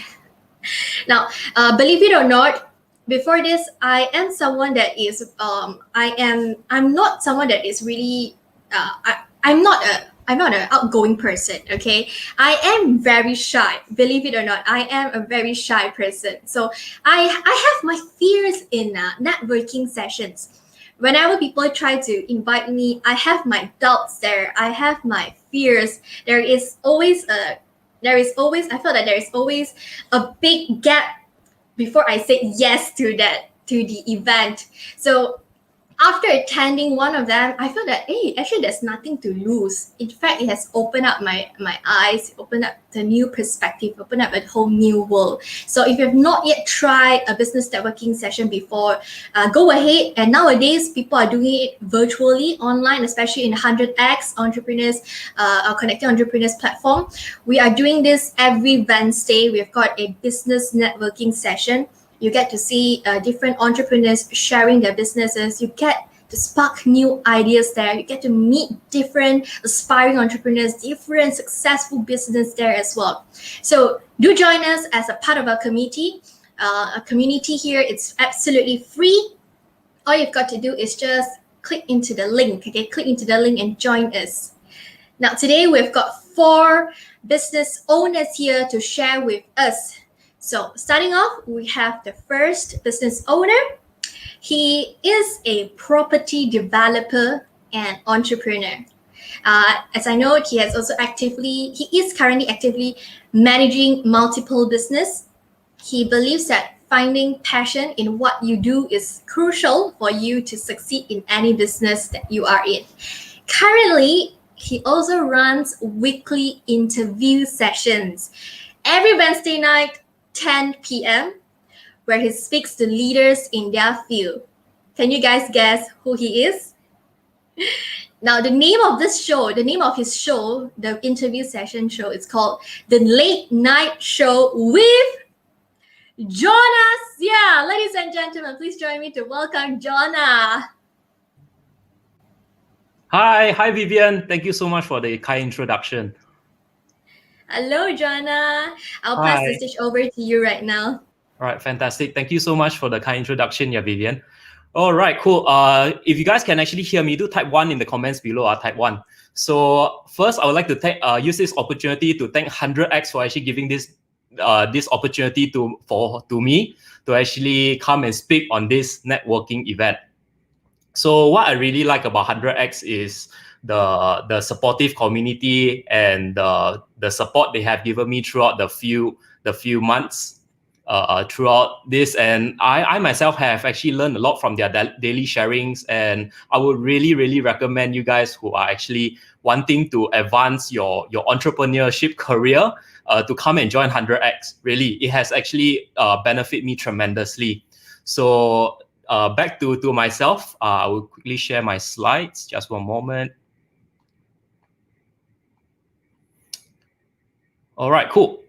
Now, believe it or not, before this, I am someone that is I'm not someone that is really I'm not an outgoing person. Okay, I am very shy. Believe it or not, I am a very shy person. So I have my fears in networking sessions. whenever people try to invite me, I have my doubts there. I have my fears. There is always, I feel that there is always a big gap before I say yes to the event. So after attending one of them, I feel that, hey, actually there's nothing to lose. In fact, it has opened up my eyes, opened up the new perspective, opened up a whole new world. So if you have not yet tried a business networking session before, go ahead. And nowadays, people are doing it virtually, online, especially in the 100X Entrepreneurs, our Connecting Entrepreneurs platform. We are doing this every Wednesday. We've got a business networking session. You get to see different entrepreneurs sharing their businesses. You get to spark new ideas there. You get to meet different aspiring entrepreneurs, different successful business there as well. So do join us as a part of our community. A community here, it's absolutely free. All you've got to do is just click into the link, okay? Click into the link and join us. Now, today we've got 4 business owners here to share with us. So starting off, we have the first business owner. He is a property developer and entrepreneur. As I know, he is currently actively managing multiple business. He believes that finding passion in what you do is crucial for you to succeed in any business that you are in. Currently, he also runs weekly interview sessions every Wednesday night, 10 p.m., where he speaks to leaders in their field. Can you guys guess who he is? Now, the name of his show, the interview session show, is called The Late Night Show with Jonas. Yeah, ladies and gentlemen, please join me to welcome Jonah. Hi, Vivian. Thank you so much for the kind introduction. Hello, Jonah. I'll pass the stage over to you right now. All right, fantastic. Thank you so much for the kind introduction, Vivian. All right, cool. If you guys can actually hear me, do type 1 in the comments below. Type 1. So first, I would like to use this opportunity to thank 100X for actually giving this opportunity to me to actually come and speak on this networking event. So what I really like about 100X is the supportive community and the support they have given me throughout the few months throughout this. And I myself have actually learned a lot from their daily sharings, and I would really recommend you guys who are actually wanting to advance your entrepreneurship career to come and join 100X. Really, it has actually benefited me tremendously. So back to myself, I will quickly share my slides. Just one moment. All right, cool.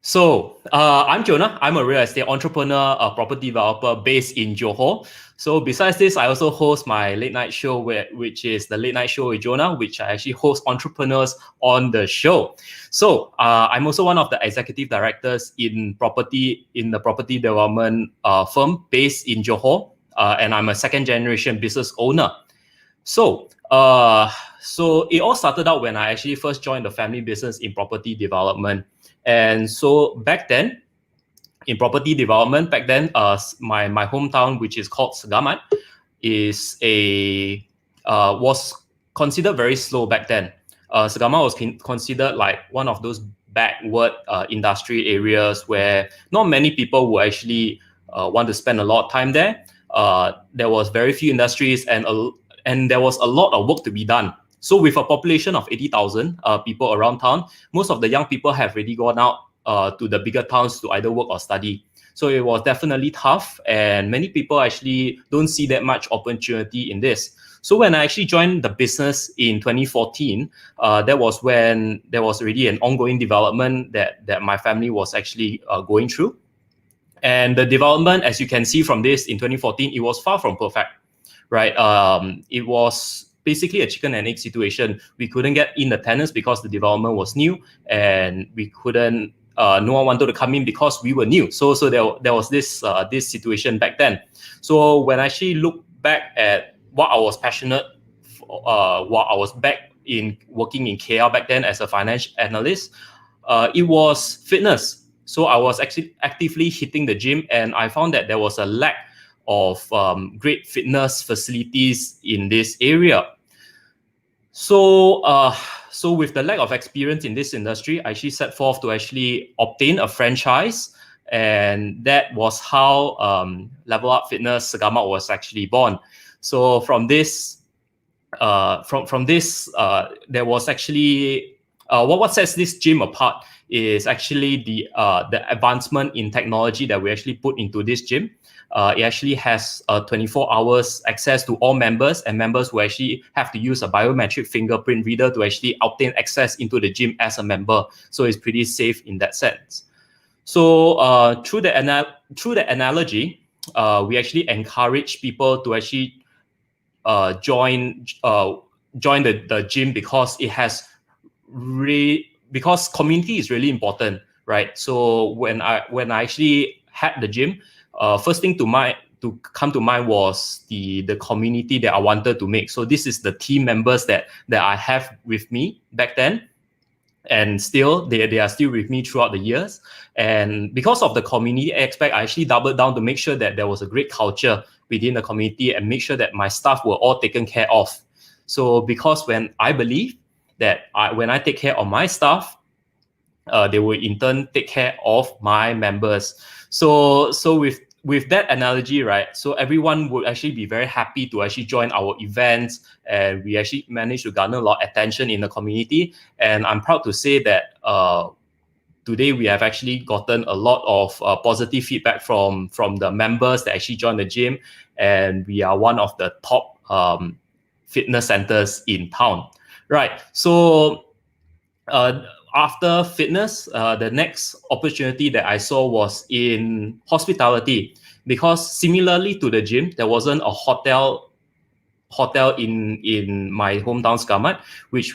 So I'm Jonah. I'm a real estate entrepreneur, a property developer based in Johor. So besides this, I also host my late night show, which is the Late Night Show with Jonah, which I actually host entrepreneurs on the show. So I'm also one of the executive directors in the property development firm based in Johor, and I'm a second generation business owner. So it all started out when I actually first joined the family business in property development. And so back then, in property development, my hometown, which is called Segamat, was considered very slow back then. Segamat was considered like one of those backward industry areas where not many people would actually want to spend a lot of time there. There was very few industries and there was a lot of work to be done. So with a population of 80,000 people around town, most of the young people have already gone out to the bigger towns to either work or study. So it was definitely tough, and many people actually don't see that much opportunity in this. So when I actually joined the business in 2014, that was when there was already an ongoing development that my family was actually going through. And the development, as you can see from this in 2014, it was far from perfect, right? It was basically a chicken and egg situation. We couldn't get in the tenants because the development was new, and we couldn't. No one wanted to come in because we were new. So there was this situation back then. So when I actually look back at what I was passionate, what I was back in working in KL back then as a financial analyst, it was fitness. So I was actually actively hitting the gym, and I found that there was a lack of great fitness facilities in this area. So, so with the lack of experience in this industry, I actually set forth to actually obtain a franchise, and that was how Level Up Fitness Segamat was actually born. So from this, there was actually what sets this gym apart is actually the advancement in technology that we actually put into this gym. It actually has 24 hours access to all members, and members will actually have to use a biometric fingerprint reader to actually obtain access into the gym as a member. So it's pretty safe in that sense. So through the analogy, we actually encourage people to actually join the gym because it has because community is really important, right? So when I actually had the gym, first thing to come to mind was the community that I wanted to make. So this is the team members that I have with me back then, and still they are still with me throughout the years. And because of the community aspect, I actually doubled down to make sure that there was a great culture within the community and make sure that my staff were all taken care of. So because when I believe that when I take care of my staff, they will in turn take care of my members. So with that analogy, right? So everyone would actually be very happy to actually join our events, and we actually managed to garner a lot of attention in the community. And I'm proud to say that today we have actually gotten a lot of positive feedback from the members that actually joined the gym, and we are one of the top fitness centers in town, right? So after fitness, the next opportunity that I saw was in hospitality, because similarly to the gym, there wasn't a hotel in my hometown Segamat, which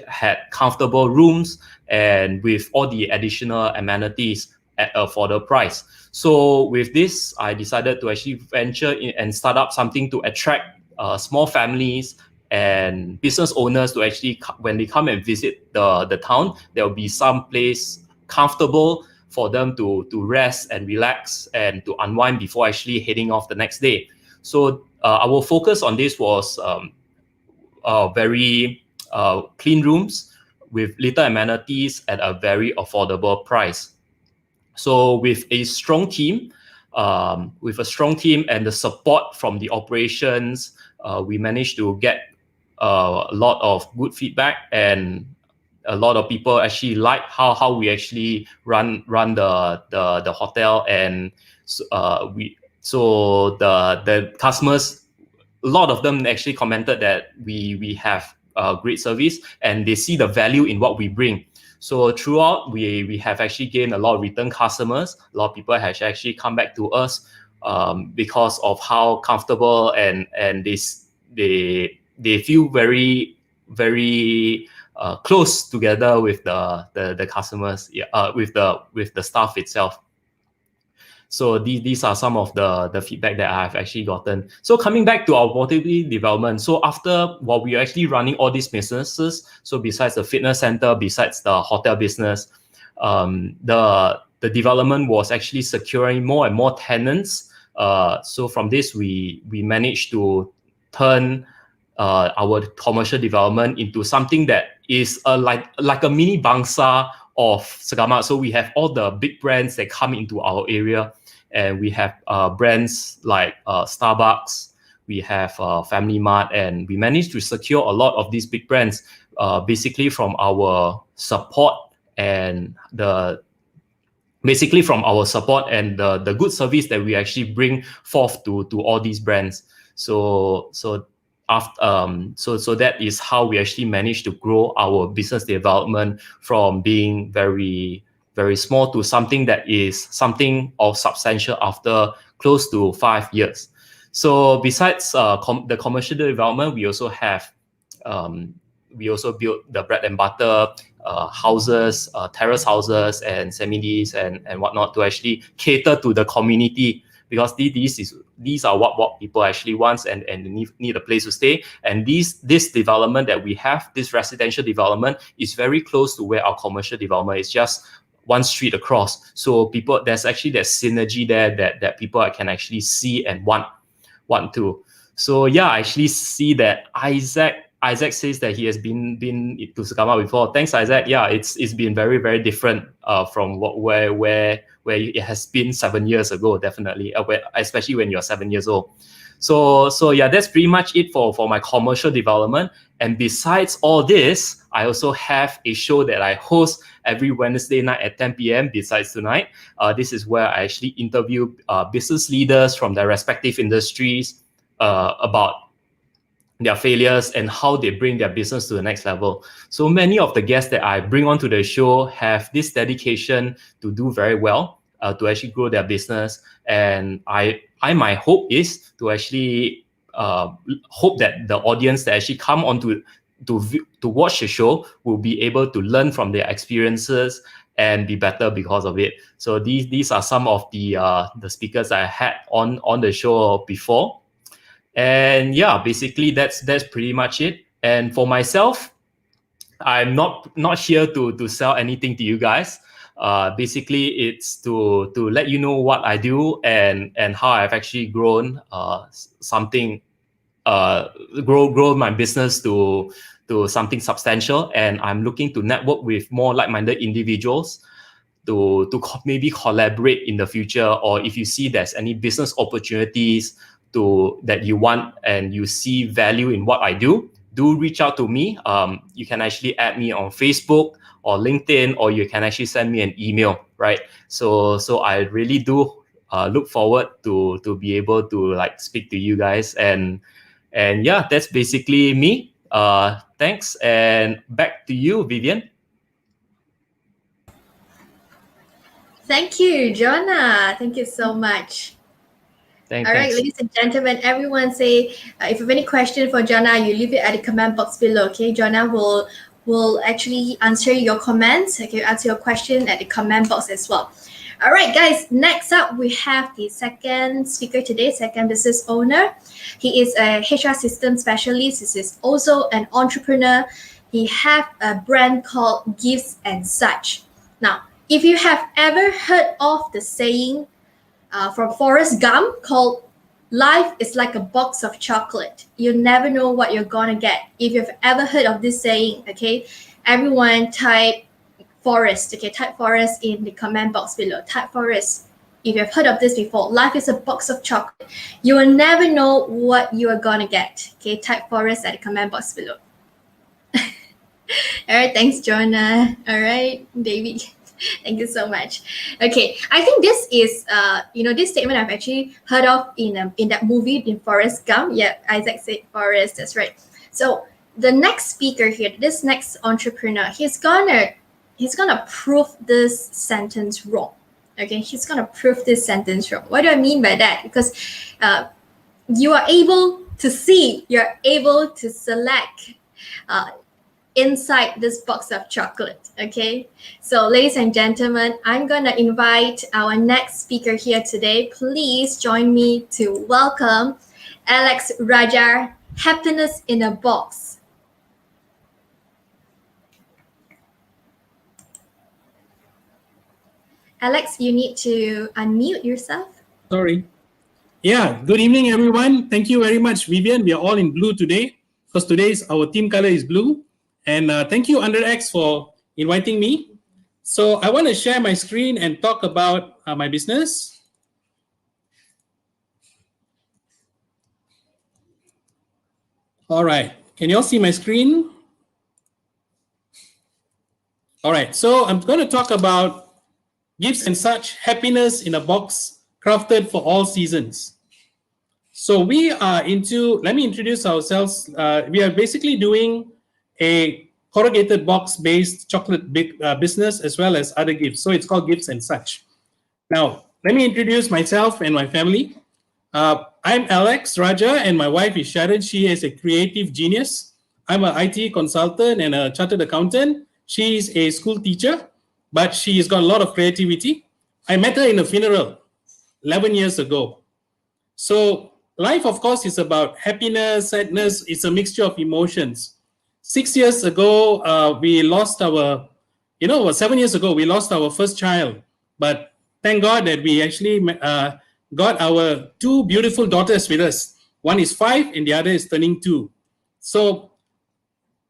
had comfortable rooms and with all the additional amenities at affordable price. So with this, I decided to actually venture in and start up something to attract small families and business owners to actually, when they come and visit the town, there will be some place comfortable for them to rest and relax and to unwind before actually heading off the next day. So our focus on this was very clean rooms with little amenities at a very affordable price. So with a strong team, and the support from the operations, we managed to get a lot of good feedback, and a lot of people actually like how we actually run the hotel. And the customers, a lot of them actually commented that we have great service and they see the value in what we bring. So throughout, we have actually gained a lot of return customers. A lot of people have actually come back to us because of how comfortable and they feel very, very close together with the customers, with the staff itself. So these are some of the feedback that I have actually gotten. So coming back to our mobility development, so while we are actually running all these businesses, so besides the fitness center, besides the hotel business, the development was actually securing more and more tenants. So from this, we managed to turn our commercial development into something that is like a mini Bangsa of Segamat. So we have all the big brands that come into our area, and we have brands like Starbucks, we have Family Mart, and we managed to secure a lot of these big brands basically from our support and the good service that we actually bring forth to all these brands. So that is how we actually managed to grow our business development from being very, very small to something that is something of substantial after close to 5 years. So besides the commercial development, we also have we also built the bread and butter houses, terrace houses and semis and whatnot to actually cater to the community, because these are what people actually want and need a place to stay. And this development that we have, this residential development, is very close to where our commercial development is, just one street across. So people, there's actually that synergy there that people can actually see and want to. So yeah, I actually see that Isaac says that he has been to Sakama before. Thanks, Isaac. Yeah, it's been very, very different from where it has been 7 years ago, definitely, especially when you're 7 years old. So yeah, that's pretty much it for my commercial development. And besides all this, I also have a show that I host every Wednesday night at 10 p.m. besides tonight. This is where I actually interview business leaders from their respective industries about their failures and how they bring their business to the next level. So many of the guests that I bring onto the show have this dedication to do very well, to actually grow their business. And my hope is to actually hope that the audience that actually come onto to watch the show will be able to learn from their experiences and be better because of it. So these are some of the speakers I had on the show before. And yeah, basically that's pretty much it. And for myself, I'm not here to sell anything to you guys. Basically, it's to let you know what I do and how I've actually grown grow my business to something substantial. And I'm looking to network with more like-minded individuals to maybe collaborate in the future, or if you see there's any business opportunities that you want and you see value in what I do reach out to me. You can actually add me on Facebook or LinkedIn, or you can actually send me an email, right? So I really do look forward to be able to like speak to you guys, and yeah, that's basically me. Thanks, and back to you, Vivian. Thank you, Jonah. Thank you so much. All right, ladies and gentlemen, everyone say, if you have any question for Jonah, you leave it at the comment box below, okay? Jonah will actually answer your comments, okay? Answer your question at the comment box as well. All right, guys, next up, we have the second speaker today, second business owner. He is a HR system specialist. He is also an entrepreneur. He has a brand called Gifts and Such. Now, if you have ever heard of the saying from Forrest Gump called "Life is like a box of chocolate. You never know what you're gonna get." If you've ever heard of this saying, okay, everyone type Forrest, okay, type Forrest in the comment box below. Type Forrest if you've heard of this before. Life is a box of chocolate. You will never know what you are gonna get. Okay, type Forrest at the comment box below. All right, thanks, Jonah. All right, David. Thank you so much. Okay, I think this is, this statement I've actually heard of in that movie in Forrest Gump. Yeah, Isaac said Forrest. That's right. So the next speaker here, this next entrepreneur, he's gonna prove this sentence wrong. Okay, he's gonna prove this sentence wrong. What do I mean by that? Because you are able to see, you're able to select inside this box of chocolate. Okay, so ladies and gentlemen, I'm gonna invite our next speaker here today. Please join me to welcome Alex Raja, Happiness in a Box. Alex, you need to unmute yourself. Sorry. Yeah, good evening, everyone. Thank you very much, Vivian. We are all in blue today because today's our team color is blue. And thank you, UnderX, for inviting me. So I want to share my screen and talk about my business. All right. Can you all see my screen? All right. So I'm going to talk about Gifts and Such, happiness in a box, crafted for all seasons. So we are let me introduce ourselves. We are basically doing a corrugated box-based chocolate business as well as other gifts. So it's called Gifts and Such. Now, let me introduce myself and my family. I'm Alex Raja, and my wife is Sharon. She is a creative genius. I'm an IT consultant and a chartered accountant. She is a school teacher, but she has got a lot of creativity. I met her in a funeral 11 years ago. So life, of course, is about happiness, sadness. It's a mixture of emotions. 6 years ago, we lost our About 7 years ago, we lost our first child, but thank God that we actually got our two beautiful daughters with us. One is 5 and the other is turning 2. So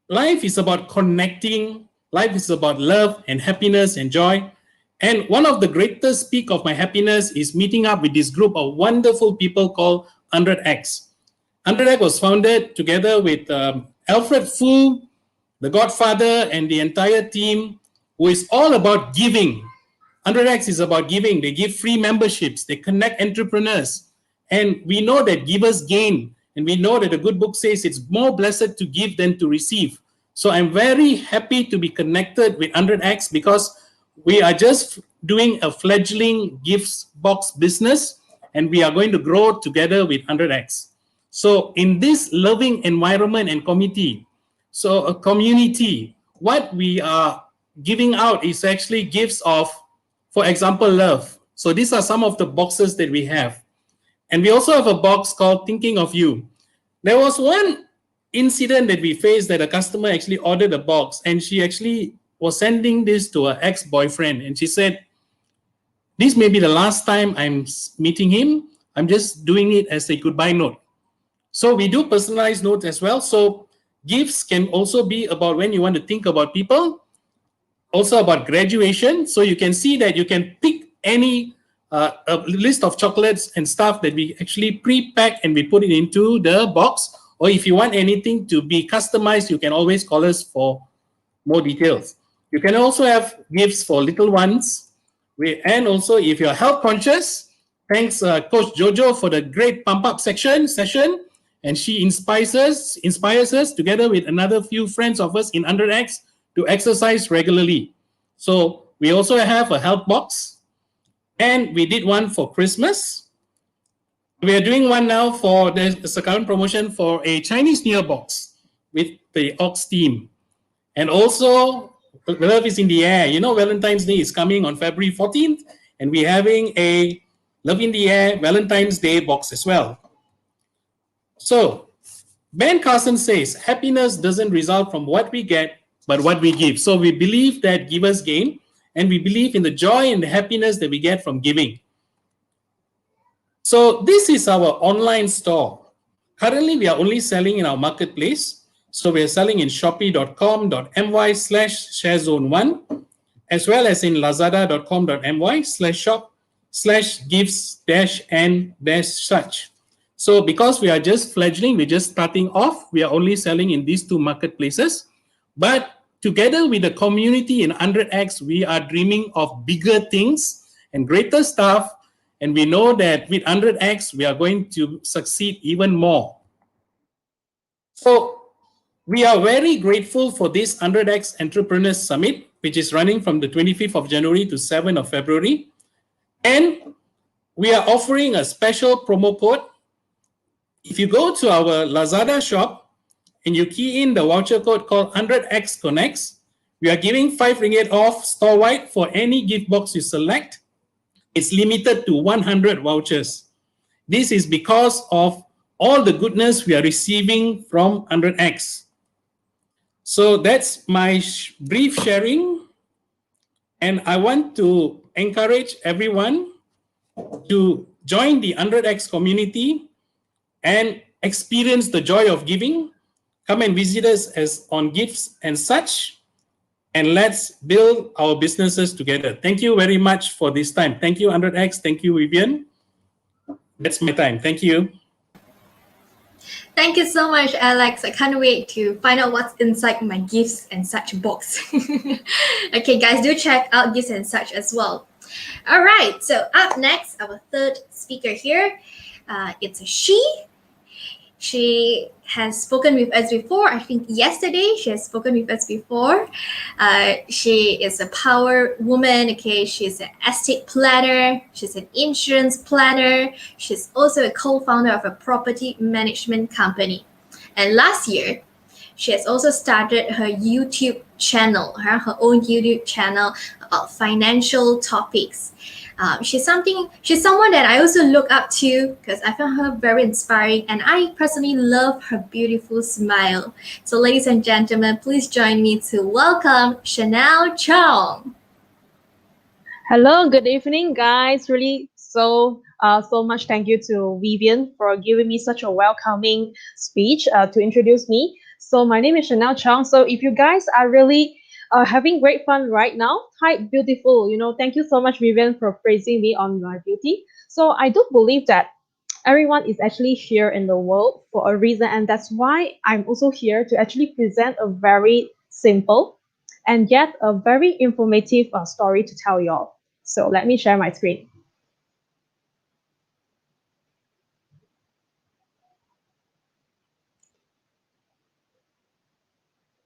life is about connecting. Life is about love and happiness and joy. And one of the greatest peak of my happiness is meeting up with this group of wonderful people called 100X. 100X was founded together with Alfred Fu, the Godfather, and the entire team, who is all about giving. 100X is about giving. They give free memberships. They connect entrepreneurs. And we know that givers gain. And we know that the good book says it's more blessed to give than to receive. So I'm very happy to be connected with 100X because we are just doing a fledgling gifts box business, and we are going to grow together with 100X. So in this loving environment and community, what we are giving out is actually gifts of, for example, love. So these are some of the boxes that we have. And we also have a box called Thinking of You. There was one incident that we faced that a customer actually ordered a box, and she actually was sending this to her ex-boyfriend. And she said, this may be the last time I'm meeting him. I'm just doing it as a goodbye note. So we do personalized notes as well. So gifts can also be about when you want to think about people, also about graduation. So you can see that you can pick any a list of chocolates and stuff that we actually pre-pack and we put it into the box. Or if you want anything to be customized, you can always call us for more details. You can also have gifts for little ones. And also, if you're health conscious, thanks Coach Jojo for the great pump up session. And she inspires us together with another few friends of us in 100X to exercise regularly. So we also have a health box, and we did one for Christmas. We are doing one now for there's a current promotion for a Chinese New Year box with the Ox team. And also, love is in the air. Valentine's Day is coming on February 14th, and we're having a Love in the Air Valentine's Day box as well. So, Ben Carson says, happiness doesn't result from what we get, but what we give. So we believe that givers gain, and we believe in the joy and the happiness that we get from giving. So this is our online store. Currently, we are only selling in our marketplace. So we are selling in shopee.com.my/sharezone1, as well as in lazada.com.my/shop/gifts-and-such. So because we are just fledgling, we're just starting off, we are only selling in these two marketplaces. But together with the community in 100X, we are dreaming of bigger things and greater stuff. And we know that with 100X, we are going to succeed even more. So we are very grateful for this 100X Entrepreneurs Summit, which is running from the 25th of January to 7th of February. And we are offering a special promo code. If you go to our Lazada shop and you key in the voucher code called 100X Connects, we are giving 5 ringgit off store-wide for any gift box you select. It's limited to 100 vouchers. This is because of all the goodness we are receiving from 100X. So that's my brief sharing. And I want to encourage everyone to join the 100X community and experience the joy of giving. Come and visit us on Gifts and Such, and let's build our businesses together. Thank you very much for this time. Thank you, 100X. Thank you, Vivian. That's my time. Thank you. Thank you so much, Alex. I can't wait to find out what's inside my Gifts and Such box. Okay, guys, do check out Gifts and Such as well. All right, so up next, our third speaker here. It's a she. She has spoken with us before. I think yesterday she has spoken with us before. She is a power woman. Okay, she's an estate planner. She's an insurance planner. She's also a co-founder of a property management company. And last year, she has also started her YouTube channel, her own YouTube channel about financial topics. She's someone that I also look up to because I found her very inspiring, and I personally love her beautiful smile. So, ladies and gentlemen, please join me to welcome Chanel Chong. Hello, good evening, guys. Really so much thank you to Vivian for giving me such a welcoming speech to introduce me. So my name is Chanel Chong. So if you guys are really having great fun right now, type beautiful. Thank you so much, Vivian, for praising me on my beauty. So I do believe that everyone is actually here in the world for a reason, and that's why I'm also here to actually present a very simple and yet a very informative story to tell you all. So let me share my screen.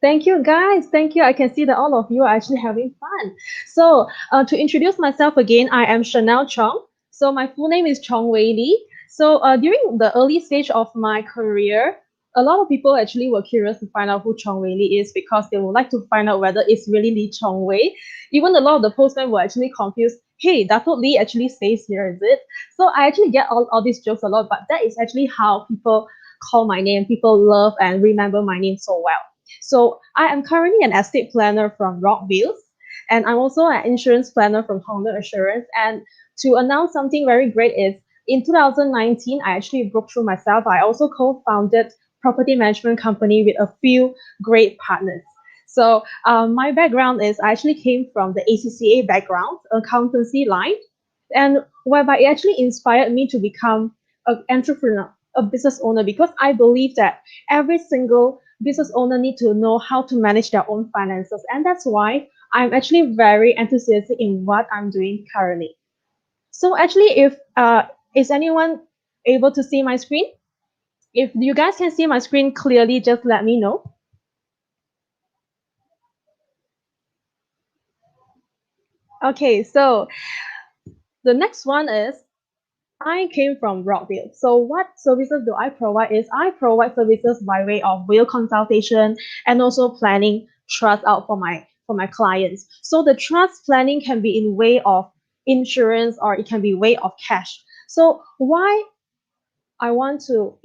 Thank you, guys. Thank you. I can see that all of you are actually having fun. So to introduce myself again, I am Chanel Chong. So my full name is Chong Wei Li. So during the early stage of my career, a lot of people actually were curious to find out who Chong Wei Li is because they would like to find out whether it's really Li Chong Wei. Even a lot of the postmen were actually confused. Hey, Dato Li actually stays here, is it? So I actually get all these jokes a lot, but that is actually how people call my name. People love and remember my name so well. So I am currently an estate planner from Rockville, and I'm also an insurance planner from Honda Assurance. And to announce something very great is in 2019, I actually broke through myself. I also co-founded property management company with a few great partners. So my background is I actually came from the ACCA background, accountancy line, and whereby it actually inspired me to become an entrepreneur, a business owner, because I believe that every single business owner need to know how to manage their own finances, and that's why I'm actually very enthusiastic in what I'm doing currently. So actually, if is anyone able to see my screen? If you guys can see my screen clearly, just let me know. Okay, so the next one is I came from Rockville. So what services do I provide is I provide services by way of will consultation and also planning trust out for my clients. So the trust planning can be in way of insurance or it can be way of cash. So why I want to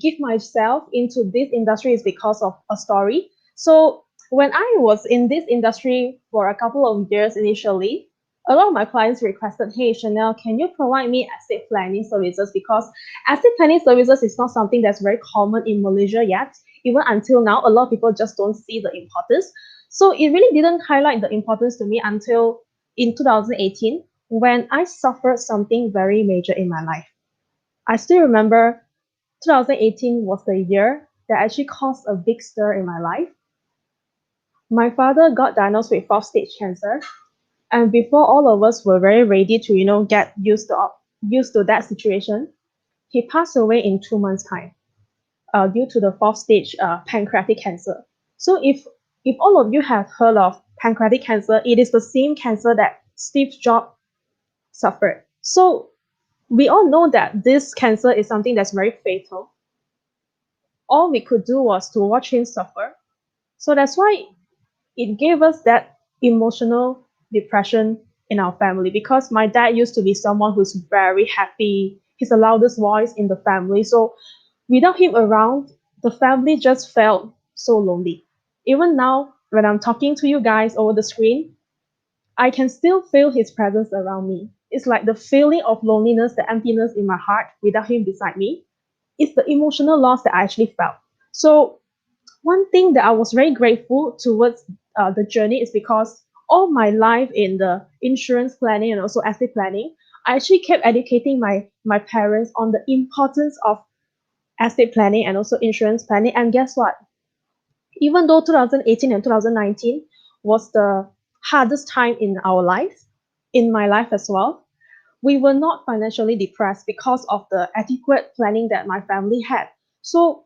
give myself into this industry is because of a story. So when I was in this industry for a couple of years initially, a lot of my clients requested, hey Chanel, can you provide me estate planning services? Because estate planning services is not something that's very common in Malaysia yet. Even until now, a lot of people just don't see the importance. So it really didn't highlight the importance to me until in 2018 when I suffered something very major in my life. I still remember 2018 was the year that actually caused a big stir in my life. My father got diagnosed with fourth stage cancer, and before all of us were very ready to, get used to that situation, he passed away in 2 months' time due to the fourth stage pancreatic cancer. So if all of you have heard of pancreatic cancer, it is the same cancer that Steve Jobs suffered. So we all know that this cancer is something that's very fatal. All we could do was to watch him suffer. So that's why it gave us that emotional depression in our family because my dad used to be someone who's very happy. He's the loudest voice in the family. So without him around, the family just felt so lonely. Even now, when I'm talking to you guys over the screen, I can still feel his presence around me. It's like the feeling of loneliness, the emptiness in my heart without him beside me. It's the emotional loss that I actually felt. So one thing that I was very grateful towards the journey is because all my life in the insurance planning and also estate planning, I actually kept educating my parents on the importance of estate planning and also insurance planning. And guess what? Even though 2018 and 2019 was the hardest time in our lives, in my life as well, we were not financially depressed because of the adequate planning that my family had. So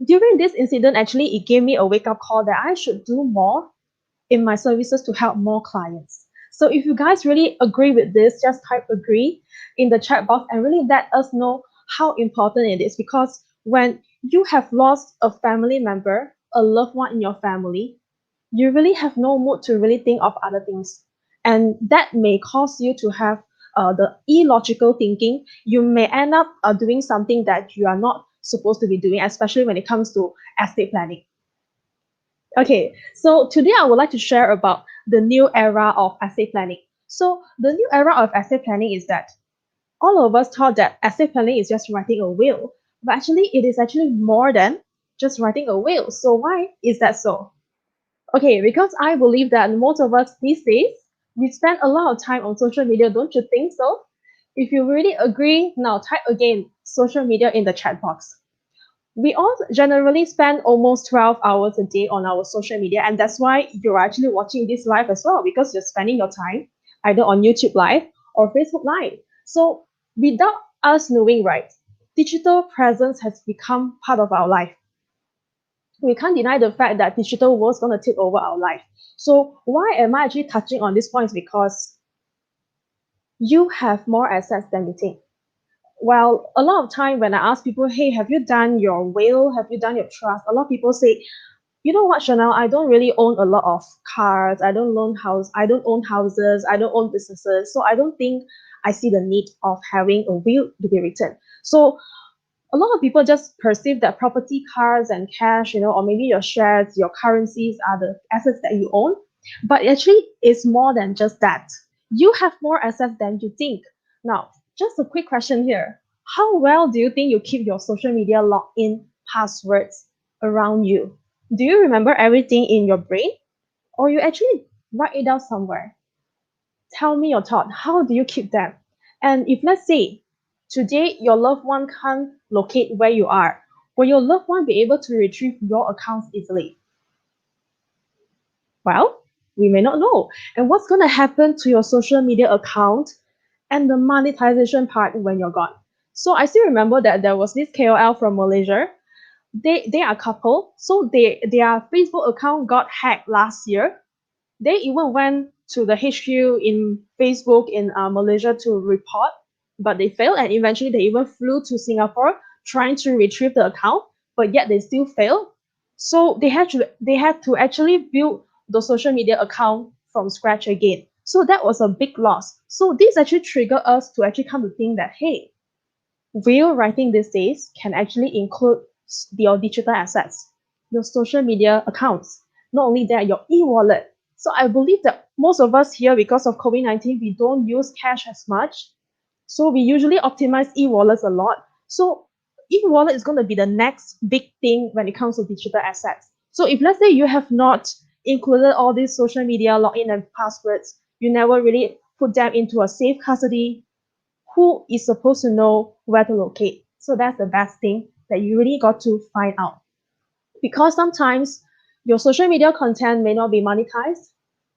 during this incident, actually, it gave me a wake up call that I should do more in my services to help more clients. So if you guys really agree with this, just type agree in the chat box and really let us know how important it is because when you have lost a family member, a loved one in your family, you really have no mood to really think of other things. And that may cause you to have the illogical thinking. You may end up doing something that you are not supposed to be doing, especially when it comes to estate planning. Okay, so today I would like to share about the new era of estate planning. So the new era of estate planning is that all of us thought that estate planning is just writing a will, but actually it is actually more than just writing a will. So why is that so? Okay, because I believe that most of us these days, we spend a lot of time on social media, don't you think so? If you really agree, now type again social media in the chat box. We all generally spend almost 12 hours a day on our social media, and that's why you're actually watching this live as well, because you're spending your time either on YouTube Live or Facebook Live. So without us knowing, right, digital presence has become part of our life. We can't deny the fact that digital world is going to take over our life. So why am I actually touching on this point? Is because you have more assets than you think. Well, a lot of time when I ask people, hey, have you done your will? Have you done your trust? A lot of people say, you know what, Chanel, I don't really own a lot of cars. I don't own houses. I don't own businesses. So I don't think I see the need of having a will to be written. So a lot of people just perceive that property, cars, and cash, or maybe your shares, your currencies are the assets that you own. But actually, it's more than just that. You have more assets than you think. Now, just a quick question here. How well do you think you keep your social media login passwords around you? Do you remember everything in your brain? Or you actually write it down somewhere? Tell me your thought. How do you keep them? And if let's say today your loved one can't locate where you are, will your loved one be able to retrieve your accounts easily? Well, we may not know. And what's going to happen to your social media account and the monetization part when you're gone? So I still remember that there was this KOL from Malaysia. They are a couple, so their Facebook account got hacked last year. They even went to the HQ in Facebook in Malaysia to report, but they failed, and eventually they even flew to Singapore trying to retrieve the account, but yet they still failed. So they had to actually build the social media account from scratch again. So that was a big loss. So this actually triggered us to actually come to think that, hey, will writing these days can actually include your digital assets, your social media accounts, not only that, your e-wallet. So I believe that most of us here, because of COVID-19, we don't use cash as much. So we usually optimize e-wallets a lot. So e-wallet is going to be the next big thing when it comes to digital assets. So if let's say you have not included all these social media login and passwords, you never really put them into a safe custody, who is supposed to know where to locate? So that's the best thing that you really got to find out. Because sometimes your social media content may not be monetized,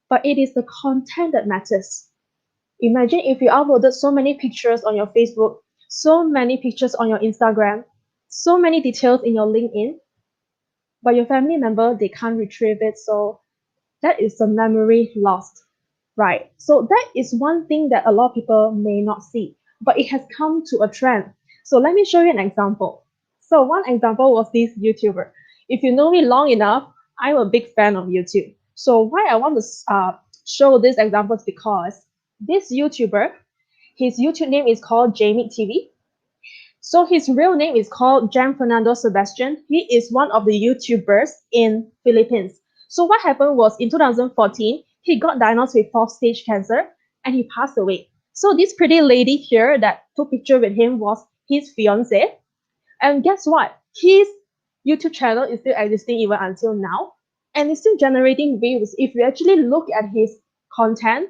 but it is the content that matters. Imagine if you uploaded so many pictures on your Facebook, so many pictures on your Instagram, so many details in your LinkedIn, but your family member, they can't retrieve it. So that is a memory lost, right? So that is one thing that a lot of people may not see, but it has come to a trend. So let me show you an example. So one example was this YouTuber. If you know me long enough, I'm a big fan of YouTube. So why I want to show this example is because this YouTuber, his YouTube name is called Jamie TV. So his real name is called Jan Fernando Sebastian. He is one of the YouTubers in Philippines. So what happened was in 2014, he got diagnosed with fourth stage cancer and he passed away. So this pretty lady here that took picture with him was his fiance. And guess what? His YouTube channel is still existing even until now, and it's still generating views. If you actually look at his content,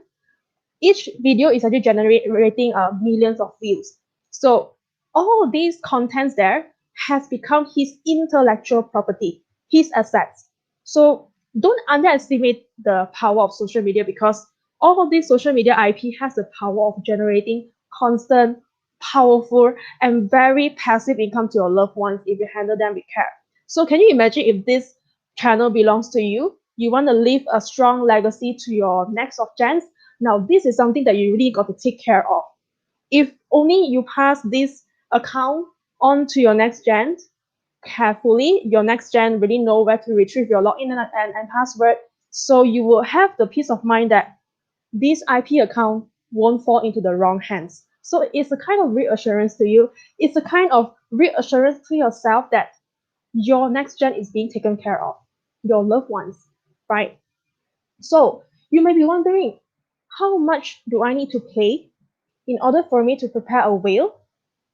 each video is actually generating millions of views. So all of these contents there has become his intellectual property, his assets. So don't underestimate the power of social media, because all of this social media IP has the power of generating constant, powerful, and very passive income to your loved ones if you handle them with care. So can you imagine if this channel belongs to you? You want to leave a strong legacy to your next of gens. Now, this is something that you really got to take care of. If only you pass this account on to your next gen, carefully. Your next gen really know where to retrieve your login and password. So you will have the peace of mind that this IP account won't fall into the wrong hands. So it's a kind of reassurance to you. It's a kind of reassurance to yourself that your next gen is being taken care of, your loved ones, right? So you may be wondering, how much do I need to pay in order for me to prepare a will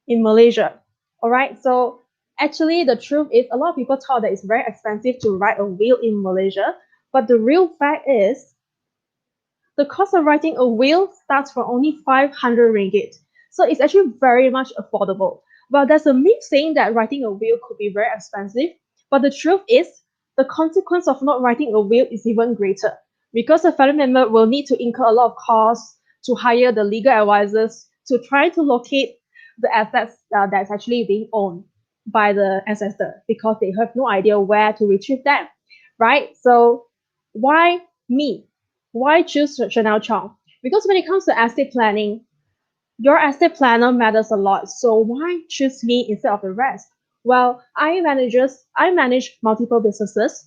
in Malaysia? All right, so actually the truth is a lot of people thought that it's very expensive to write a will in Malaysia, but the real fact is the cost of writing a will starts from only 500 ringgit. So it's actually very much affordable. Well, there's a myth saying that writing a will could be very expensive, but the truth is the consequence of not writing a will is even greater because the family member will need to incur a lot of costs to hire the legal advisors to try to locate the assets that's actually being owned by the ancestor because they have no idea where to retrieve them, right? So why me? Why choose Chanel Chong? Because when it comes to estate planning, your estate planner matters a lot. So why choose me instead of the rest? Well, I manage multiple businesses.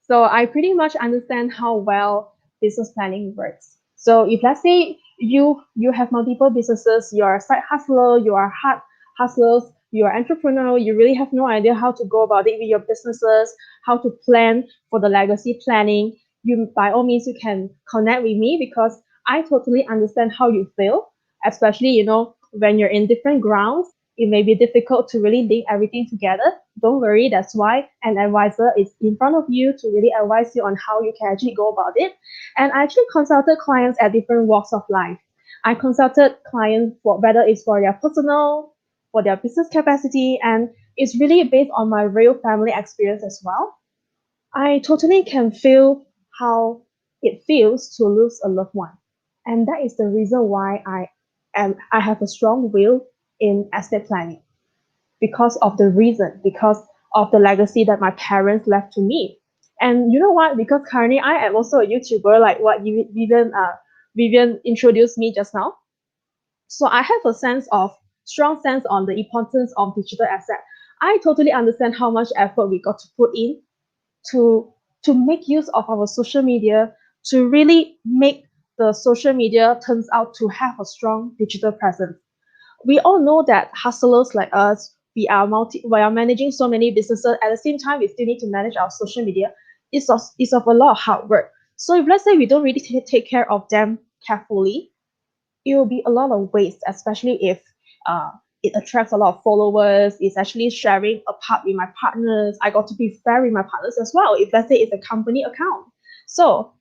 So I pretty much understand how well business planning works. So if let's say you have multiple businesses, you're a side hustler, you are hard hustlers, you're entrepreneur, you really have no idea how to go about it with your businesses, how to plan for the legacy planning, you by all means you can connect with me because I totally understand how you feel, especially when you're in different grounds it may be difficult to really link everything together. Don't worry, that's why an advisor is in front of you to really advise you on how you can actually go about it. And I actually consulted clients at different walks of life. I consulted clients for whether it's for their personal, for their business capacity, and it's really based on my real family experience as well. I totally can feel how it feels to lose a loved one. And that is the reason why I have a strong will in estate planning because of the legacy that my parents left to me. And you know what? Because currently I am also a YouTuber, like what Vivian introduced me just now. So I have a strong sense on the importance of digital asset. I totally understand how much effort we got to put in to make use of our social media to really make the social media turns out to have a strong digital presence. We all know that hustlers like us, we are managing so many businesses at the same time we still need to manage our social media. It's of a lot of hard work. So if let's say we don't really take care of them carefully, it will be a lot of waste, especially if it attracts a lot of followers. It's actually sharing a part with my partners. I got to be fair with my partners as well. If let's say it's a company account. So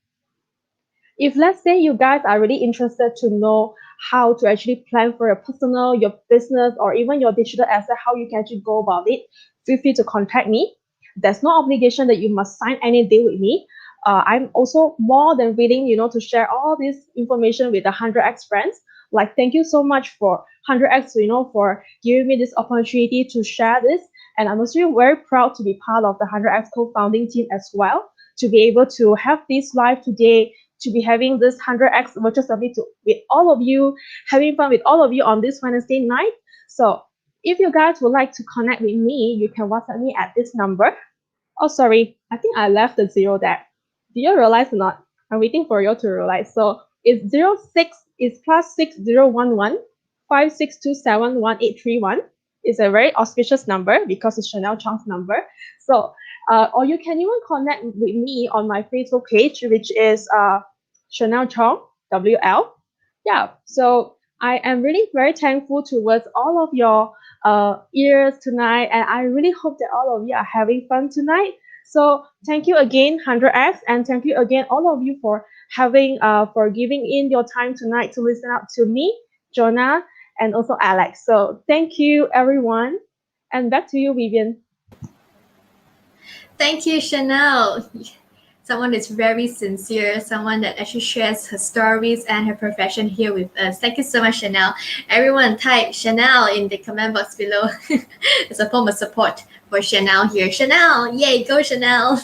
if let's say you guys are really interested to know how to actually plan for your personal, your business, or even your digital asset, how you can actually go about it, feel free to contact me. There's no obligation that you must sign any deal with me. I'm also more than willing, to share all this information with the 100x friends. Like, thank you so much for 100x, for giving me this opportunity to share this. And I'm also very proud to be part of the 100x co-founding team as well, to be able to have this live today, to be having this 100x virtual summit with all of you, having fun with all of you on this Wednesday night. So if you guys would like to connect with me, you can WhatsApp me at this number. Oh, sorry, I think I left the zero there. Do you realize or not? I'm waiting for you to realize. So it's +6011 56271831. It's a very auspicious number because it's Chanel Chong's number. So, or you can even connect with me on my Facebook page, which is Chanel Chong, WL. Yeah, so I am really very thankful towards all of your ears tonight, and I really hope that all of you are having fun tonight. So thank you again, 100x, and thank you again, all of you, for giving in your time tonight to listen out to me, Jonah, and also Alex. So thank you, everyone, and back to you, Vivian. Thank you, Chanel. Someone that's very sincere, someone that actually shares her stories and her profession here with us. Thank you so much, Chanel. Everyone type Chanel in the comment box below as a form of support for Chanel here. Chanel, yay, go Chanel.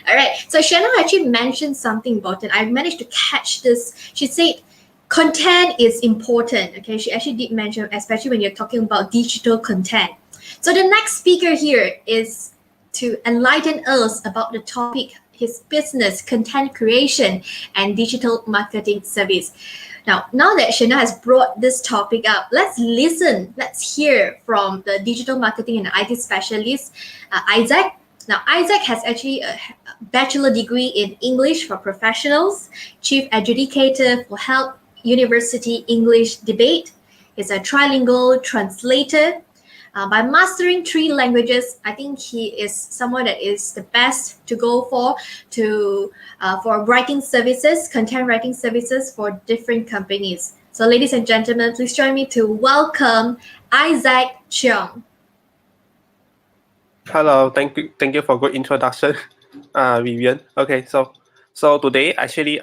All right, so Chanel actually mentioned something important. I managed to catch this. She said, content is important. Okay, she actually did mention, especially when you're talking about digital content. So the next speaker here is to enlighten us about the topic, his business, content creation, and digital marketing service. Now that Shana has brought this topic up, let's listen, let's hear from the digital marketing and IT specialist, Isaac. Now, Isaac has actually a bachelor degree in English for professionals, chief adjudicator for Health University English Debate. He's a trilingual translator. By mastering 3 languages, I think he is someone that is the best to go for writing services, content writing services for different companies. So, ladies and gentlemen, please join me to welcome Isaac Cheong. Hello, thank you for good introduction, Vivian. Okay, so today actually,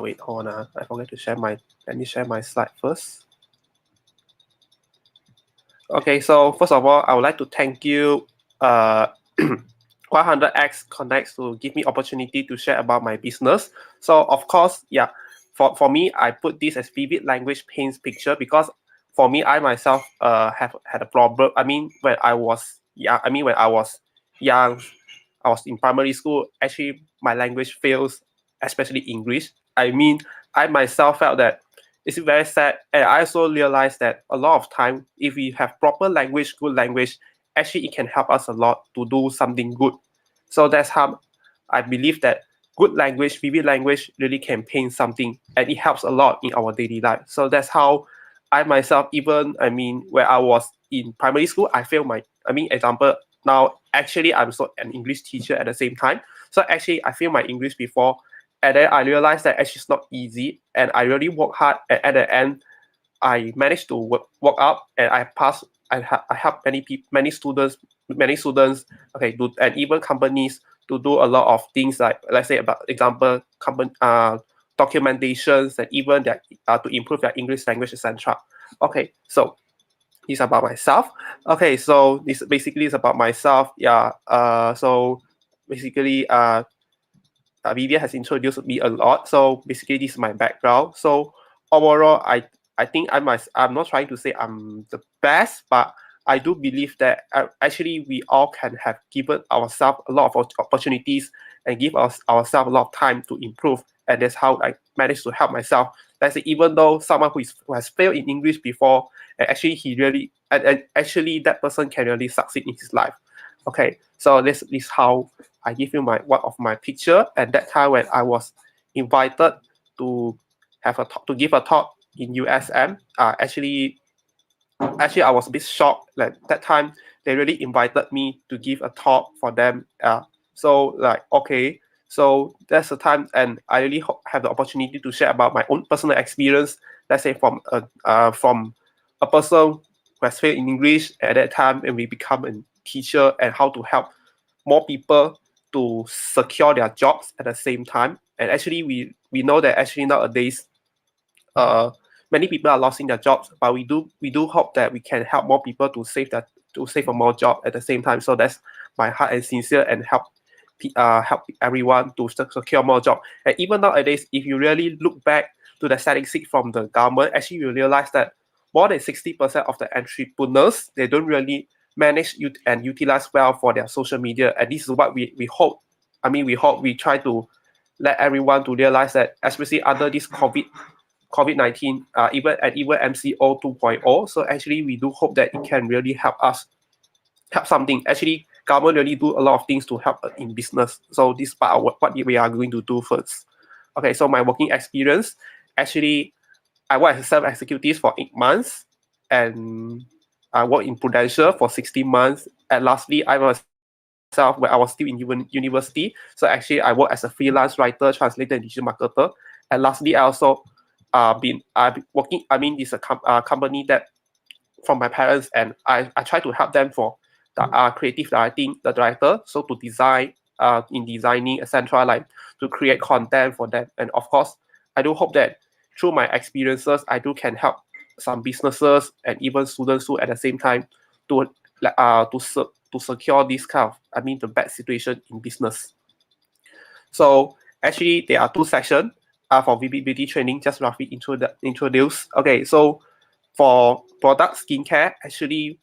wait, hold on, I forgot to share let me share my slide first. Okay, so first of all, I would like to thank you, 100x Connects to give me opportunity to share about my business. So of course, yeah, for me, I put this as vivid language paints picture because for me, I myself have had a problem. I mean, when I was young, I was in primary school. Actually, my language fails, especially English. I mean, I myself felt that it's very sad, and I also realized that a lot of time, if we have proper language, good language, actually it can help us a lot to do something good. So that's how I believe that good language, vivid language really can paint something, and it helps a lot in our daily life. So that's how I myself, even where I was in primary school, I failed example, now actually I'm also an English teacher at the same time. So actually I failed my English before, and then I realized that actually it's not easy, and I really work hard, and at the end I managed to work up, and I passed. I help many students, okay, and even companies to do a lot of things, like let's say about example documentations, and even that to improve their English language, etc. Okay, so it's about myself. Okay, so this basically is about myself. Yeah. So basically, Vivian has introduced me a lot. So basically, this is my background. So overall, I think I'm not trying to say I'm the best, but I do believe that actually we all can have given ourselves a lot of opportunities and give ourselves a lot of time to improve. And that's how I managed to help myself. Let's say even though someone who has failed in English before, and actually he really and actually that person can really succeed in his life. Okay, so this is how I give you one of my picture. At that time when I was invited to give a talk in USM, actually I was a bit shocked. Like that time they really invited me to give a talk for them. So like okay, so that's the time, and I really have the opportunity to share about my own personal experience. Let's say from a person who has failed in English at that time, and we become a teacher, and how to help more people to secure their jobs at the same time. And actually we know that actually nowadays many people are losing their jobs, but we do hope that we can help more people to save a more job at the same time. So that's my heart and sincere, and help everyone to secure more job. And even nowadays, if you really look back to the statistics from the government, actually you realize that more than 60% of the entrepreneurs, they don't really manage and utilize well for their social media. And this is what we hope. We try to let everyone to realize that, especially under this COVID-19, even MCO 2.0. So actually, we do hope that it can really help something. Actually, government really do a lot of things to help in business. So this part of what we are going to do first. Okay, so my working experience, actually, I worked as a self-executive for 8 months, and I worked in Prudential for 16 months. And lastly, I myself, when I was still in university, so actually I worked as a freelance writer, translator, and digital marketer. And lastly, I also been working. This is a company that from my parents, and I try to help them for the creative directing, the director, so to design, in designing, etc., like to create content for them. And of course, I do hope that through my experiences, I can help some businesses and even students who at the same time to secure this kind of the bad situation in business. So actually, there are 2 sections for VBBT training, just roughly introduce. Okay, so for product skincare, actually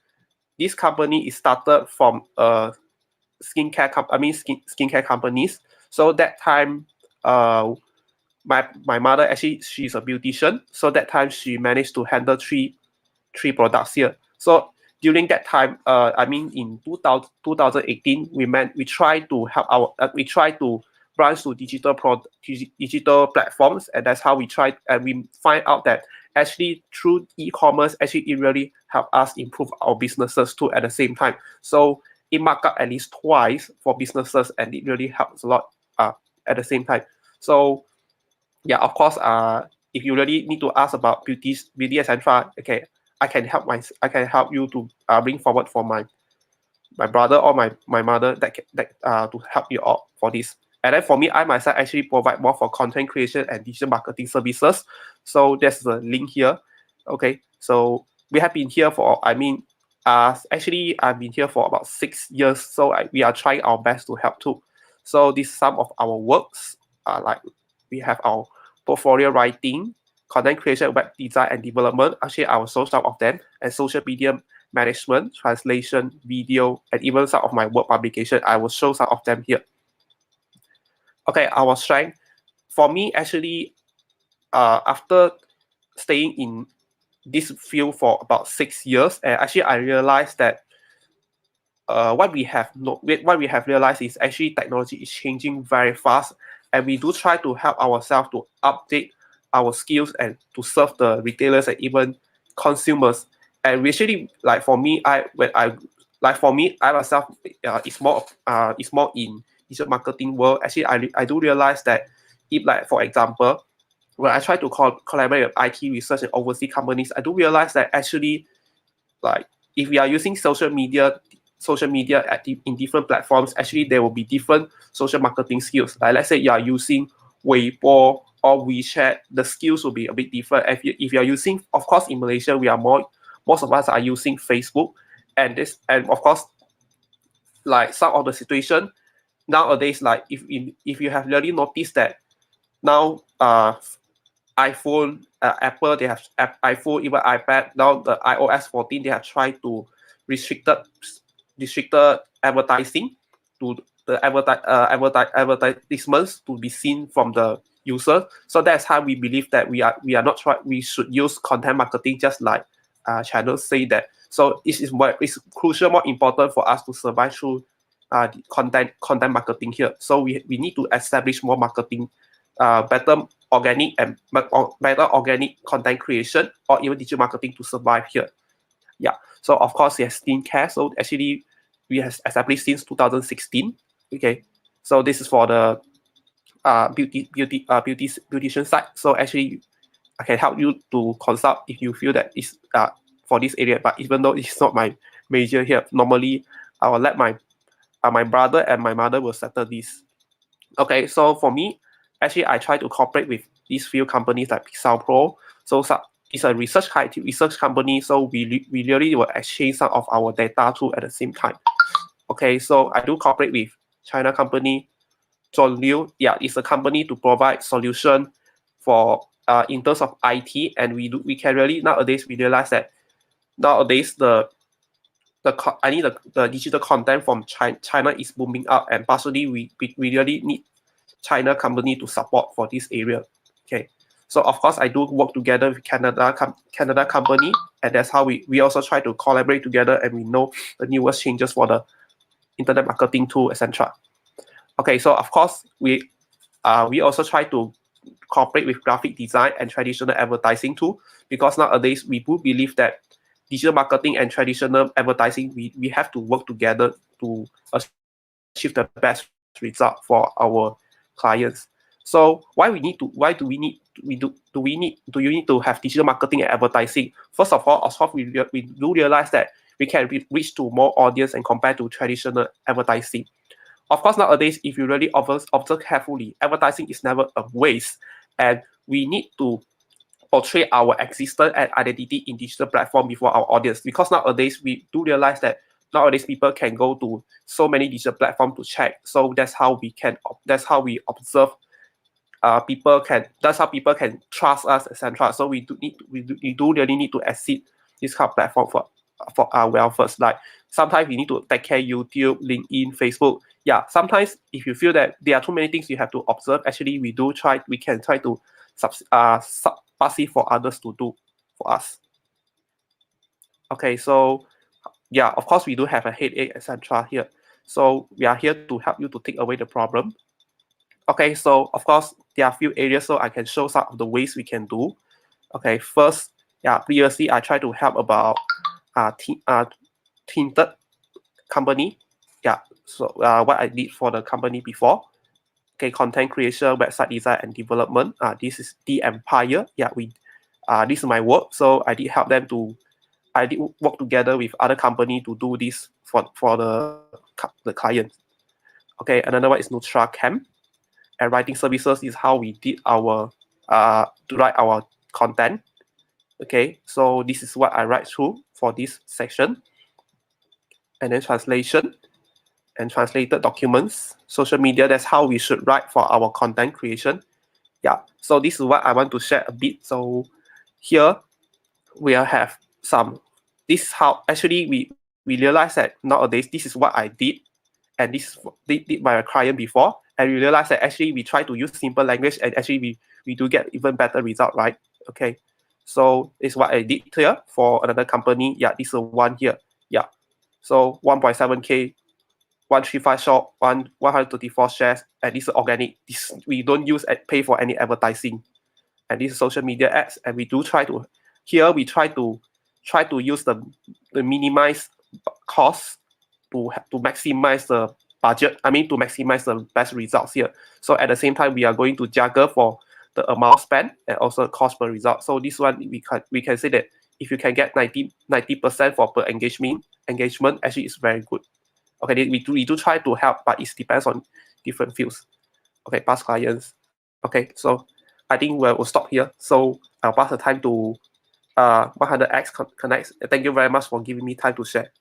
this company is started from skincare companies. So that time, my mother actually she's a beautician. So that time she managed to handle three products here. So during that time, in 2018, we try to help we try to branch to digital platforms, and that's how we tried, and we find out that actually through e-commerce, actually it really helped us improve our businesses too at the same time. So it marked up at least twice for businesses, and it really helps a lot at the same time. So yeah, of course, if you really need to ask about beauty, etc., okay, I can help you to bring forward for my brother or my mother to help you out for this. And then for me, I myself actually provide more for content creation and digital marketing services. So there's the link here. Okay, so we have been here for actually I've been here for about 6 years. So we are trying our best to help too. So this some of our works like we have our portfolio writing, content creation, web design and development. Actually, I will show some of them, and social media management, translation, video, and even some of my work publication. I will show some of them here. Okay, our strength. For me, actually, after staying in this field for about 6 years, and actually I realized that what we have realized is actually technology is changing very fast, and we do try to help ourselves to update our skills and to serve the retailers and even consumers. And we actually, like for me, I myself, it's more in digital marketing world. Actually, I do realize that if, like for example, when I try to collaborate with IT research and overseas companies, I do realize that actually, like if we are using social media in different platforms, actually there will be different social marketing skills. Like let's say you are using Weibo or WeChat, the skills will be a bit different. If you are using, of course, in Malaysia, most of us are using Facebook, and of course, like some of the situation nowadays, like if you have really noticed that now iPhone, Apple, they have iPhone, even iPad. Now the iOS 14, they have tried to restricted advertising to the advertisements to be seen from the user. So that's how we believe that we are not we should use content marketing just like channels say that. So it's crucial, more important for us to survive through the content marketing here. So we need to establish more marketing, better organic content creation, or even digital marketing to survive here. Yeah. So of course, yes, skincare. So actually, we have established since 2016. Okay. So this is for the beautician side. So actually, I can help you to consult if you feel that it's for this area. But even though it's not my major here, normally I will let my brother and my mother will settle this. Okay. So for me, actually, I try to cooperate with these few companies like Pixel Pro. So it's a research company. So we really will exchange some of our data too at the same time. Okay. So I do cooperate with China company, Zhongliu. Yeah, it's a company to provide solution for in terms of IT, and we can really nowadays we realize that nowadays the digital content from China is booming up, and partially we really need China company to support for this area. Okay, so of course I do work together with Canada company, and that's how we also try to collaborate together, and we know the newest changes for the internet marketing tool, etc. Okay, so of course we also try to cooperate with graphic design and traditional advertising too, because nowadays we do believe that digital marketing and traditional advertising, we have to work together to achieve the best result for our clients. So do you need to have digital marketing and advertising? First of all, we do realize that we can reach to more audience and compared to traditional advertising. Of course, nowadays, if you really observe carefully, advertising is never a waste, and we need to portray our existence and identity in digital platform before our audience. Because nowadays, we do realize that nowadays people can go to so many digital platforms to check. So that's how we observe. That's how people can trust us, etc. So we do really need to exceed this kind of platform well first. Like sometimes we need to take care YouTube, LinkedIn, Facebook. Yeah, sometimes if you feel that there are too many things you have to observe, actually we can try to passive for others to do for us. Okay, so yeah, of course we do have a headache, etc. here. So we are here to help you to take away the problem. Okay, so of course there are a few areas, so I can show some of the ways we can do. Okay, first, yeah, previously I tried to help about tinted company. Yeah, so what I did for the company before. Okay, content creation, website design and development. This is the Empire. Yeah, this is my work. So I did help them to. I did work together with other company to do this for the client. Okay, another one is Nutra Camp, and writing services is how we did our to write our content. Okay, so this is what I write through for this section, and then translation and translated documents, social media. That's how we should write for our content creation. Yeah, so this is what I want to share a bit. So here we'll have some. This is how actually we realize that nowadays this is what I did, and this did my client before, and we realize that actually we try to use simple language, and actually we do get even better result, right? Okay, so it's what I did here for another company. Yeah, this is one here. Yeah, so 1.7K, 135 shop, 134 shares, and this is organic. This we don't use pay for any advertising, and this is social media ads, and we do try to here we try to use the minimize cost to maximize the budget. I mean to maximize the best results here. So at the same time, we are going to juggle for the amount spent and also cost per result. So this one we can say that if you can get 90% for per engagement actually is very good. Okay, we do try to help, but it depends on different fields. Okay, past clients. Okay, so I think we'll stop here. So I'll pass the time to 100X Connects. Thank you very much for giving me time to share.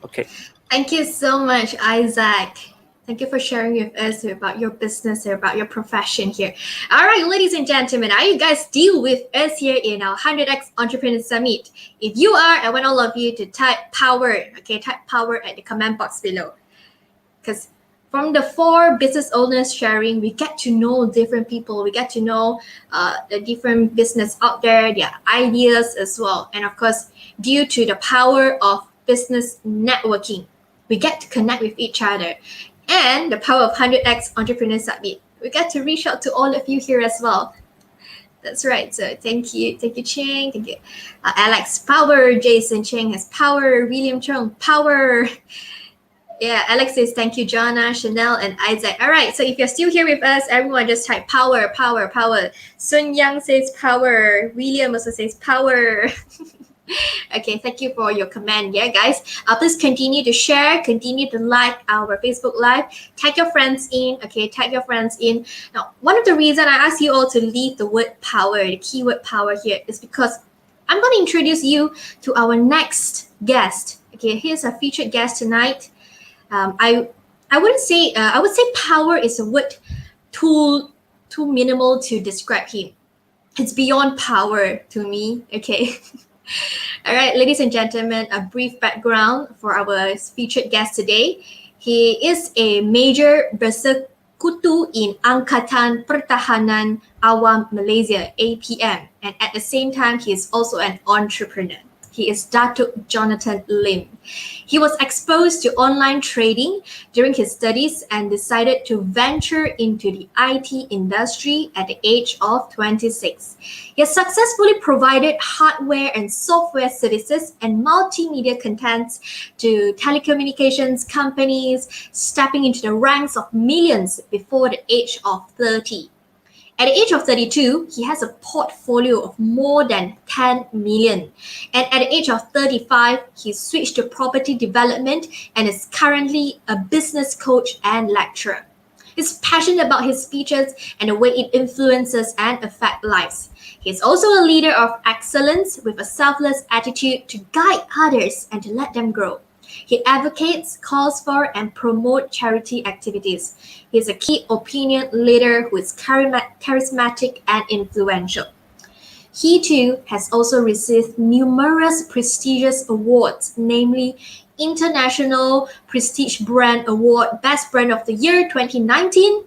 Okay. Thank you so much, Isaac. Thank you for sharing with us about your business, about your profession here. All right, ladies and gentlemen, are you guys still with us here in our 100X Entrepreneur Summit? If you are, I want all of you to type power, okay? Type power at the comment box below. Because from the 4 business owners sharing, we get to know different people. We get to know the different business out there, their ideas as well. And of course, due to the power of business networking, we get to connect with each other. And the power of 100X Entrepreneur Summit, we get to reach out to all of you here as well. That's right. So thank you, Cheng. Thank you, Alex. Power. Jason Cheng has power. William Chung, power. Yeah, Alex says thank you, Jonna, Chanel, and Isaac. All right, so if you're still here with us, everyone just type power, power, power. Sun Yang says power. William also says power. Okay, thank you for your comment. Yeah, guys, please continue to share, continue to like our Facebook Live. Tag your friends in. Okay, tag your friends in. Now, one of the reasons I ask you all to leave the word power, the keyword power here, is because I'm going to introduce you to our next guest. Okay, here's our featured guest tonight. I wouldn't say I would say power is a word too minimal to describe him. It's beyond power to me. Okay. All right, ladies and gentlemen, a brief background for our featured guest today. He is a major bersekutu in Angkatan Pertahanan Awam Malaysia, APM, and at the same time, he is also an entrepreneur. He is Dato Jonathan Lim. He was exposed to online trading during his studies and decided to venture into the IT industry at the age of 26. He has successfully provided hardware and software services and multimedia contents to telecommunications companies, stepping into the ranks of millions before the age of 30. At the age of 32, he has a portfolio of more than 10 million. And at the age of 35, he switched to property development and is currently a business coach and lecturer. He's passionate about his speeches and the way it influences and affects lives. He's also a leader of excellence with a selfless attitude to guide others and to let them grow. He advocates, calls for, and promotes charity activities. He is a key opinion leader who is charismatic and influential. He too has also received numerous prestigious awards, namely International Prestige Brand Award Best Brand of the Year 2019,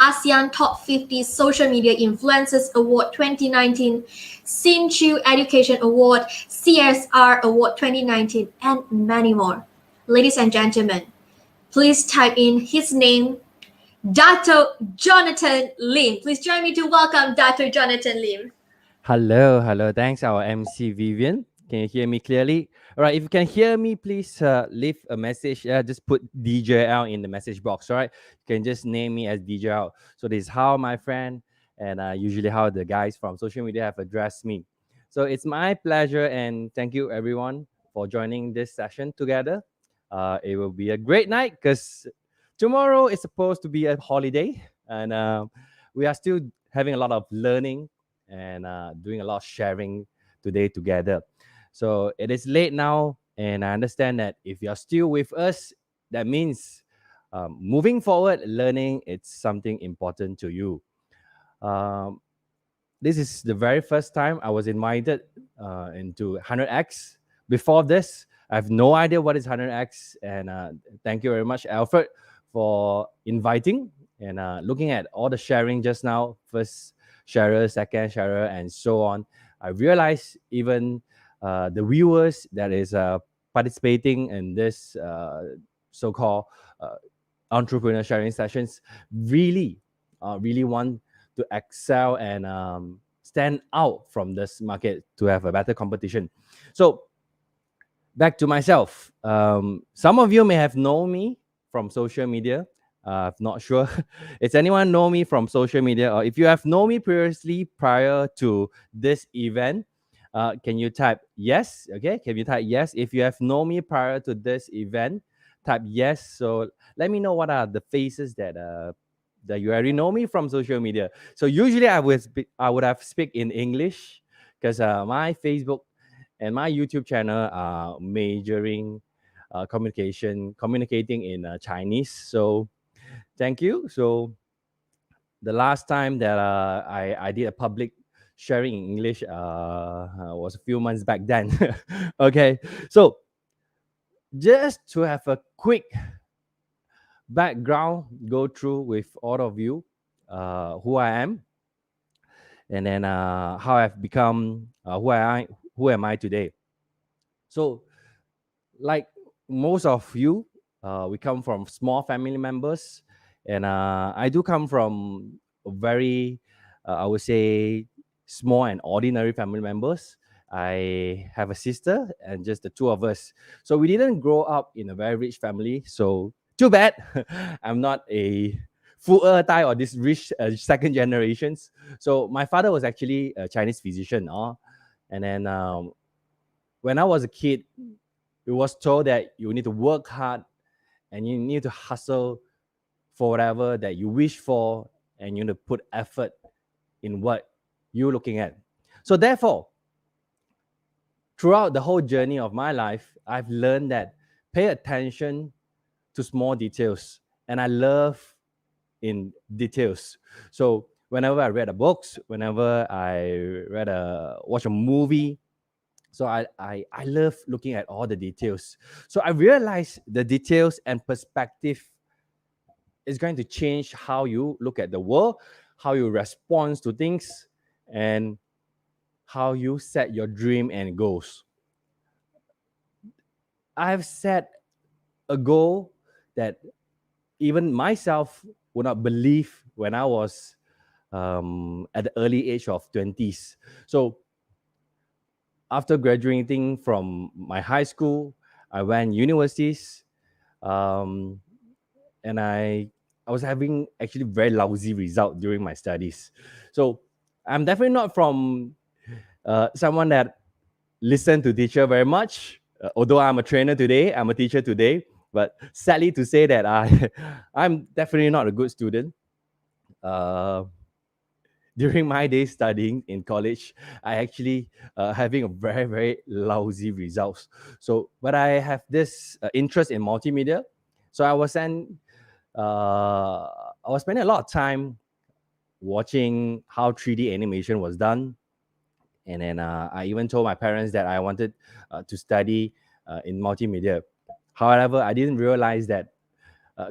ASEAN Top 50 Social Media Influencers Award 2019, Sinchu Education Award, CSR Award 2019, and many more. Ladies and gentlemen, please type in his name, Dato Jonathan Lim. Please join me to welcome Dato Jonathan Lim. Hello. Thanks, our MC Vivian. Can you hear me clearly? All right. If you can hear me, please leave a message. Just put DJL in the message box. All right. You can just name me as DJL. So this is how my friend and usually how the guys from social media have addressed me. So it's my pleasure and thank you everyone for joining this session together. It will be a great night because tomorrow is supposed to be a holiday and we are still having a lot of learning and doing a lot of sharing today together. So it is late now, and I understand that if you're still with us, that means moving forward, learning it's something important to you. Um, this is the very first time I was invited into 100x. Before this, I have no idea what is 100x, and thank you very much, Alfred, for inviting and looking at all the sharing just now. First sharer, second sharer, and so on. I realized even the viewers that is participating in this so-called entrepreneur sharing sessions really want to excel and stand out from this market to have a better competition. So back to myself. Some of you may have known me from social media. I'm not sure. Is anyone know me from social media? Or if you have known me previously prior to this event, can you type yes? Okay, can you type yes? If you have known me prior to this event, type yes. So let me know what are the faces that that you already know me from social media. So usually I would have speak in English because my Facebook and my YouTube channel are majoring communicating in Chinese. So thank you. So the last time that I did a public sharing in English was a few months back then. Okay, so just to have a quick background go through with all of you who I am and then how I've become who am I today. So like most of you, we come from small family members, and I do come from a very, I would say, small and ordinary family members. I have a sister and just the two of us. So we didn't grow up in a very rich family. So too bad, I'm not a full or this rich second generations. So my father was actually a Chinese physician, and then when I was a kid, it was told that you need to work hard and you need to hustle for whatever that you wish for, and you need to put effort in what you're looking at. So therefore, throughout the whole journey of my life, I've learned that pay attention to small details, and I love in details. So whenever I read a books, whenever I watch a movie, so I love looking at all the details. So I realized the details and perspective is going to change how you look at the world, how you respond to things, and how you set your dream and goals. I have set a goal that even myself would not believe when I was at the early age of 20s. So after graduating from my high school, I went universities, and I was having actually very lousy result during my studies. So I'm definitely not from someone that listen to teacher very much. Although I'm a trainer today, I'm a teacher today. But sadly to say that I'm definitely not a good student. During my days studying in college, I actually having a very lousy results. So, but I have this interest in multimedia. So I was spending a lot of time watching how 3D animation was done, And then I even told my parents that I wanted to study in multimedia. However, I didn't realize that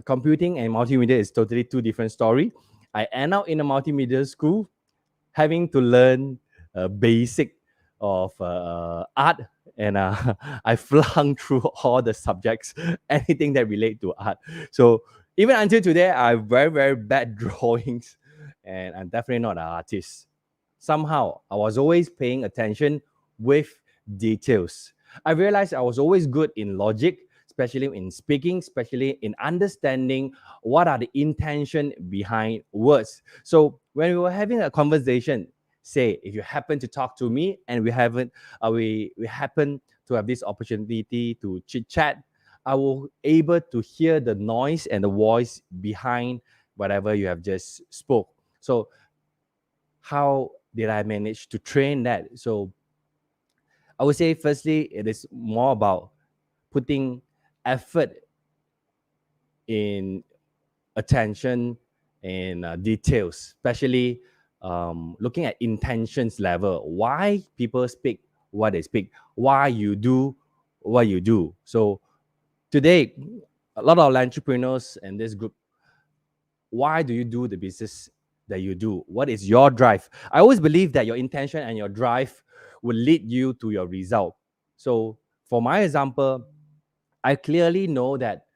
computing and multimedia is totally two different story. I end up in a multimedia school having to learn basic of art, and I flung through all the subjects, anything that relate to art. So even until today, I have very, very bad drawings, and I'm definitely not an artist. Somehow, I was always paying attention with details. I realized I was always good in logic, especially in speaking, especially in understanding what are the intention behind words. So when we were having a conversation, say if you happen to talk to me and we happen to have this opportunity to chit chat, I will able to hear the noise and the voice behind whatever you have just spoke. So how did I manage to train that? So I would say firstly, it is more about putting effort in attention and details, especially looking at intentions level. Why people speak what they speak, why you do what you do. So today, a lot of entrepreneurs in this group, why do you do the business that you do? What is your drive? I always believe that your intention and your drive will lead you to your result. So for my example, I clearly know that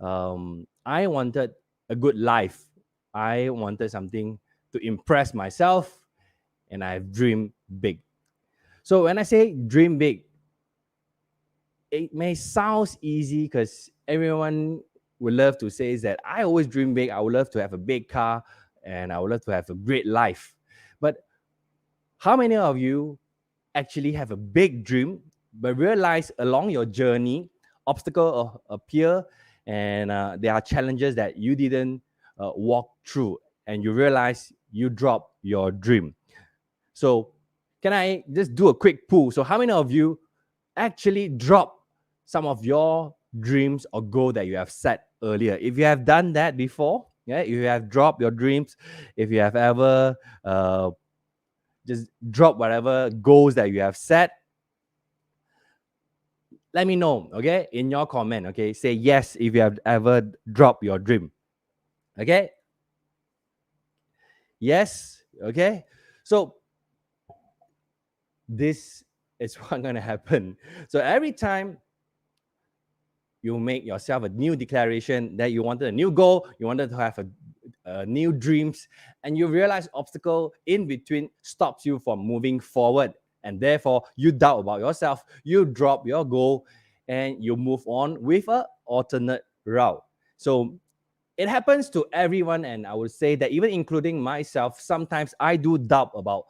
I wanted a good life. I wanted something to impress myself, and I've dreamed big. So when I say dream big, it may sound easy because everyone would love to say is that I always dream big. I would love to have a big car, and I would love to have a great life. But how many of you actually have a big dream, but realize along your journey, obstacles appear, and there are challenges that you didn't walk through, and you realize you dropped your dream? So can I just do a quick poll? So how many of you actually drop some of your dreams or goal that you have set earlier? If you have done that before, yeah, if you have dropped your dreams, if you have ever just drop whatever goals that you have set, let me know, okay, in your comment. Okay, say yes if you have ever dropped your dream. Okay, yes. Okay, so this is what's going to happen. So every time you make yourself a new declaration that you wanted a new goal, you wanted to have a new dreams, and you realize obstacle in between stops you from moving forward, and therefore you doubt about yourself, you drop your goal, and you move on with a alternate route. So it happens to everyone, and I would say that even including myself, sometimes I do doubt about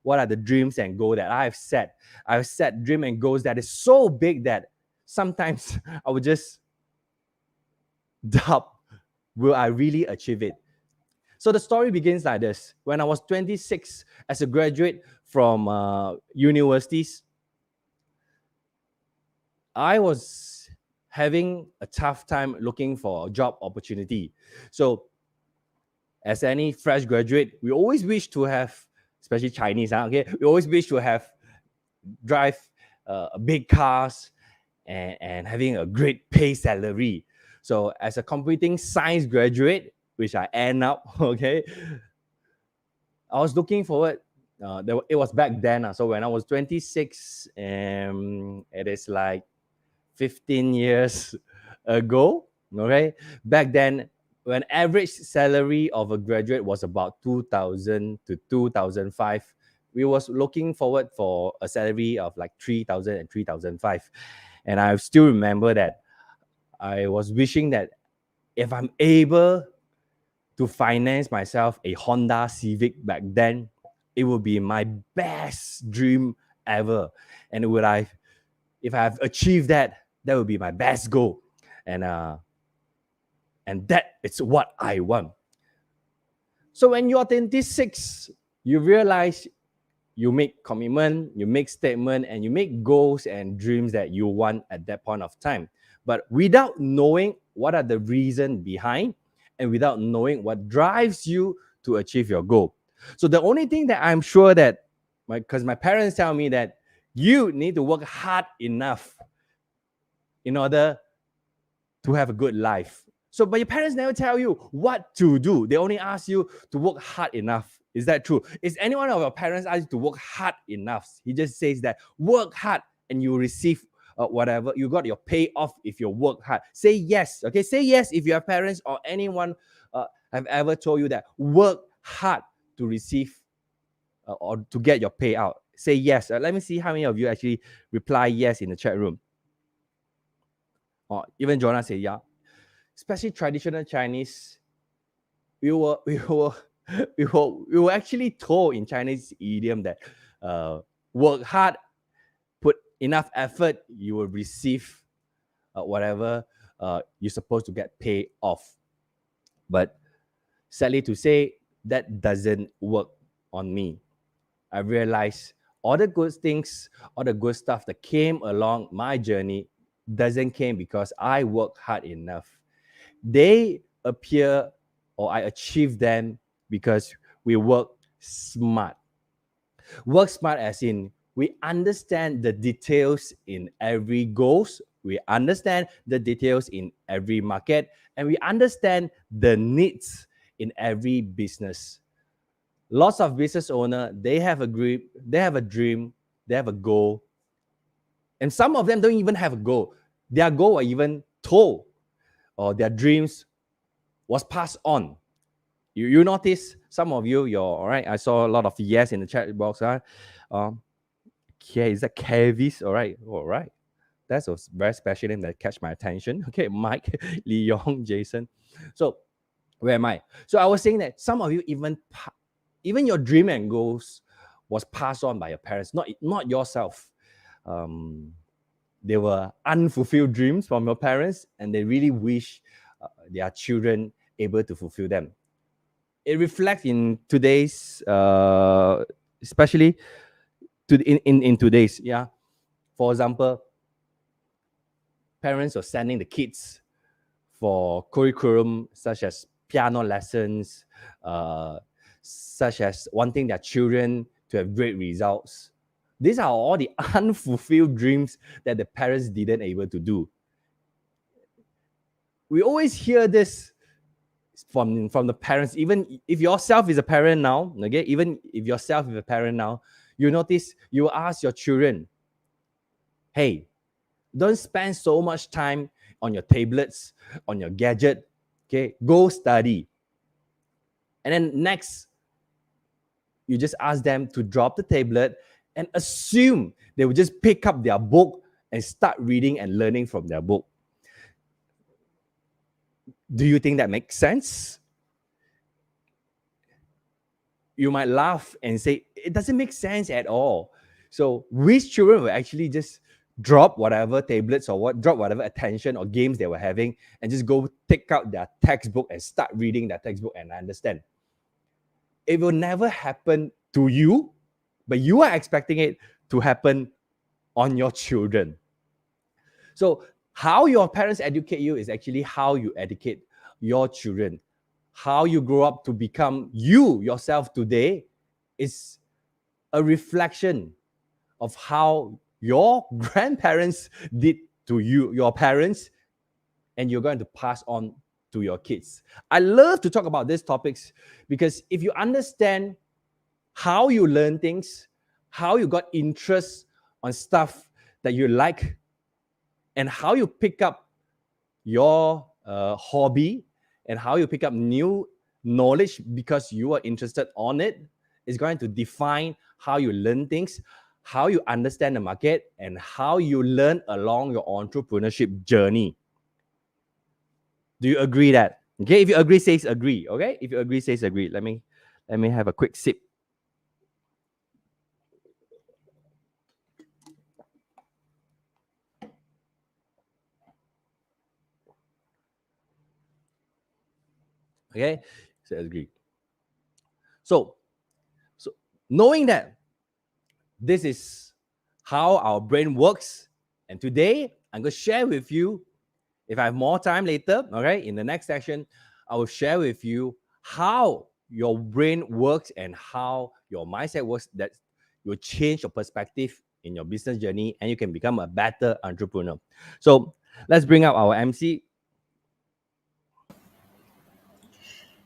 what are the dreams and goals that I've set. I've set dream and goals that is so big that sometimes I would just doubt, will I really achieve it? So the story begins like this. When I was 26, as a graduate from universities, I was having a tough time looking for a job opportunity. So as any fresh graduate, we always wish to have, especially Chinese, okay, we always wish to have drive big cars and having a great pay salary. So as a computing science graduate, which I end up, okay, I was looking forward. It was back then. So when I was 26, it is like 15 years ago. Okay, back then, when average salary of a graduate was about 2,000 to 2,005, we was looking forward for a salary of like 3,000 and 3,005. And I still remember that I was wishing that if I'm able to finance myself a Honda Civic back then, it would be my best dream ever. And if I've achieved that, that would be my best goal. And that is what I want. So when you're 26, you realize you make commitment, you make statement, and you make goals and dreams that you want at that point of time. But without knowing what are the reason behind, and without knowing what drives you to achieve your goal. So the only thing that I'm sure that Because my parents tell me that you need to work hard enough in order to have a good life. So, but your parents never tell you what to do. They only ask you to work hard enough. Is that true? Is any one of your parents ask you to work hard enough? He just says that work hard and you receive whatever. You got your payoff if you work hard. Say yes. Okay, say yes if your parents or anyone have ever told you that work hard to receive or to get your payout. Say yes. Let me see how many of you actually reply yes in the chat room. Or even Jonah say yeah. Especially traditional Chinese, we were actually told in Chinese idiom that work hard, put enough effort, you will receive whatever you're supposed to get paid off. But sadly to say, that doesn't work on me. I realized all the good things, all the good stuff that came along my journey doesn't came because I worked hard enough. They appear or I achieve them because we work smart. Work smart as in we understand the details in every goals, we understand the details in every market, and we understand the needs in every business. Lots of business owner, they have a dream, they have a goal, and some of them don't even have a goal. Their goal are even told, or their dreams was passed on. You notice some of you're all right. I saw a lot of yes in the chat box. Okay, is that Kevis? All right. That's a very special name that catch my attention. Okay, Mike, Lee Yong, Jason. So where am I? So I was saying that some of you even your dream and goals was passed on by your parents, not yourself. They were unfulfilled dreams from your parents, and they really wish their children able to fulfill them. It reflects in today's, especially in today's, yeah. For example, parents are sending the kids for curriculum such as piano lessons, such as wanting their children to have great results. These are all the unfulfilled dreams that the parents didn't able to do. We always hear this from the parents. Even if yourself is a parent now, okay, even if yourself is a parent now, you notice you ask your children, hey, don't spend so much time on your tablets, on your gadget, okay, go study. And then next, you just ask them to drop the tablet and assume they will just pick up their book and start reading and learning from their book. Do you think that makes sense? You might laugh and say, it doesn't make sense at all. So which children will actually just drop whatever tablets or drop whatever attention or games they were having and just go take out their textbook and start reading their textbook and understand? It will never happen to you, but you are expecting it to happen on your children. So how your parents educate you is actually how you educate your children. How you grow up to become you yourself today is a reflection of how your grandparents did to you, your parents, and you're going to pass on to your kids. I love to talk about these topics because if you understand how you learn things, how you got interest on stuff that you like, and how you pick up your hobby and how you pick up new knowledge because you are interested on it, is going to define how you learn things, how you understand the market, and how you learn along your entrepreneurship journey. Do you agree that? Okay, if you agree, says agree. Okay, if you agree, says agree. Let me have a quick sip. Okay, so agree. So knowing that this is how our brain works, and today I'm going to share with you, if I have more time later, okay, in the next section, I will share with you how your brain works and how your mindset works that will change your perspective in your business journey, and you can become a better entrepreneur. So let's bring up our MC.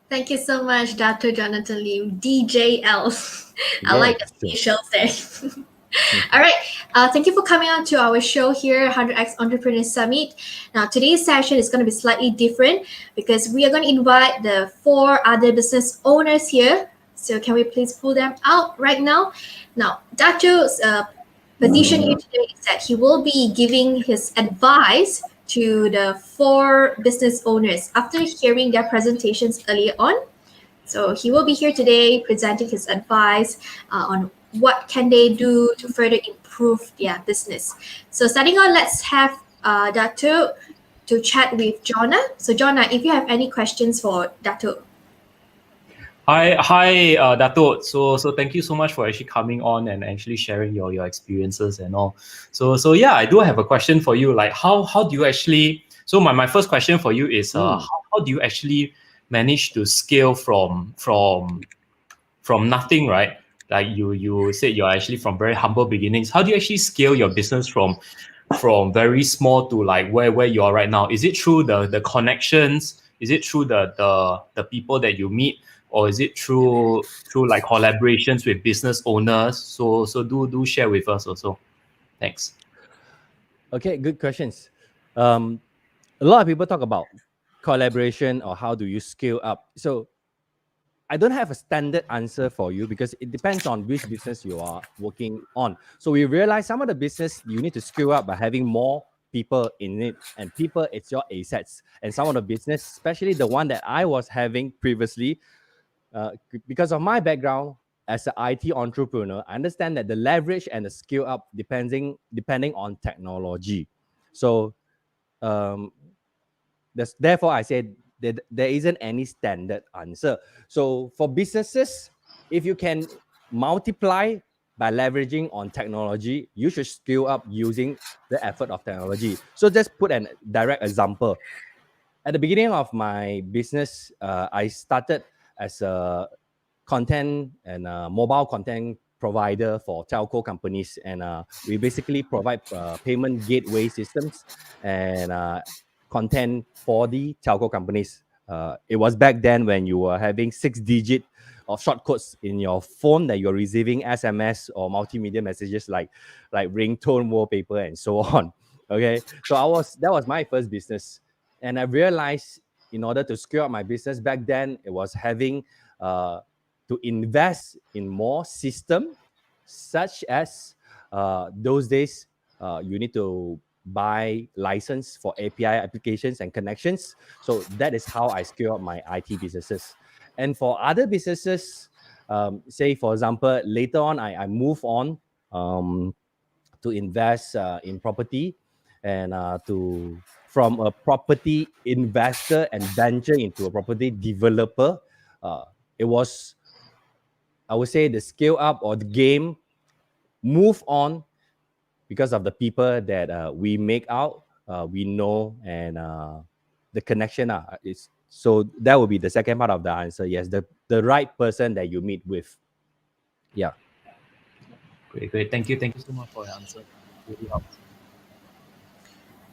Thank you so much, Dr. Jonathan Lim, DJL. I like the Yes, initials there. All right. Thank you for coming on to our show here, 100X Entrepreneur Summit. Now, today's session is going to be slightly different because we are going to invite the 4 other business owners here. So, can we please pull them out right now? Now, Dato's position here today is that he will be giving his advice to the 4 business owners after hearing their presentations earlier on. So he will be here today presenting his advice on what can they do to further improve their business. So starting on, let's have Dato to chat with Jonah. So Jonah, if you have any questions for Dato. Hi, Dato. So thank you so much for actually coming on and actually sharing your experiences and all. So yeah, I do have a question for you. Like how do you actually? So my first question for you is how do you actually manage to scale from nothing, right? Like you said you're actually from very humble beginnings. How do you actually scale your business from very small to like where you are right now? Is it through the connections? Is it through the people that you meet? Or is it through like collaborations with business owners? So do share with us also. Thanks. Okay, good questions. A lot of people talk about collaboration or how do you scale up. So I don't have a standard answer for you because it depends on which business you are working on. So we realize some of the business you need to scale up by having more people in it, and people, it's your assets. And some of the business, especially the one that I was having previously, because of my background as an IT entrepreneur, I understand that the leverage and the scale up depending on technology. So therefore I said that there isn't any standard answer. So for businesses, if you can multiply by leveraging on technology, you should scale up using the effort of technology. So just put a direct example. At the beginning of my business, I started as a content and mobile content provider for telco companies, and we basically provide payment gateway systems and content for the telco companies. It was back then when you were having 6-digit of short codes in your phone that you're receiving SMS or multimedia messages like ringtone, wallpaper, and so on. Okay, so that was my first business, and I realized in order to scale up my business back then, it was having to invest in more system, such as those days you need to buy license for API applications and connections. So that is how I scale up my IT businesses. And for other businesses, say for example, later on I move on to invest in property and from a property investor and venture into a property developer. It was, I would say, the scale up or the game move on because of the people that we make out, we know, and the connection. So that would be the second part of the answer. Yes, the right person that you meet with. Yeah. Great. Thank you so much for your answer. Really helps.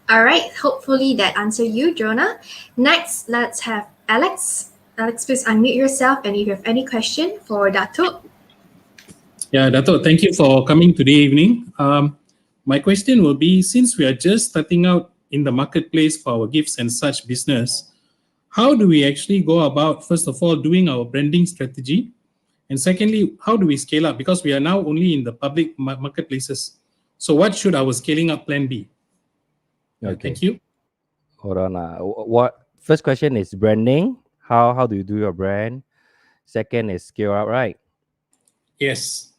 All right. Hopefully that answered you, Jonah. Next, let's have Alex. Alex, please unmute yourself, and if you have any question for Dato. Yeah, Dato, thank you for coming today evening. My question will be, since we are just starting out in the marketplace for our gifts and such business, how do we actually go about, first of all, doing our branding strategy? And secondly, how do we scale up? Because we are now only in the public marketplaces. So what should our scaling up plan be? Okay. Thank you. Hold on. What first question is branding? How do you do your brand? Second is scale up, right? Yes.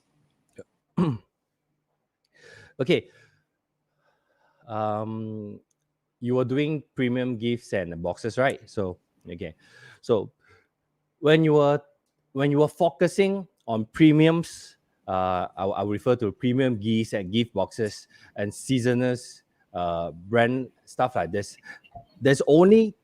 Okay. You were doing premium gifts and boxes, right? So okay. So when you were focusing on premiums, I refer to premium gifts and gift boxes and seasonal brand stuff like this. There's only,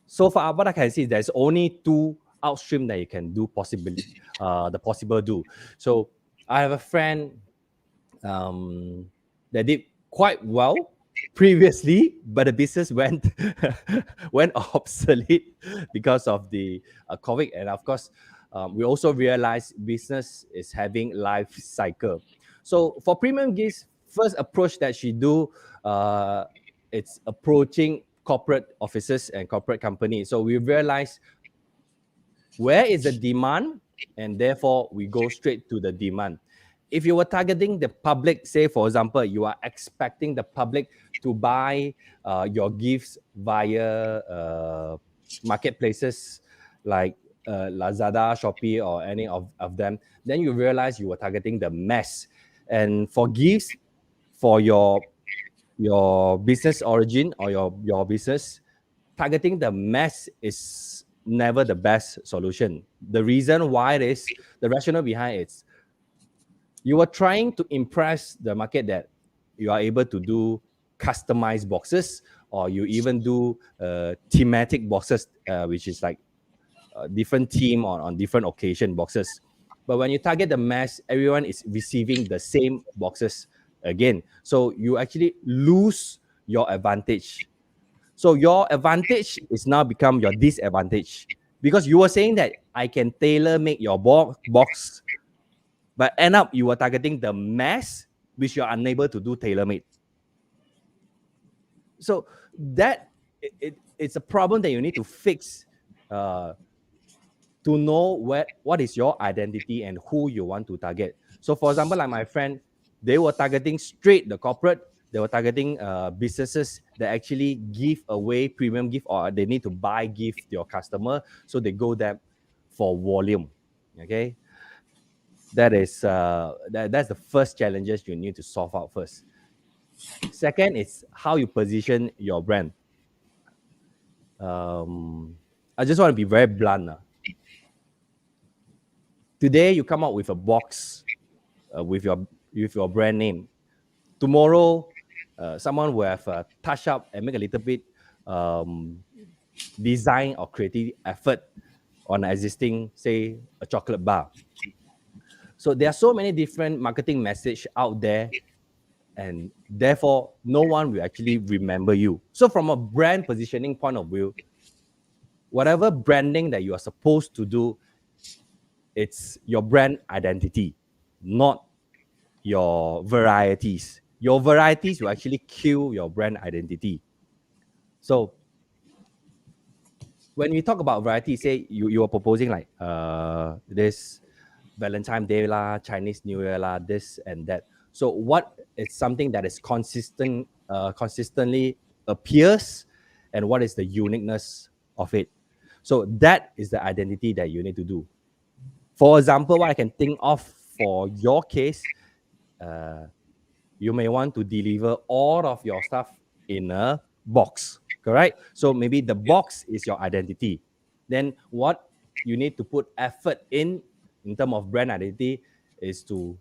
so far what I can see, there's only 2 outstream that you can do possible do. So I have a friend that did quite well previously, but the business went went obsolete because of the COVID, and of course, we also realized business is having life cycle. So for premium gifts, first approach that she do, it's approaching corporate offices and corporate companies. So we realized where is the demand, and therefore we go straight to the demand. If you were targeting the public, say for example, you are expecting the public to buy your gifts via marketplaces like Lazada, Shopee, or any of them, then you realize you were targeting the mass. And for gifts, for your business origin or your business, targeting the mass is never the best solution. The reason why it is, the rationale behind it, you are trying to impress the market that you are able to do customized boxes, or you even do thematic boxes, which is like a different theme on different occasion boxes. But when you target the mass, everyone is receiving the same boxes again. So you actually lose your advantage. So your advantage is now become your disadvantage, because you were saying that I can tailor make your box, but end up you are targeting the mass, which you are unable to do tailor made. So that it's a problem that you need to fix, to know what is your identity and who you want to target. So for example, like my friend, they were targeting straight the corporate. They were targeting businesses that actually give away premium gift, or they need to buy gift to your customer. So they go there for volume. Okay, that is that's the first challenges you need to solve out first. Second is how you position your brand. I just want to be very blunt. Today you come out with a box with your brand name. Tomorrow, someone will have touch up and make a little bit design or creative effort on existing, say, a chocolate bar. So there are so many different marketing message out there, and therefore no one will actually remember you. So from a brand positioning point of view, whatever branding that you are supposed to do, it's your brand identity, not your varieties. Your varieties will actually kill your brand identity. So when we talk about variety, say you are proposing like this Valentine Day lah, Chinese New Year lah, this and that. So what is something that is consistently appears, and what is the uniqueness of it? So that is the identity that you need to do. For example, what I can think of for your case, you may want to deliver all of your stuff in a box, correct? So maybe the box is your identity. Then what you need to put effort in terms of brand identity is to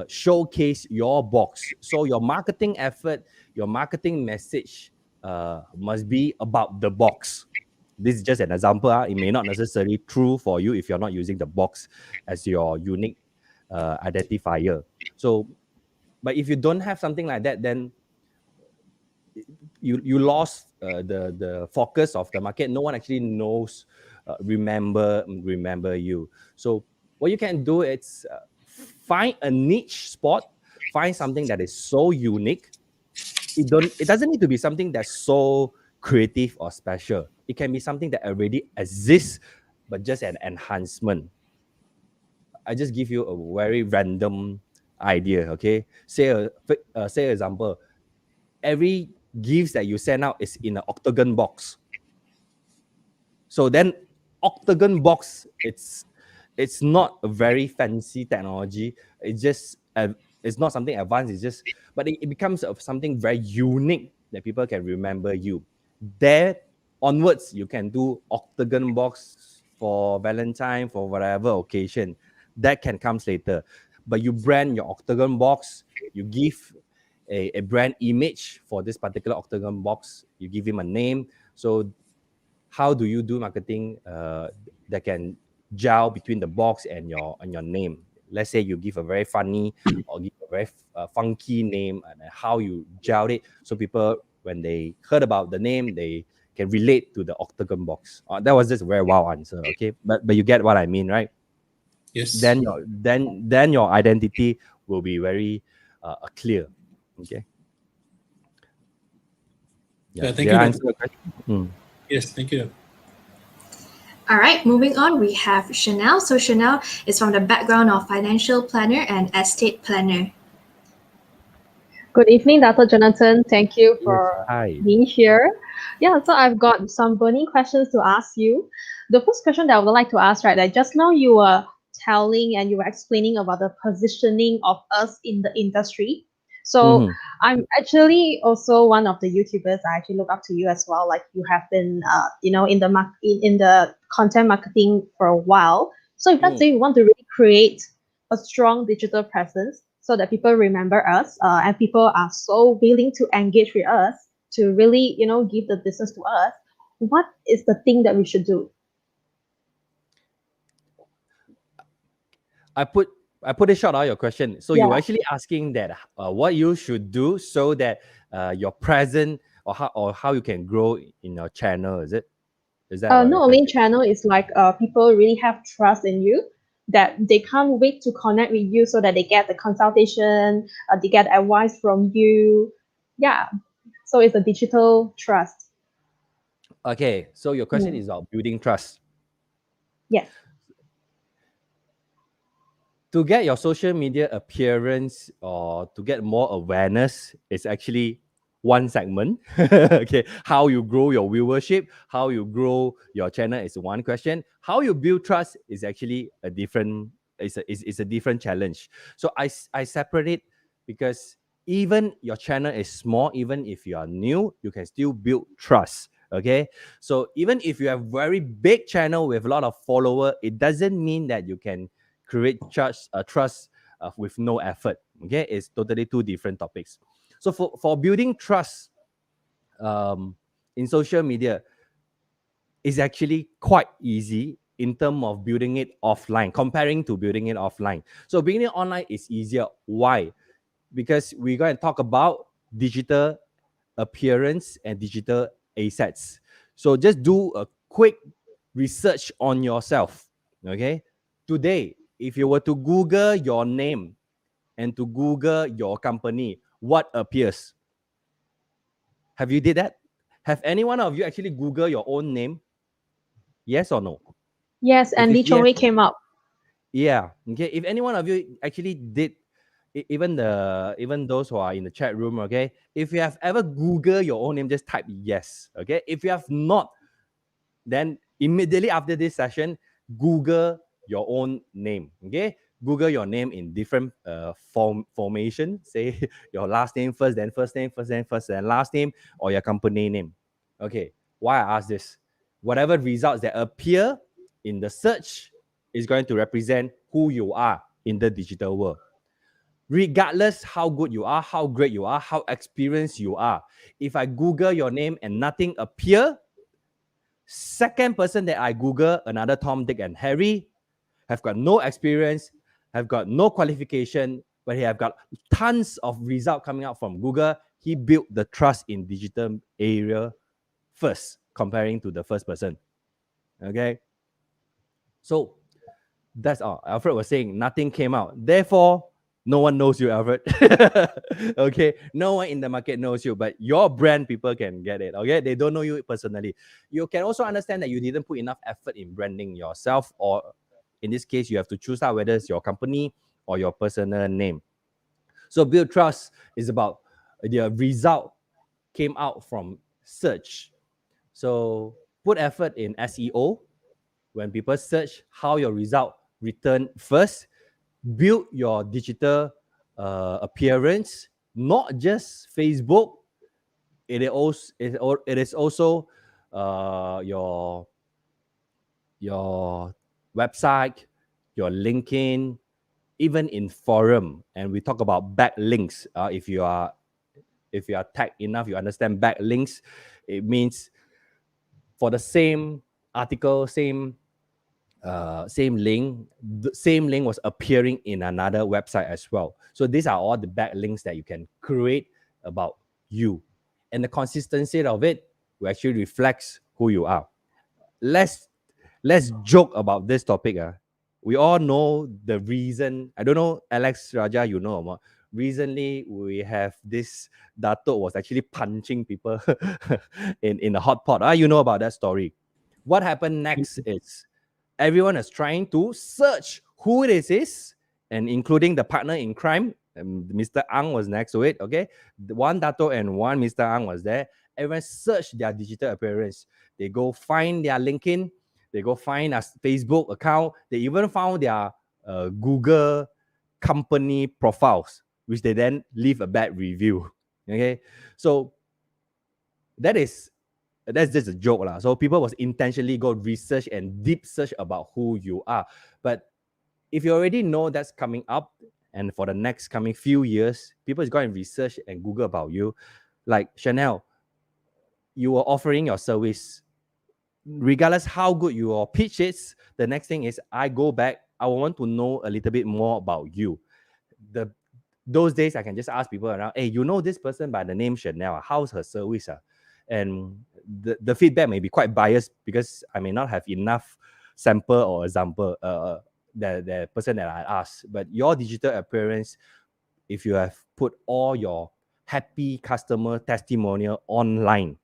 showcase your box. So your marketing effort, your marketing message must be about the box. This is just an example. It may not necessarily true for you if you're not using the box as your unique identifier. So, but if you don't have something like that, then you lost the focus of the market. No one actually knows, remember you. So what you can do is find a niche spot, find something that is so unique. It doesn't need to be something that's so creative or special. It can be something that already exists, but just an enhancement. I just give you a very random idea. Okay, say example, every gifts that you send out is in an octagon box. So then octagon box, it's not a very fancy technology. It's just it's not something advanced. It's just, but it becomes something very unique that people can remember you. There onwards, you can do octagon box for Valentine, for whatever occasion. That can come later. But you brand your octagon box, you give a brand image for this particular octagon box, you give him a name. So how do you do marketing that can gel between the box and your name? let's say you give a very funny or give a very funky name, and how you gel it, so people, when they heard about the name, they can relate to the octagon box. That was just a very wild answer, okay? But you get what I mean, right? Yes. Then your identity will be very clear, okay? Yeah, Thank did you, I Dato. answer the question? Yes, thank you. All right, moving on, we have Chanel. So Chanel is from the background of financial planner and estate planner. Good evening, Dr. Jonathan. Thank you for Hi. being here. Yeah, so I've got some burning questions to ask you. The first question that I would like to ask, right, that just now you were telling and you were explaining about the positioning of us in the industry. So Mhm. I'm actually also one of the YouTubers. I actually look up to you as well. Like you have been, in the in the content marketing for a while. So if let's say you want to really create a strong digital presence so that people remember us, and people are so willing to engage with us to really, give the business to us, what is the thing that we should do? I put it short out your question. So you're Yeah. actually asking that what you should do so that you're present, or how you can grow in your channel. Is that what your Not only question? channel is like people really have trust in you that they can't wait to connect with you so that they get the consultation, they get advice from you. Yeah. So it's a digital trust. Okay, so your question Mm. is about building trust. Yes. To get your social media appearance or to get more awareness is actually one segment. Okay, how you grow your viewership, how you grow your channel is one question. How you build trust is actually a different, is a different challenge. So I separate it because even your channel is small, even if you are new, you can still build trust. Okay, so even if you have very big channel with a lot of follower, it doesn't mean that you can create trust with no effort. Okay, it's totally two different topics. So for building trust in social media is actually quite easy in terms of building it offline, comparing to building it offline. So building it online is easier. Why? Because we're going to talk about digital appearance and digital assets. So just do a quick research on yourself. Okay, today, if you were to Google your name and to Google your company, what appears? Have you did that? Have any one of you actually Google your own name? Yes or no? Yes, If and it's Lee Chong yes, Wei came up. yeah. Okay. If any one of you actually did, even those who are in the chat room, okay. If you have ever Google your own name, just type yes. Okay. If you have not, then immediately after this session, Google your own name. Okay, Google your name in different formation. Say your last name first, then first name, first name, first and last name, or your company name. Okay, why I ask this? Whatever results that appear in the search is going to represent who you are in the digital world. Regardless how good you are, how great you are, how experienced you are, if I Google your name and nothing appear, second person that I Google, another Tom, Dick, and Harry, have got no experience, have got no qualification, but he have got tons of result coming out from Google. He built the trust in digital area first, comparing to the first person. Okay. So that's all. Alfred was saying nothing came out. Therefore, no one knows you, Alfred. Okay. No one in the market knows you, but your brand people can get it. Okay. They don't know you personally. You can also understand that you didn't put enough effort in branding yourself, or in this case, you have to choose out whether it's your company or your personal name. So build trust is about the result came out from search. So put effort in SEO. When people search, how your result return first. Build your digital appearance, not just Facebook. It is also your website, your LinkedIn, even in forum. And we talk about backlinks. If you are tech enough, you understand backlinks. It means for the same article, same same link, the same link was appearing in another website as well. So these are all the backlinks that you can create about you. And the consistency of it will actually reflects who you are. Let's joke about this topic. We all know the reason. I don't know, Alex Raja, you know about. Recently, we have this Dato was actually punching people in a hot pot. You know about that story. What happened next is everyone is trying to search who this is, and including the partner in crime. Mr. Ang was next to it. Okay, one Dato and one Mr. Ang was there. Everyone searched their digital appearance. They go find their LinkedIn. They go find a Facebook account. They even found their Google company profiles, which they then leave a bad review. Okay, so that's just a joke lah. So people was intentionally go research and deep search about who you are. But if you already know that's coming up, and for the next coming few years, people is going to research and Google about you. Like Chanel, you were offering your service. Regardless how good your pitch is, the next thing is I go back. I want to know a little bit more about you. Those days I can just ask people around, hey, you know this person by the name Chanel, how's her service? And the feedback may be quite biased because I may not have enough sample or example, the person that I asked. But your digital appearance, if you have put all your happy customer testimonial online,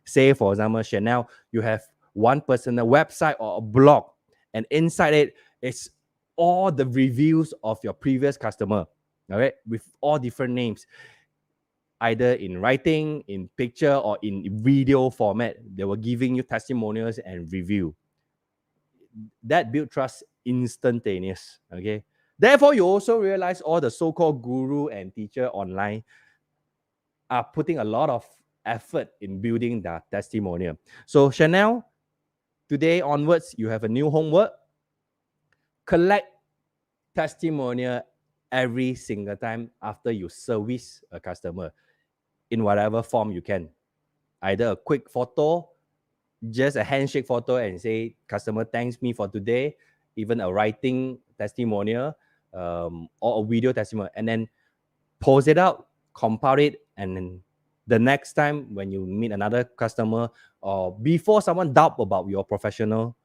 say for example, Chanel, you have one personal website or a blog, and inside it is all the reviews of your previous customer, all right, with all different names, either in writing, in picture, or in video format. They were giving you testimonials and review. That build trust instantaneous. Okay. Therefore, you also realize all the so-called guru and teacher online are putting a lot of effort in building their testimonial. So Chanel, today onwards, you have a new homework. Collect testimonial every single time after you service a customer in whatever form you can. Either a quick photo, just a handshake photo and say, customer thanks me for today, even a writing testimonial, or a video testimonial, and then post it out, compile it, and then the next time when you meet another customer or before someone doubt about your professional,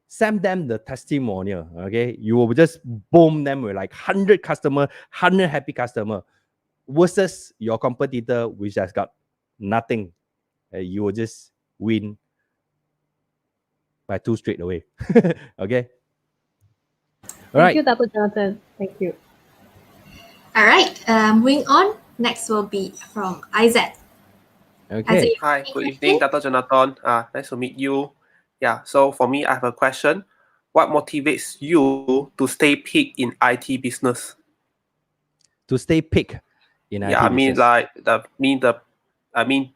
send them the testimonial. Okay, you will just boom them with like 100 customer, 100 happy customer versus your competitor which has got nothing. You will just win by 2 straight away. Okay. All Thank right. you, Dr. Jonathan. Thank you. All right. Moving on. Next will be from Isaac. Okay. Hi, good evening, Dr. Jonathan. Nice to meet you. Yeah, so for me, I have a question. What motivates you to stay peak in IT business? To stay peak in IT Yeah, I mean business.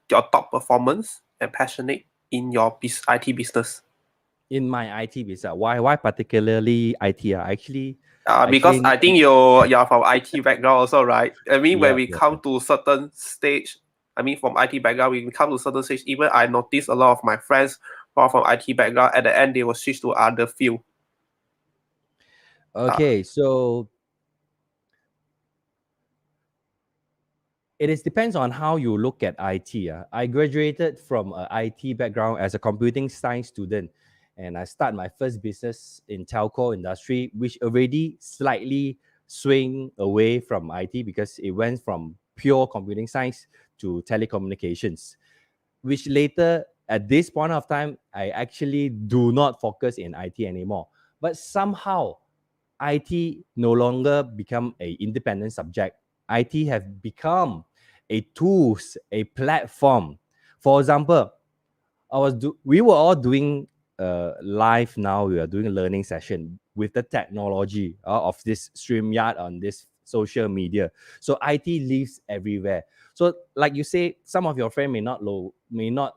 your top performance and passionate in your IT business. In my IT business, why particularly IT? Actually, because I think you're from IT background also, right? I mean, when Yep, we yep, come to certain stage, I mean, from IT background, we come to certain stage. Even I notice a lot of my friends who are from IT background. At the end, they will switch to other field. Okay, so it depends on how you look at IT. I graduated from an IT background as a computing science student, and I start my first business in telco industry, which already slightly swing away from IT because it went from pure computing science to telecommunications, which later at this point of time, I actually do not focus in IT anymore. But somehow, IT no longer become a independent subject. IT have become a tools, a platform. For example, we were all doing live now. We are doing a learning session with the technology of this StreamYard on this social media. So IT lives everywhere. So like you say, some of your friends may not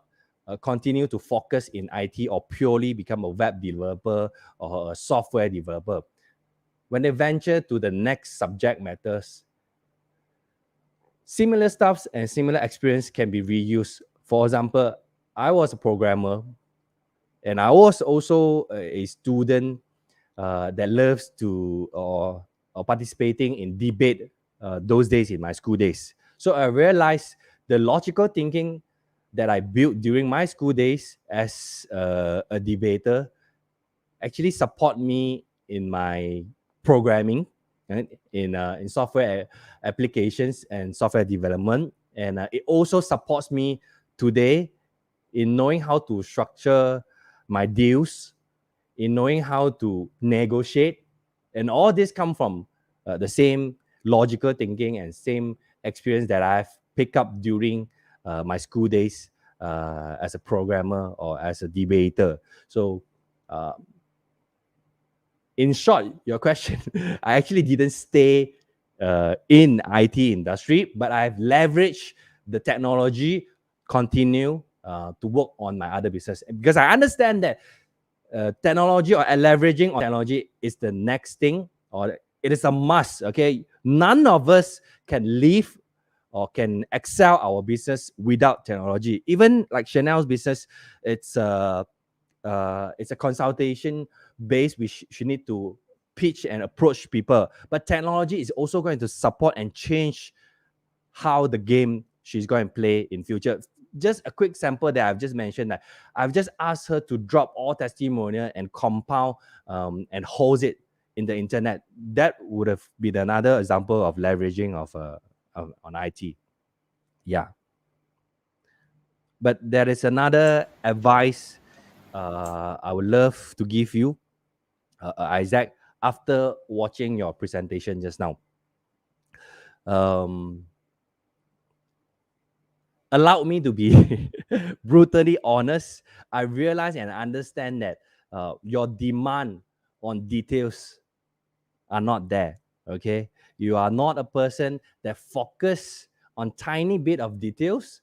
continue to focus in IT or purely become a web developer or a software developer. When they venture to the next subject matters, similar stuffs and similar experience can be reused. For example, I was a programmer And I was also a student that loves to or participating in debate those days in my school days. So I realized the logical thinking that I built during my school days as a debater actually support me in my programming, right? In software applications and software development, and it also supports me today in knowing how to structure my deals, in knowing how to negotiate, and all this come from the same logical thinking and same experience that I've picked up during my school days as a programmer or as a debater. So in short, your question, I actually didn't stay in IT industry, but I've leveraged the technology, continue to work on my other business because I understand that technology or leveraging on technology is the next thing, or it is a must. Okay, none of us can live or can excel our business without technology. Even like Chanel's business, it's a consultation base which she need to pitch and approach people, but technology is also going to support and change how the game she's going to play in future. Just a quick sample that I've just mentioned, that I've just asked her to drop all testimonial and compile and host it in the internet. That would have been another example of leveraging of on IT. Yeah. But there is another advice I would love to give you, Isaac, after watching your presentation just now. Allow me to be brutally honest. I realize and understand that your demand on details are not there. Okay, you are not a person that focus on tiny bit of details,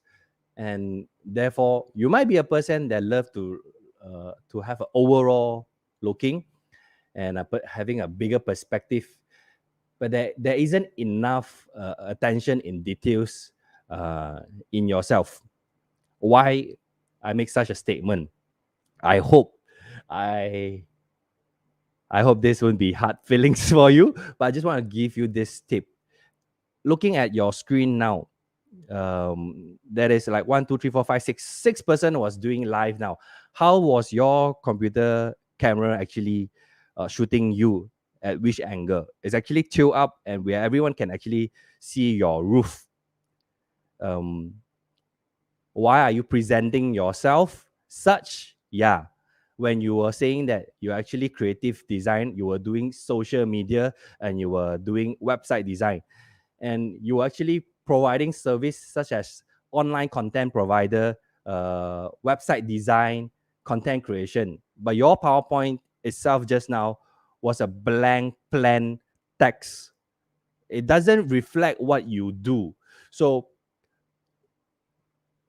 and therefore you might be a person that love to have an overall looking and having a bigger perspective, but there isn't enough attention in details in yourself. Why I make such a statement? I hope I hope this won't be hard feelings for you, but I just want to give you this tip. Looking at your screen now, that is like 1, 2, 3, 4, 5, 6 person was doing live now. How was your computer camera actually shooting you at which angle? It's actually tilted up and where everyone can actually see your roof. Why are you presenting yourself such? Yeah, when you were saying that you're actually creative design, you were doing social media and you were doing website design, and you were actually providing service such as online content provider, website design, content creation, but your PowerPoint itself just now was a blank plain text. It doesn't reflect what you do. So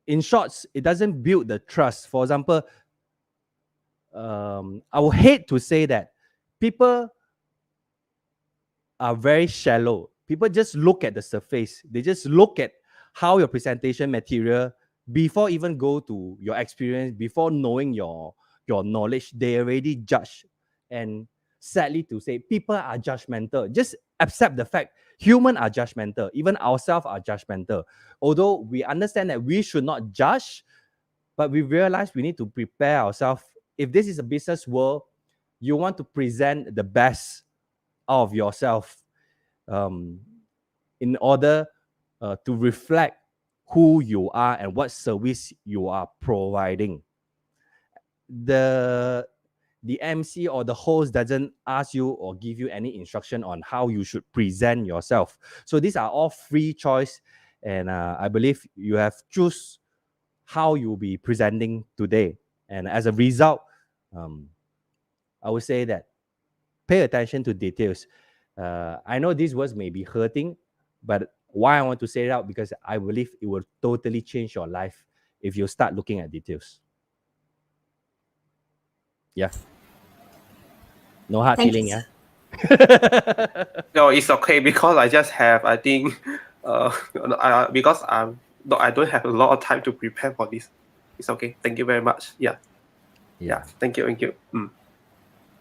in short, it doesn't build the trust. For example, I would hate to say that people are very shallow. People just look at the surface. They just look at how your presentation material, before even go to your experience, before knowing your knowledge, they already judge. And sadly to say, people are judgmental. Just accept the fact humans are judgmental. Even ourselves are judgmental. Although we understand that we should not judge, but we realize we need to prepare ourselves. If this is a business world, you want to present the best out of yourself in order to reflect who you are and what service you are providing. The MC or the host doesn't ask you or give you any instruction on how you should present yourself. So these are all free choice, and I believe you have choose how you'll be presenting today. And as a result, I would say that pay attention to details. I know these words may be hurting, but why I want to say it out, because I believe it will totally change your life if you start looking at details. Yeah. No hard Thank feeling, you. yeah? No, it's okay because I just have, I think, because I don't have a lot of time to prepare for this. It's okay. Thank you very much. Yeah. Yeah. Thank you. Thank you.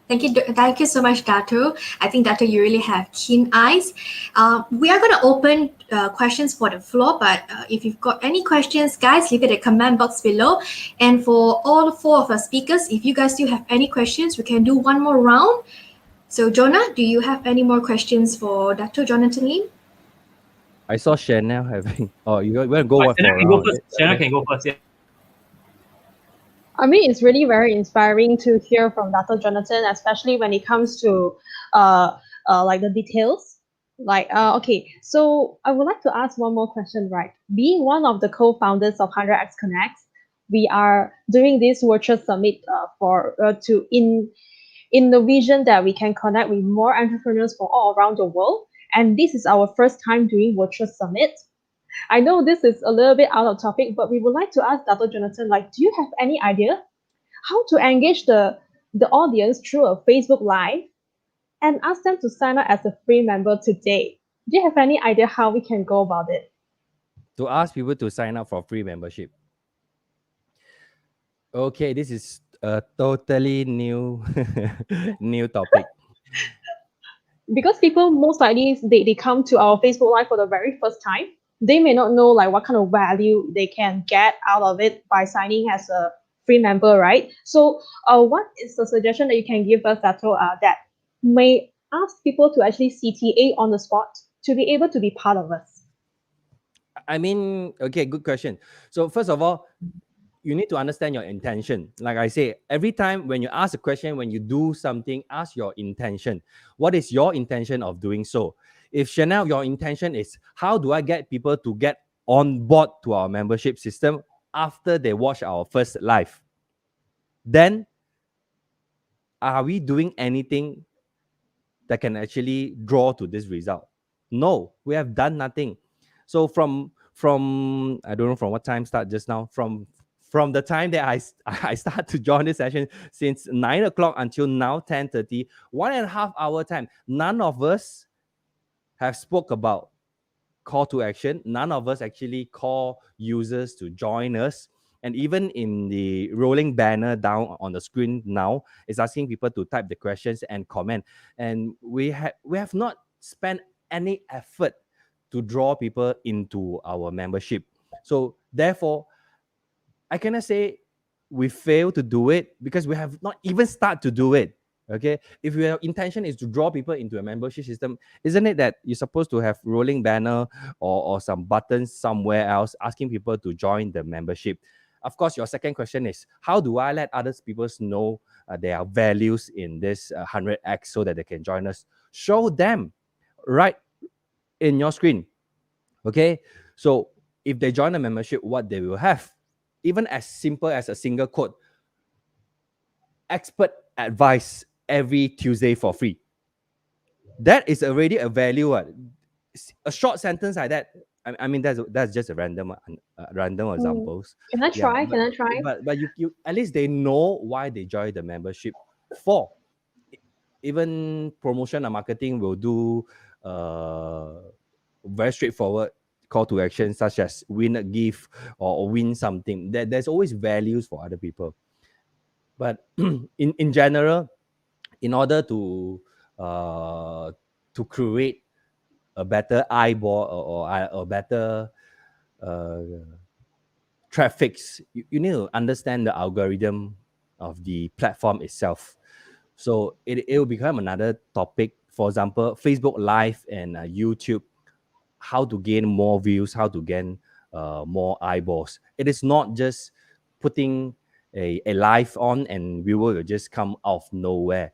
Thank you so much, Dato. I think Dato, you really have keen eyes. We are going to open questions for the floor, but if you've got any questions, guys, leave it in the comment box below. And for all four of our speakers, if you guys still have any questions, we can do one more round. So, Jonah, do you have any more questions for Dato Jonathan Lim? I saw Chanel having. Oh, you want to go one Shanna for a can go round? first. Shanna can go first. Yeah. I mean, it's really very inspiring to hear from Dr. Jonathan, especially when it comes to like the details. Like, okay, so I would like to ask one more question, right? Being one of the co-founders of 100x Connect, we are doing this virtual summit for to in the vision that we can connect with more entrepreneurs from all around the world. And this is our first time doing virtual summit. I know this is a little bit out of topic, but we would like to ask Dr. Jonathan, like, do you have any idea how to engage the audience through a Facebook Live and ask them to sign up as a free member today? Do you have any idea how we can go about it? To ask people to sign up for free membership. Okay, this is a totally new new topic. Because people most likely they come to our Facebook Live for the very first time. They may not know like what kind of value they can get out of it by signing as a free member, right? So what is the suggestion that you can give us, Dato, that may ask people to actually CTA on the spot to be able to be part of us? I mean, okay, good question. So first of all, you need to understand your intention. Like I say, every time when you ask a question, when you do something, ask your intention. What is your intention of doing so? If Chanel, your intention is how do I get people to get on board to our membership system after they watch our first live, then are we doing anything that can actually draw to this result? No, we have done nothing. So from I don't know from what time start just now, from the time that I start to join this session since 9 o'clock until now 10:30, 1.5 hour time, none of us have spoke about call to action. None of us actually call users to join us. And even in the rolling banner down on the screen now, it's asking people to type the questions and comment. And we have not spent any effort to draw people into our membership. So therefore, I cannot say we fail to do it because we have not even start to do it. Okay, if your intention is to draw people into a membership system, isn't it that you're supposed to have rolling banner or some buttons somewhere else asking people to join the membership? Of course, your second question is how do I let others people know their values in this 100x so that they can join us? Show them right in your screen. Okay, so if they join the membership, what they will have, even as simple as a single quote, expert advice every Tuesday for free. That is already a value. A short sentence like that. I mean, that's just a random examples. Can I Yeah, try? Can I try? but you at least they know why they join the membership for. Even promotion and marketing will do very straightforward call to action such as win a gift or win something. There's always values for other people. But in general, in order to create a better eyeball or better uh, traffics, you need to understand the algorithm of the platform itself. So it will become another topic. For example, Facebook Live and YouTube, how to gain more views, how to gain more eyeballs. It is not just putting a live on and viewer will just come out of nowhere.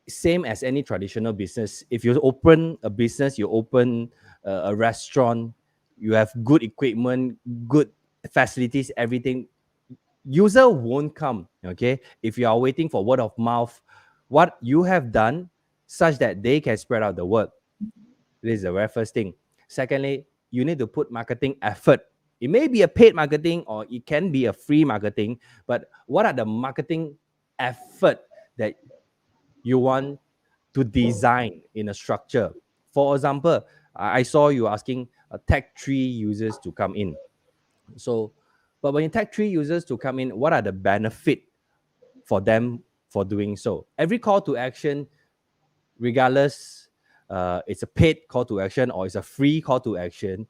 Same as any traditional business. If you open a business, you open a restaurant, you have good equipment, good facilities, everything, user won't come. Okay, if you are waiting for word of mouth, what you have done such that they can spread out the word. This is the very first thing. Secondly, you need to put marketing effort. It may be a paid marketing or it can be a free marketing, but what are the marketing effort that you want to design in a structure? For example, I saw you asking tech 3 users to come in. So, But when you tag 3 users to come in, what are the benefit for them for doing so? Every call to action, regardless it's a paid call to action or it's a free call to action,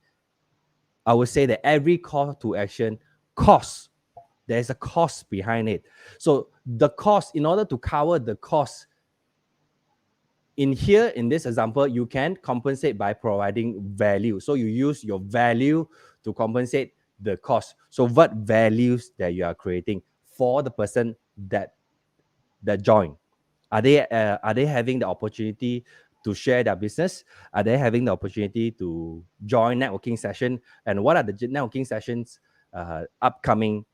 I would say that every call to action costs. There's a cost behind it. So the cost, in order to cover the cost, in here, in this example, you can compensate by providing value. So you use your value to compensate the cost. So what values that you are creating for the person that join? Are they having the opportunity to share their business? Are they having the opportunity to join networking session? And what are the networking sessions upcoming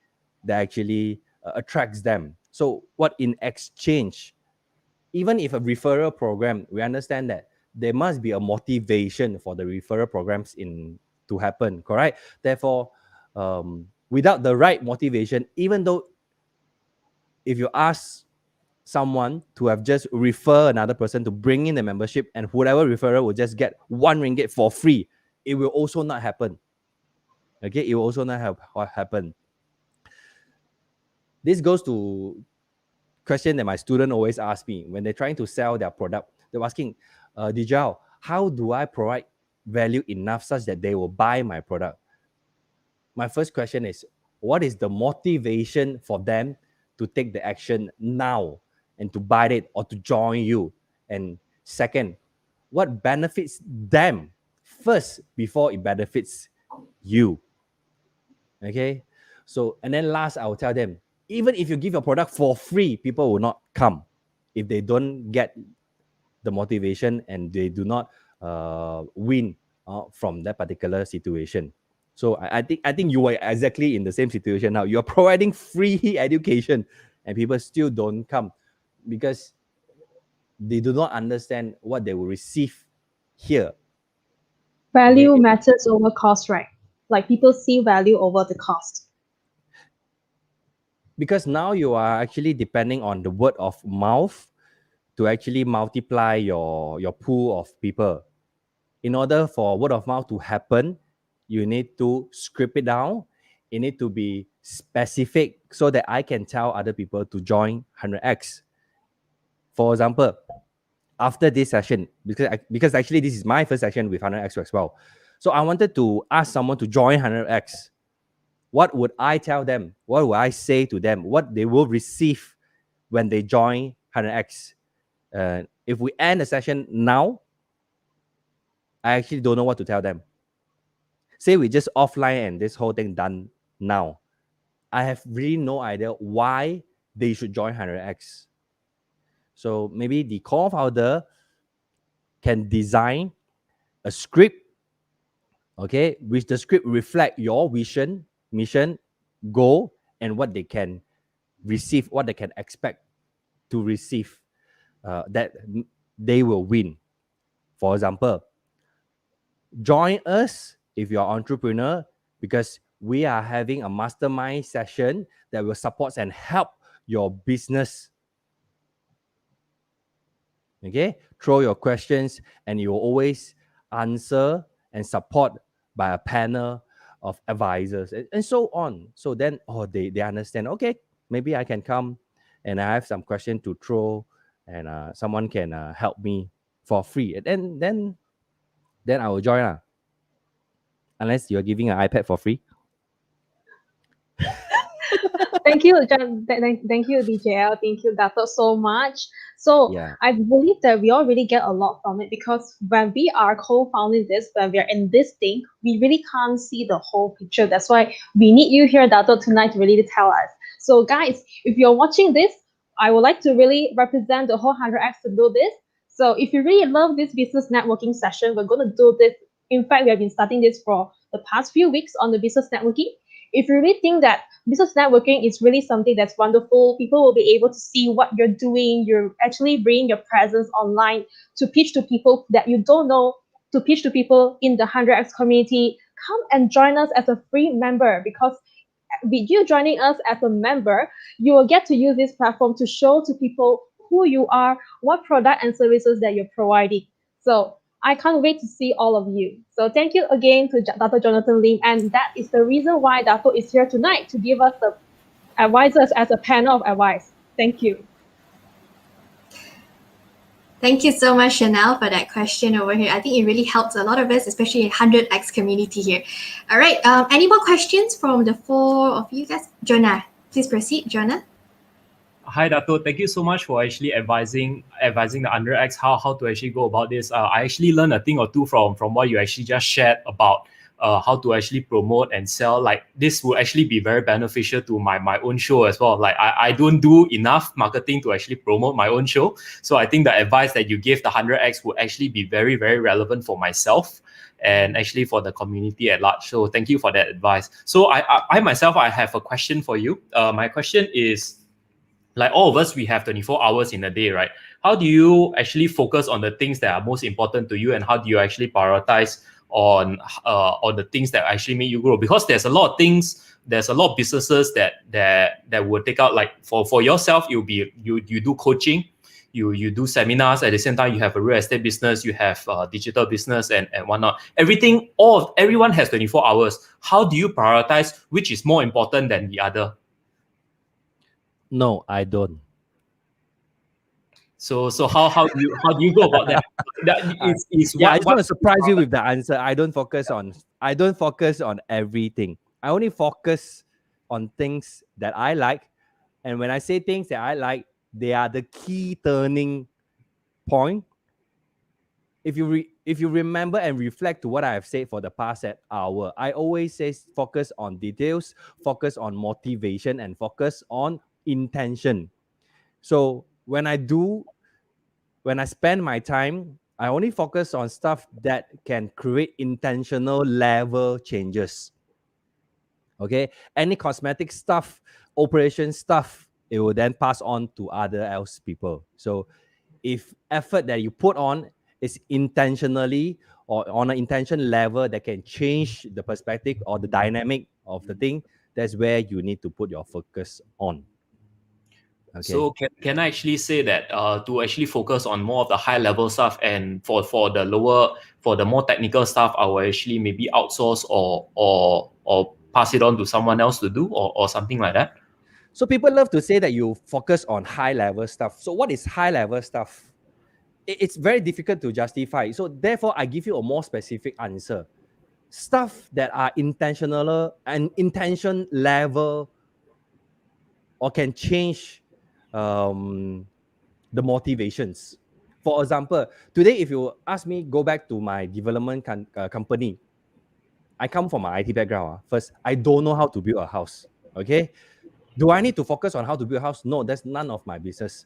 that actually attracts them? So what in exchange, even if a referral program, we understand that there must be a motivation for the referral programs to happen, correct? Therefore, without the right motivation, even though if you ask someone to have just refer another person to bring in the membership and whoever referrer will just get 1 ringgit for free, it will also not happen. Okay, it will also not happen. This goes to question that my student always ask me when they're trying to sell their product. They're asking, Dijal, how do I provide value enough such that they will buy my product? My first question is, what is the motivation for them to take the action now and to buy it or to join you? And second, what benefits them first before it benefits you? Okay. So, and then last, I will tell them, even if you give your product for free, people will not come if they don't get the motivation and they do not win from that particular situation. So I think you are exactly in the same situation now. You're providing free education and people still don't come because they do not understand what they will receive here. Value matters over cost, right? Like people see value over the cost. Because now you are actually depending on the word of mouth to actually multiply your pool of people. In order for word of mouth to happen, you need to script it down. It need to be specific so that I can tell other people to join 100x. For example, after this session, because actually this is my first session with 100x as well. So I wanted to ask someone to join 100x. What would I tell them? What would I say to them? What they will receive when they join 100x? If we end the session now, I actually don't know what to tell them. Say we just offline and this whole thing done now. I have really no idea why they should join 100x. So maybe the co-founder can design a script, okay, which the script reflect your vision, mission, goal, and what they can receive, what they can expect to receive, that they will win. For example, join us if you're an entrepreneur because we are having a mastermind session that will support and help your business. Okay, throw your questions and you will always answer and support by a panel of advisors and so on. So then, they understand, okay, maybe I can come and I have some question to throw and someone can help me for free. And then I will join. Unless you're giving an iPad for free. Thank you, thank you, DJL. Thank you, Dato, so much. So Yeah. I believe that we all really get a lot from it because when we are co-founding this, when we are in this thing, we really can't see the whole picture. That's why we need you here, Dato, tonight to really tell us. So guys, if you're watching this, I would like to really represent the whole 100x to do this. So if you really love this business networking session, we're going to do this. In fact, we have been starting this for the past few weeks on the business networking. If you really think that business networking is really something that's wonderful, people will be able to see what you're doing. You're actually bringing your presence online to pitch to people that you don't know, to pitch to people in the 100x community. Come and join us as a free member because with you joining us as a member, you will get to use this platform to show to people who you are, what product and services that you're providing. So I can't wait to see all of you. So thank you again to Dato Jonathan Lim, and that is the reason why Dato is here tonight to give us the advisors as a panel of advice. Thank you. Thank you so much, Chanel, for that question over here. I think it really helps a lot of us, especially in 100X community here. All right, any more questions from the four of you guys? Jonah, please proceed, Jonah. Hi Dato, thank you so much for actually advising the Under-X how to actually go about this. I actually learned a thing or two from what you actually just shared about how to actually promote and sell. Like this will actually be very beneficial to my own show as well. Like I don't do enough marketing to actually promote my own show. So I think the advice that you gave the 100X would actually be very, very relevant for myself and actually for the community at large. So thank you for that advice. So I myself, I have a question for you. My question is, like all of us, we have 24 hours in a day, right? How do you actually focus on the things that are most important to you, and how do you actually prioritize on the things that actually make you grow? Because there's a lot of things, there's a lot of businesses that will take out, like for yourself, you'll be you do coaching, you do seminars, at the same time you have a real estate business, you have a digital business and whatnot. Everyone has 24 hours. How do you prioritize which is more important than the other? No, I don't. So how do you go about that? I just want to surprise you with the answer. I don't focus on everything. I only focus on things that I like, and when I say things that I like, they are the key turning point. If you remember and reflect to what I have said for the past hour, I always say focus on details, focus on motivation, and focus on intention. So when I spend my time, I only focus on stuff that can create intentional level changes. Okay, any cosmetic stuff, operation stuff, it will then pass on to other else people. So if effort that you put on is intentionally or on an intention level that can change the perspective or the dynamic of the thing, that's where you need to put your focus on. Okay. So can I actually say that to actually focus on more of the high level stuff, and for the more technical stuff, I will actually maybe outsource or pass it on to someone else to do or something like that? So people love to say that you focus on high level stuff. So what is high level stuff? It's very difficult to justify. So therefore, I give you a more specific answer. Stuff that are intentional and intention level or can change the motivations. For example, today, if you ask me, go back to my development company, I come from an IT background. First, I don't know how to build a house. Okay. Do I need to focus on how to build a house? No, that's none of my business.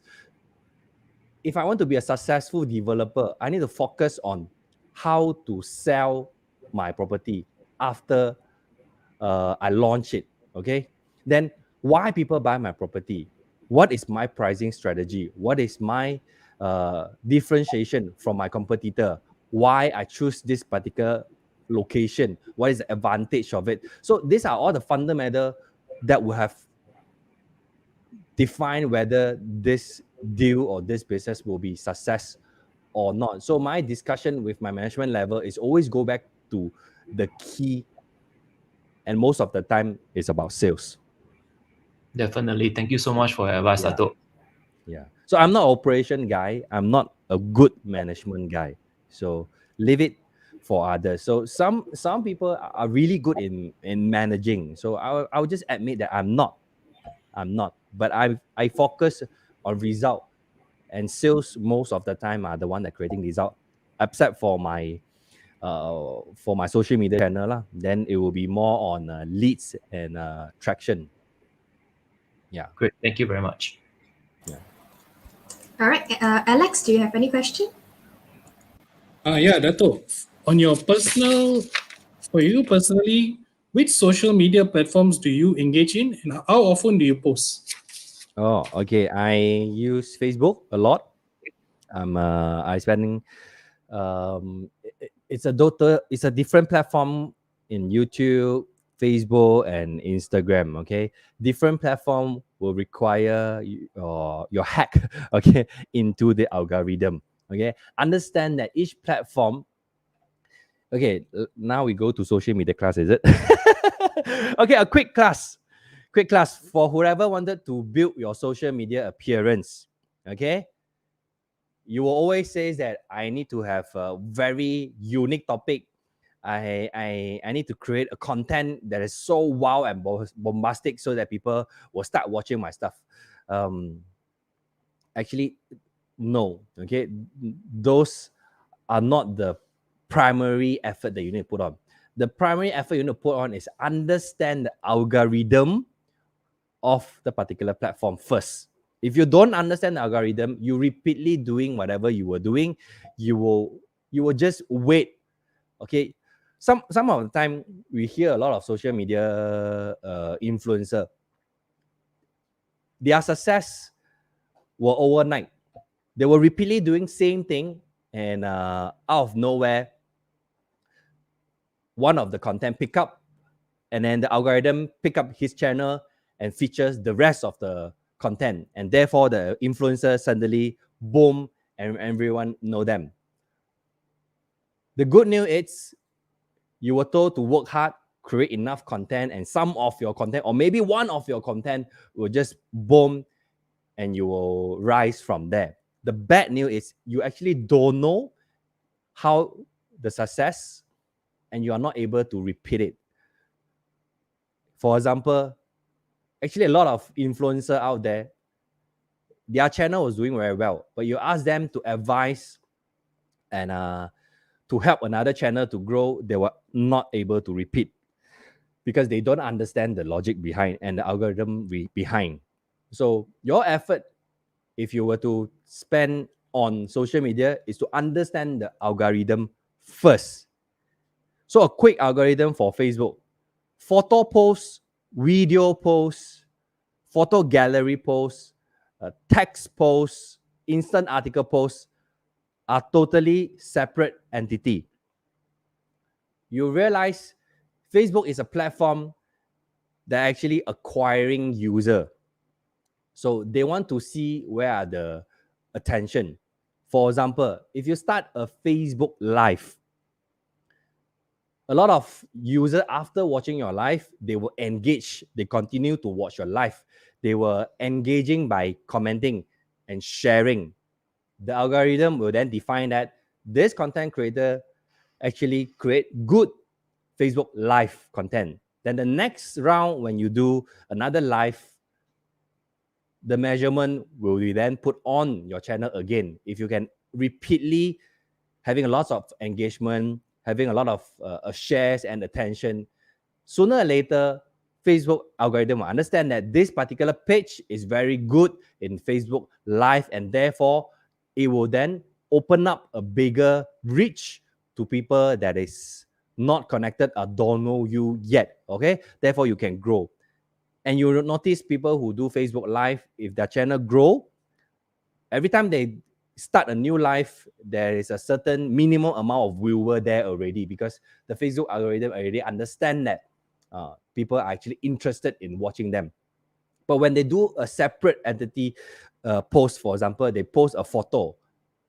If I want to be a successful developer, I need to focus on how to sell my property after I launch it. Okay. Then why people buy my property? What is my pricing strategy? What is my differentiation from my competitor? Why I choose this particular location? What is the advantage of it? So these are all the fundamental that will have defined whether this deal or this business will be success or not. So my discussion with my management level is always go back to the key, and most of the time it's about sales. Definitely. Thank you so much for your advice, Dato. Yeah. So I'm not operation guy. I'm not a good management guy. So leave it for others. So some people are really good in managing. So I'll just admit that I'm not. But I focus on result, and sales most of the time are the one that creating result, except for my social media channel lah. Then it will be more on leads and traction. Yeah. Great. Thank you very much. Yeah. All right, Alex, do you have any question? Yeah, Dato. For you personally, which social media platforms do you engage in, and how often do you post? Oh, okay. I use Facebook a lot. I spending. It's a different platform in YouTube, Facebook, and Instagram. Okay, different platform will require your hack. Okay, into the algorithm. Okay, understand that each platform. Okay, now we go to social media class, is it? Okay, a quick class. Quick class for whoever wanted to build your social media appearance. Okay, you will always say that I need to have a very unique topic. I need to create a content that is so wow and bombastic so that people will start watching my stuff. Actually, no. Okay, those are not the primary effort that you need to put on. The primary effort you need to put on is understand the algorithm of the particular platform first. If you don't understand the algorithm, you repeatedly doing whatever you were doing, you will just wait. Okay, some of the time we hear a lot of social media influencer. Their success were overnight. They were repeatedly doing same thing, and out of nowhere, one of the content pick up, and then the algorithm pick up his channel and features the rest of the content, and therefore the influencer suddenly boom and everyone know them. The good news is you were told to work hard, create enough content, and some of your content, or maybe one of your content, will just boom and you will rise from there. The bad news is you actually don't know how the success, and you are not able to repeat it. For example, actually a lot of influencers out there, their channel was doing very well, but you ask them to advise and to help another channel to grow, they were not able to repeat because they don't understand the logic behind and the algorithm behind. So your effort, if you were to spend on social media, is to understand the algorithm first. So a quick algorithm for Facebook: photo posts, video posts, photo gallery posts, text posts, instant article posts are totally separate entity. You realize Facebook is a platform that actually acquiring user. So they want to see where are the attention. For example, if you start a Facebook Live, a lot of users after watching your live, they will engage. They continue to watch your live. They were engaging by commenting and sharing. The algorithm will then define that this content creator actually create good Facebook Live content. Then the next round, when you do another live, the measurement will be then put on your channel again. If you can repeatedly having a lot of engagement, having a lot of shares and attention, sooner or later, Facebook algorithm will understand that this particular page is very good in Facebook Live, and therefore it will then open up a bigger reach to people that is not connected or don't know you yet. Okay, therefore you can grow. And you will notice people who do Facebook Live, if their channel grow, every time they start a new live, there is a certain minimum amount of viewer there already, because the Facebook algorithm already understand that people are actually interested in watching them. But when they do a separate entity post, for example, they post a photo,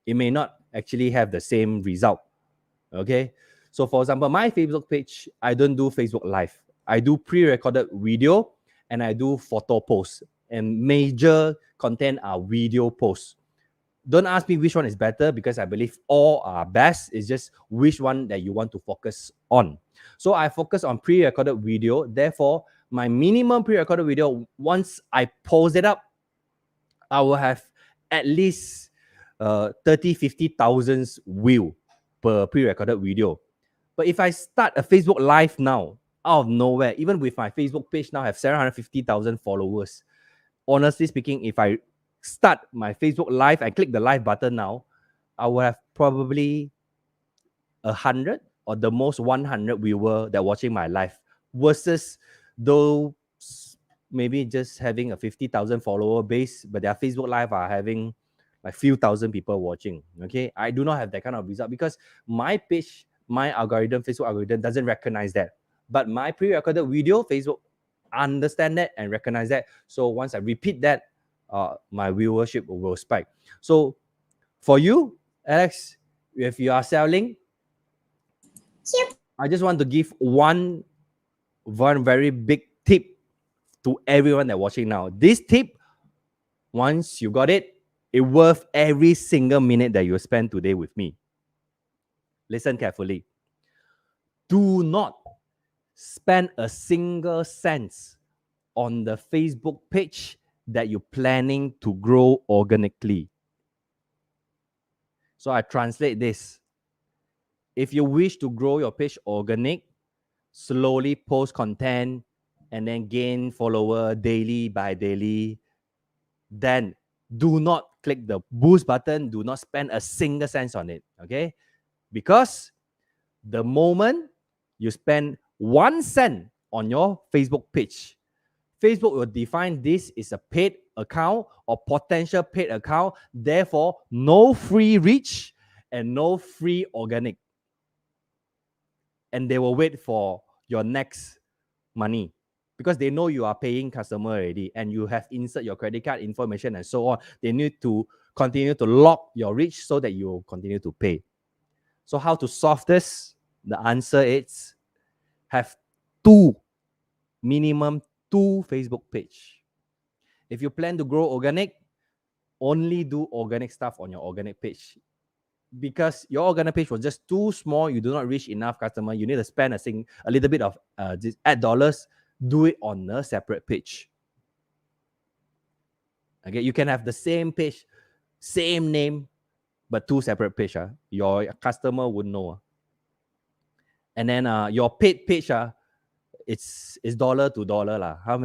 it may not actually have the same result. Okay, so for example, my Facebook page, I don't do Facebook Live. I do pre-recorded video and I do photo posts, and major content are video posts. Don't ask me which one is better, because I believe all are best. It's just which one that you want to focus on. So I focus on pre-recorded video. Therefore, my minimum pre-recorded video, once I post it up, I will have at least 50,000 view per pre-recorded video. But if I start a Facebook Live now, out of nowhere, even with my Facebook page now have 750,000 followers, honestly speaking, if I start my Facebook Live, I click the live button now, I will have probably 100 or the most 100 viewer that watching my live, versus those maybe just having a 50,000 follower base, but their Facebook Live are having like few thousand people watching. Okay, I do not have that kind of result because my page, my algorithm, Facebook algorithm doesn't recognize that. But my pre-recorded video, Facebook understand that and recognize that. So once I repeat that, my viewership will spike. So for you, Alex, if you are selling, I just want to give one very big tip to everyone that watching now. This tip, once you got it, it worth every single minute that you spend today with me. Listen carefully. Do not spend a single cent on the Facebook page that you're planning to grow organically. So I translate this. If you wish to grow your page organic, slowly post content and then gain follower daily by daily, then do not click the boost button. Do not spend a single cent on it. Okay? Because the moment you spend 1 cent on your Facebook page, Facebook will define this is a paid account or potential paid account. Therefore, no free reach and no free organic. And they will wait for your next money because they know you are paying customer already and you have insert your credit card information and so on. They need to continue to lock your reach so that you continue to pay. So how to solve this? The answer is have minimum two Facebook page. If you plan to grow organic, only do organic stuff on your organic page. Because your organic page was just too small, you do not reach enough customer, you need to spend a little bit of ad dollars, do it on a separate page. Okay, you can have the same page, same name, but two separate page. Your customer would know. And then your paid page, it's dollar to dollar lah. How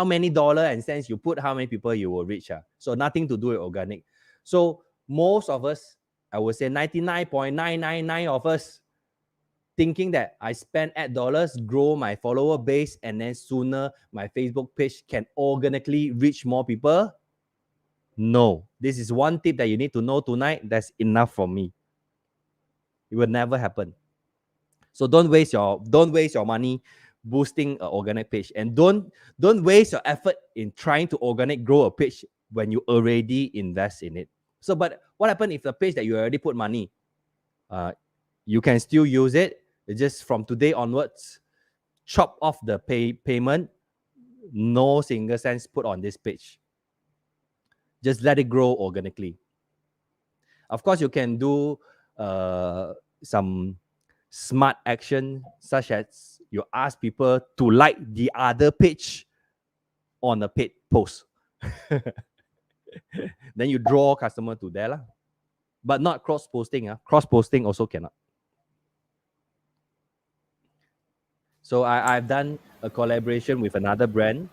many dollar and cents you put, how many people you will reach. So nothing to do with organic. So most of us, I would say 99.999 of us, thinking that I spend ad dollars, grow my follower base, and then sooner my Facebook page can organically reach more people. No, this is one tip that you need to know tonight. That's enough for me. It will never happen. So don't waste your money boosting an organic page, and don't waste your effort in trying to organic grow a page when you already invest in it. So, but what happens if the page that you already put money, you can still use it. It's just from today onwards, chop off the payment, no single cents put on this page. Just let it grow organically. Of course, you can do some smart action, such as you ask people to like the other page on a paid post. Then you draw customer to there lah. But not cross posting. Cross posting also cannot. So I've done a collaboration with another brand,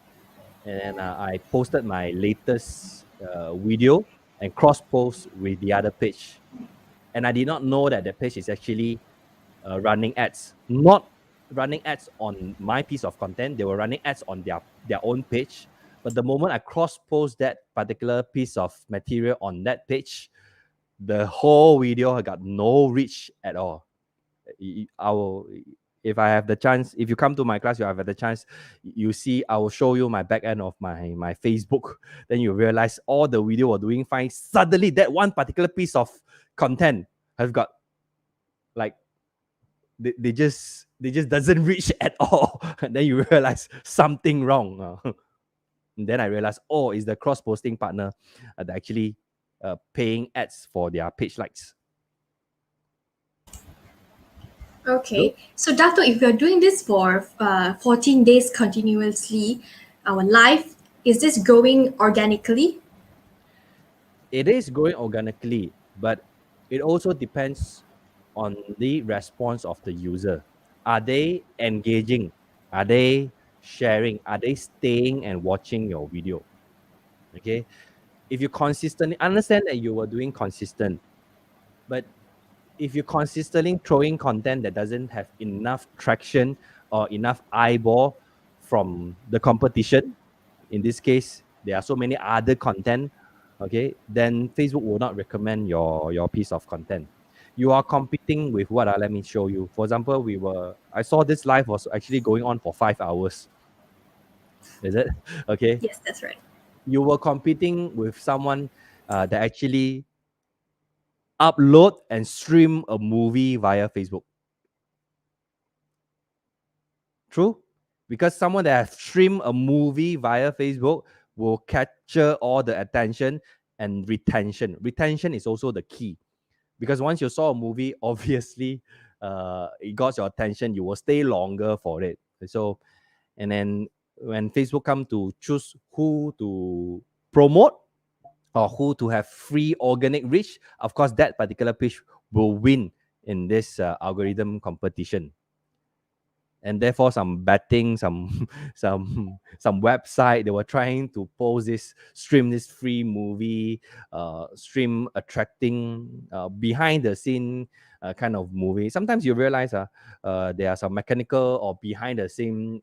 and I posted my latest video and cross post with the other page. And I did not know that the page is actually running ads, not running ads on my piece of content. They were running ads on their own page. But the moment I cross post that particular piece of material on that page, the whole video got no reach at all. If I have the chance, if you come to my class, you have the chance, you see, I will show you my back end of my Facebook. Then you realize all the video were doing fine. Suddenly, that one particular piece of content has got like they just doesn't reach at all. And then you realize something wrong. And then I realized, oh, it's the cross posting partner that actually paying ads for their page likes. Okay, so Dato, if you're doing this for 14 days continuously, our life, is this growing organically? It is growing organically, but it also depends on the response of the user. Are they engaging? Are they sharing? Are they staying and watching your video? Okay. If you consistently understand that you were doing consistent, but if you consistently throwing content that doesn't have enough traction or enough eyeball from the competition, in this case, there are so many other content, okay, then Facebook will not recommend your piece of content. You are competing with what? Let me show you. For example, I saw this live was actually going on for 5 hours. Is it? Okay. Yes, that's right. You were competing with someone that actually upload and stream a movie via Facebook? True? Because someone that has streamed a movie via Facebook will capture all the attention and retention. Retention is also the key. Because once you saw a movie, obviously it got your attention, you will stay longer for it. So, and then when Facebook come to choose who to promote or who to have free organic reach, of course, that particular page will win in this algorithm competition. And therefore, some betting, some some website, they were trying to post this, stream this free movie, stream attracting behind the scene kind of movie. Sometimes you realize there are some mechanical or behind the scene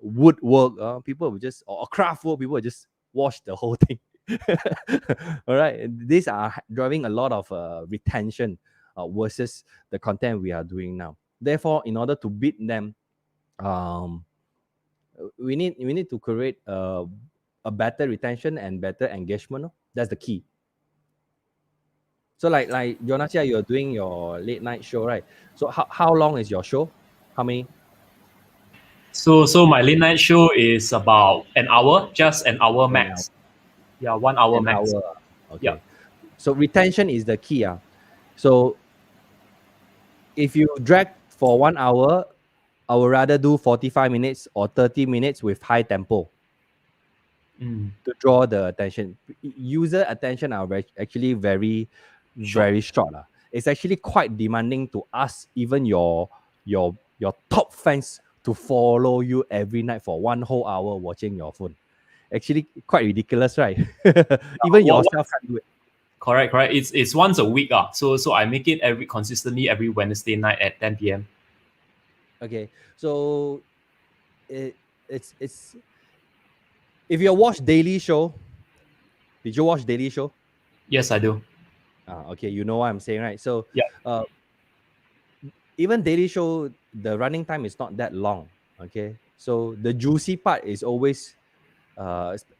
woodwork. People will just, or craft work, people will just watch the whole thing. All right, these are driving a lot of retention versus the content we are doing now. Therefore, in order to beat them, we need to create a better retention and better engagement. That's the key. So like Jonasia, you're doing your late night show, right? So how long is your show? How many? So my late night show is about an hour, just an hour 1 hour. max. Yeah, 1 hour An max. hour. Okay. Yeah. So retention is the key. So if you drag for 1 hour, I would rather do 45 minutes or 30 minutes with high tempo to draw the attention. User attention are actually very short. It's actually quite demanding to ask even your top fans to follow you every night for 1 whole hour watching your phone. Actually quite ridiculous, right? Even yourself can't do it. Correct. It's once a week. So I make it consistently every Wednesday night at 10 p.m. Okay. So it's if you watch Daily Show, did you watch Daily Show? Yes, I do. Okay, you know what I'm saying, right? So yeah. Even Daily Show, the running time is not that long. Okay, so the juicy part is always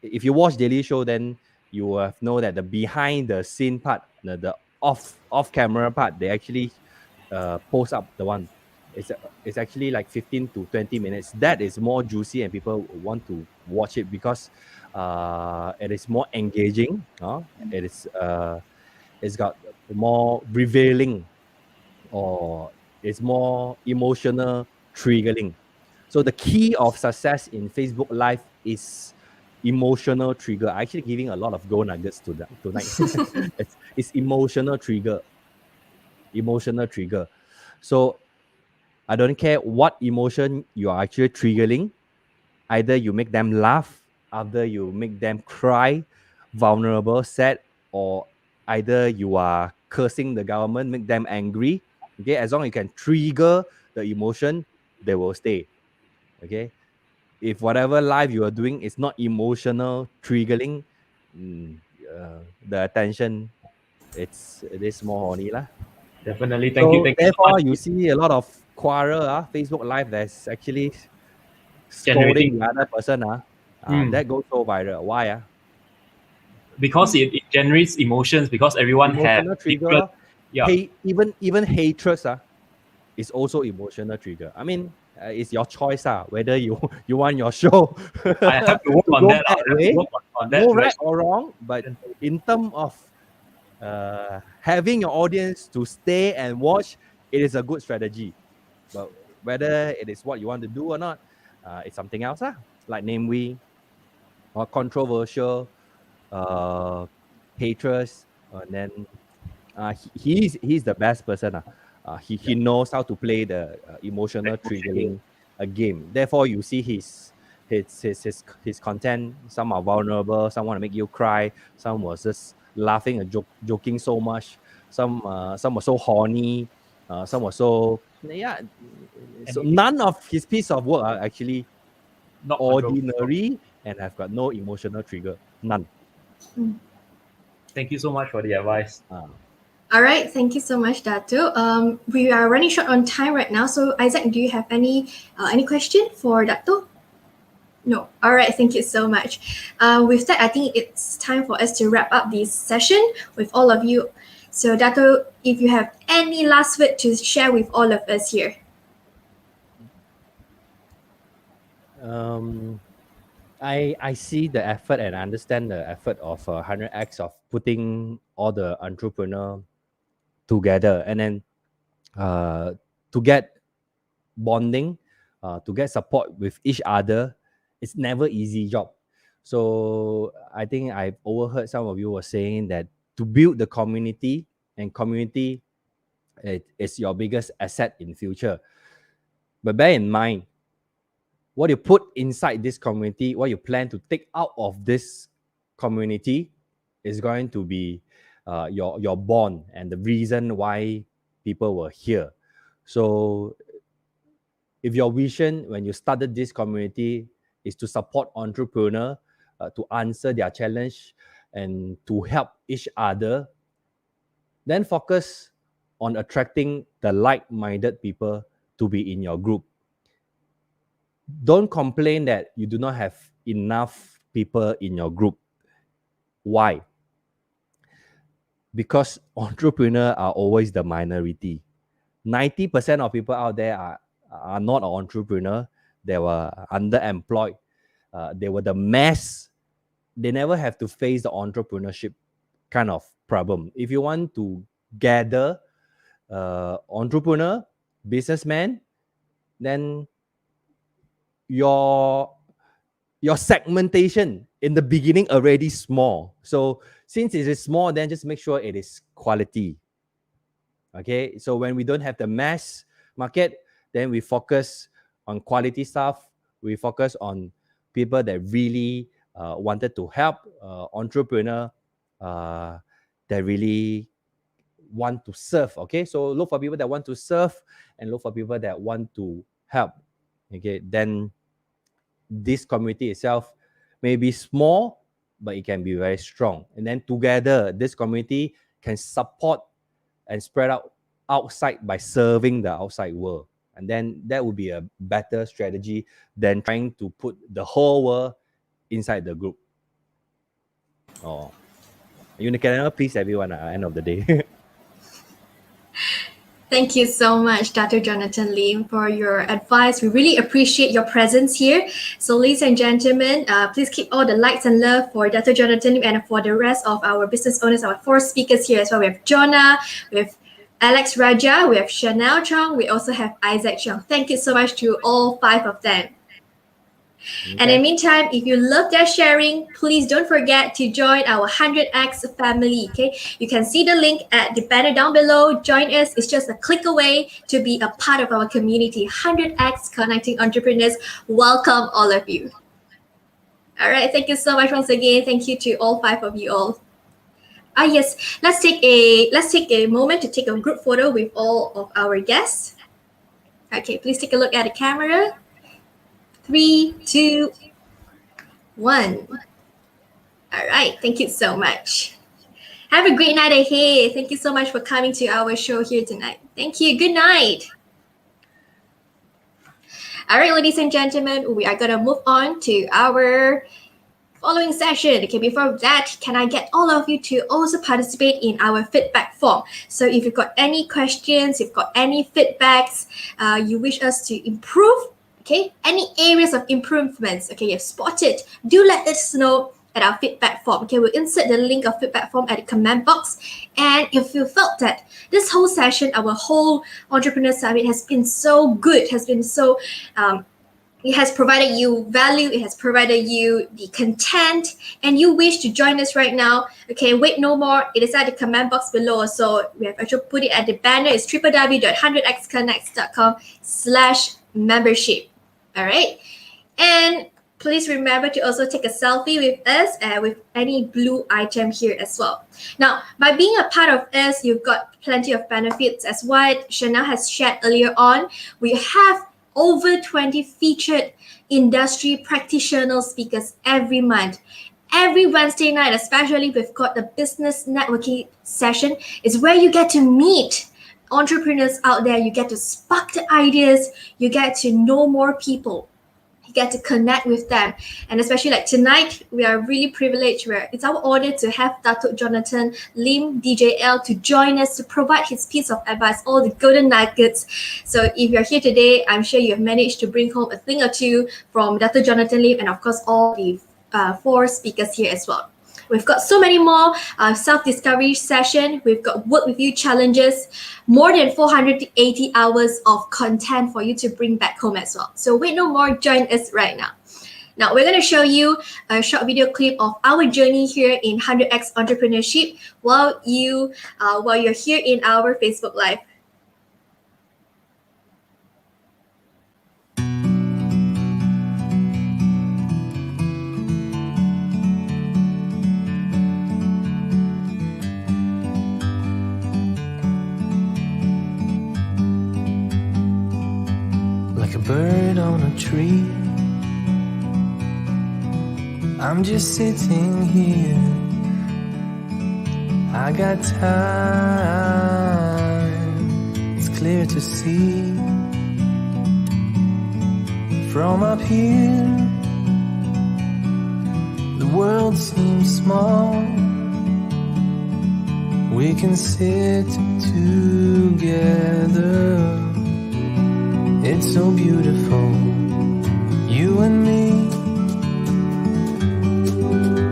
if you watch Daily Show, then you will know that the behind the scene part, the off camera part, they actually post up the one. It's actually like 15 to 20 minutes. That is more juicy and people want to watch it because it is more engaging. It's got more revealing, or it's more emotional triggering. So the key of success in Facebook Live is emotional trigger. I'm actually giving a lot of gold nuggets tonight. It's emotional trigger. Emotional trigger. So I don't care what emotion you are actually triggering. Either you make them laugh, either you make them cry, vulnerable, sad, or either you are cursing the government, make them angry. Okay, as long as you can trigger the emotion, they will stay. Okay, if whatever live you are doing is not emotional triggering, the attention it is more horny lah. Definitely. Thank you. Therefore, So you much. see a lot of quarrel Facebook Live that's actually Generating. scolding the other person. That goes so viral. Why? Because it generates emotions, because everyone has Emotional trigger. different. Yeah. Even hatred is also emotional trigger. I mean, it's your choice whether you want your show I have to work on that. way. No right direction. or wrong, but in terms of having your audience to stay and watch, it is a good strategy. But whether it is what you want to do or not, it's something else. Like namely, or controversial, hatred, and then he's the best person. He knows how to play the emotional triggering game. Therefore, you see his content. Some are vulnerable. Some want to make you cry. Some was just laughing and joking so much. Some were so horny. Some were so So none of his piece of work are actually not ordinary and have got no emotional trigger. None. Thank you so much for the advice. All right, thank you so much, Dato. We are running short on time right now. So Isaac, do you have any question for Dato? No. All right, thank you so much. With that, I think it's time for us to wrap up this session with all of you. So Dato, if you have any last word to share with all of us here. I see the effort and understand the effort of 100x of putting all the entrepreneur together, and then to get bonding, to get support with each other. It's never easy job. So I think I've overheard some of you were saying that to build the community, and community is your biggest asset in future. But bear in mind, what you put inside this community, what you plan to take out of this community is going to be your bond and the reason why people were here. So if your vision when you started this community is to support entrepreneur, to answer their challenge and to help each other, then focus on attracting the like-minded people to be in your group. Don't complain that you do not have enough people in your group. Why? Because entrepreneurs are always the minority. 90% of people out there are not an entrepreneur. They were underemployed. They were the mess. They never have to face the entrepreneurship kind of problem. If you want to gather entrepreneur, businessman, then your segmentation in the beginning already small. So since it is small, then just make sure it is quality. Okay, so when we don't have the mass market, then we focus on quality stuff. We focus on people that really wanted to help, entrepreneur that really want to serve. Okay, so look for people that want to serve and look for people that want to help. Okay, then this community itself may be small, but it can be very strong. And then together, this community can support and spread out outside by serving the outside world. And then that would be a better strategy than trying to put the whole world inside the group. Oh, you can please everyone at the end of the day. Thank you so much, Dr. Jonathan Lim, for your advice. We really appreciate your presence here. So, ladies and gentlemen, please keep all the likes and love for Dr. Jonathan Lim and for the rest of our business owners, our 4 speakers here as well. We have Jonah, we have Alex Raja, we have Chanel Chong, we also have Isaac Chong. Thank you so much to all 5 of them. Okay. And in the meantime, if you love their sharing, please don't forget to join our 100x family. Okay, you can see the link at the banner down below. Join us. It's just a click away to be a part of our community. 100x Connecting Entrepreneurs. Welcome all of you. All right, thank you so much once again. Thank you to all 5 of you all. Yes, let's take a moment to take a group photo with all of our guests. Okay, please take a look at the camera. 3, 2, 1. All right. Thank you so much. Have a great night ahead. Thank you so much for coming to our show here tonight. Thank you. Good night. All right, ladies and gentlemen, we are going to move on to our following session. Okay, before that, can I get all of you to also participate in our feedback form? So if you've got any questions, you've got any feedbacks, you wish us to improve, okay, any areas of improvements, okay, you've spotted, do let us know at our feedback form. Okay, we'll insert the link of feedback form at the comment box. And if you felt that this whole session, our whole Entrepreneur Summit has been so good, has been so, it has provided you value, it has provided you the content, and you wish to join us right now, okay, wait no more. It is at the comment box below. So we have actually put it at the banner. It's www.100xconnects.com/membership. All right. And please remember to also take a selfie with us with any blue item here as well. Now, by being a part of us, you've got plenty of benefits. As what Chanel has shared earlier on, we have over 20 featured industry practitioner speakers every month. Every Wednesday night, especially we've got the business networking session, is where you get to meet entrepreneurs out there. You get to spark the ideas. You get to know more people. get to connect with them. And especially like tonight, we are really privileged where it's our honor to have Dato Jonathan Lim, DJL, to join us to provide his piece of advice, all the golden nuggets. So if you're here today, I'm sure you have managed to bring home a thing or two from Dato Jonathan Lim and of course all the 4 speakers here as well. We've got so many more self-discovery session. We've got work with you challenges, more than 480 hours of content for you to bring back home as well. So wait no more, join us right now. Now we're going to show you a short video clip of our journey here in 100x entrepreneurship while you're here in our Facebook Live. Like a bird on a tree, I'm just sitting here. I got time, it's clear to see. From up here, the world seems small. We can sit together. It's so beautiful, you and me.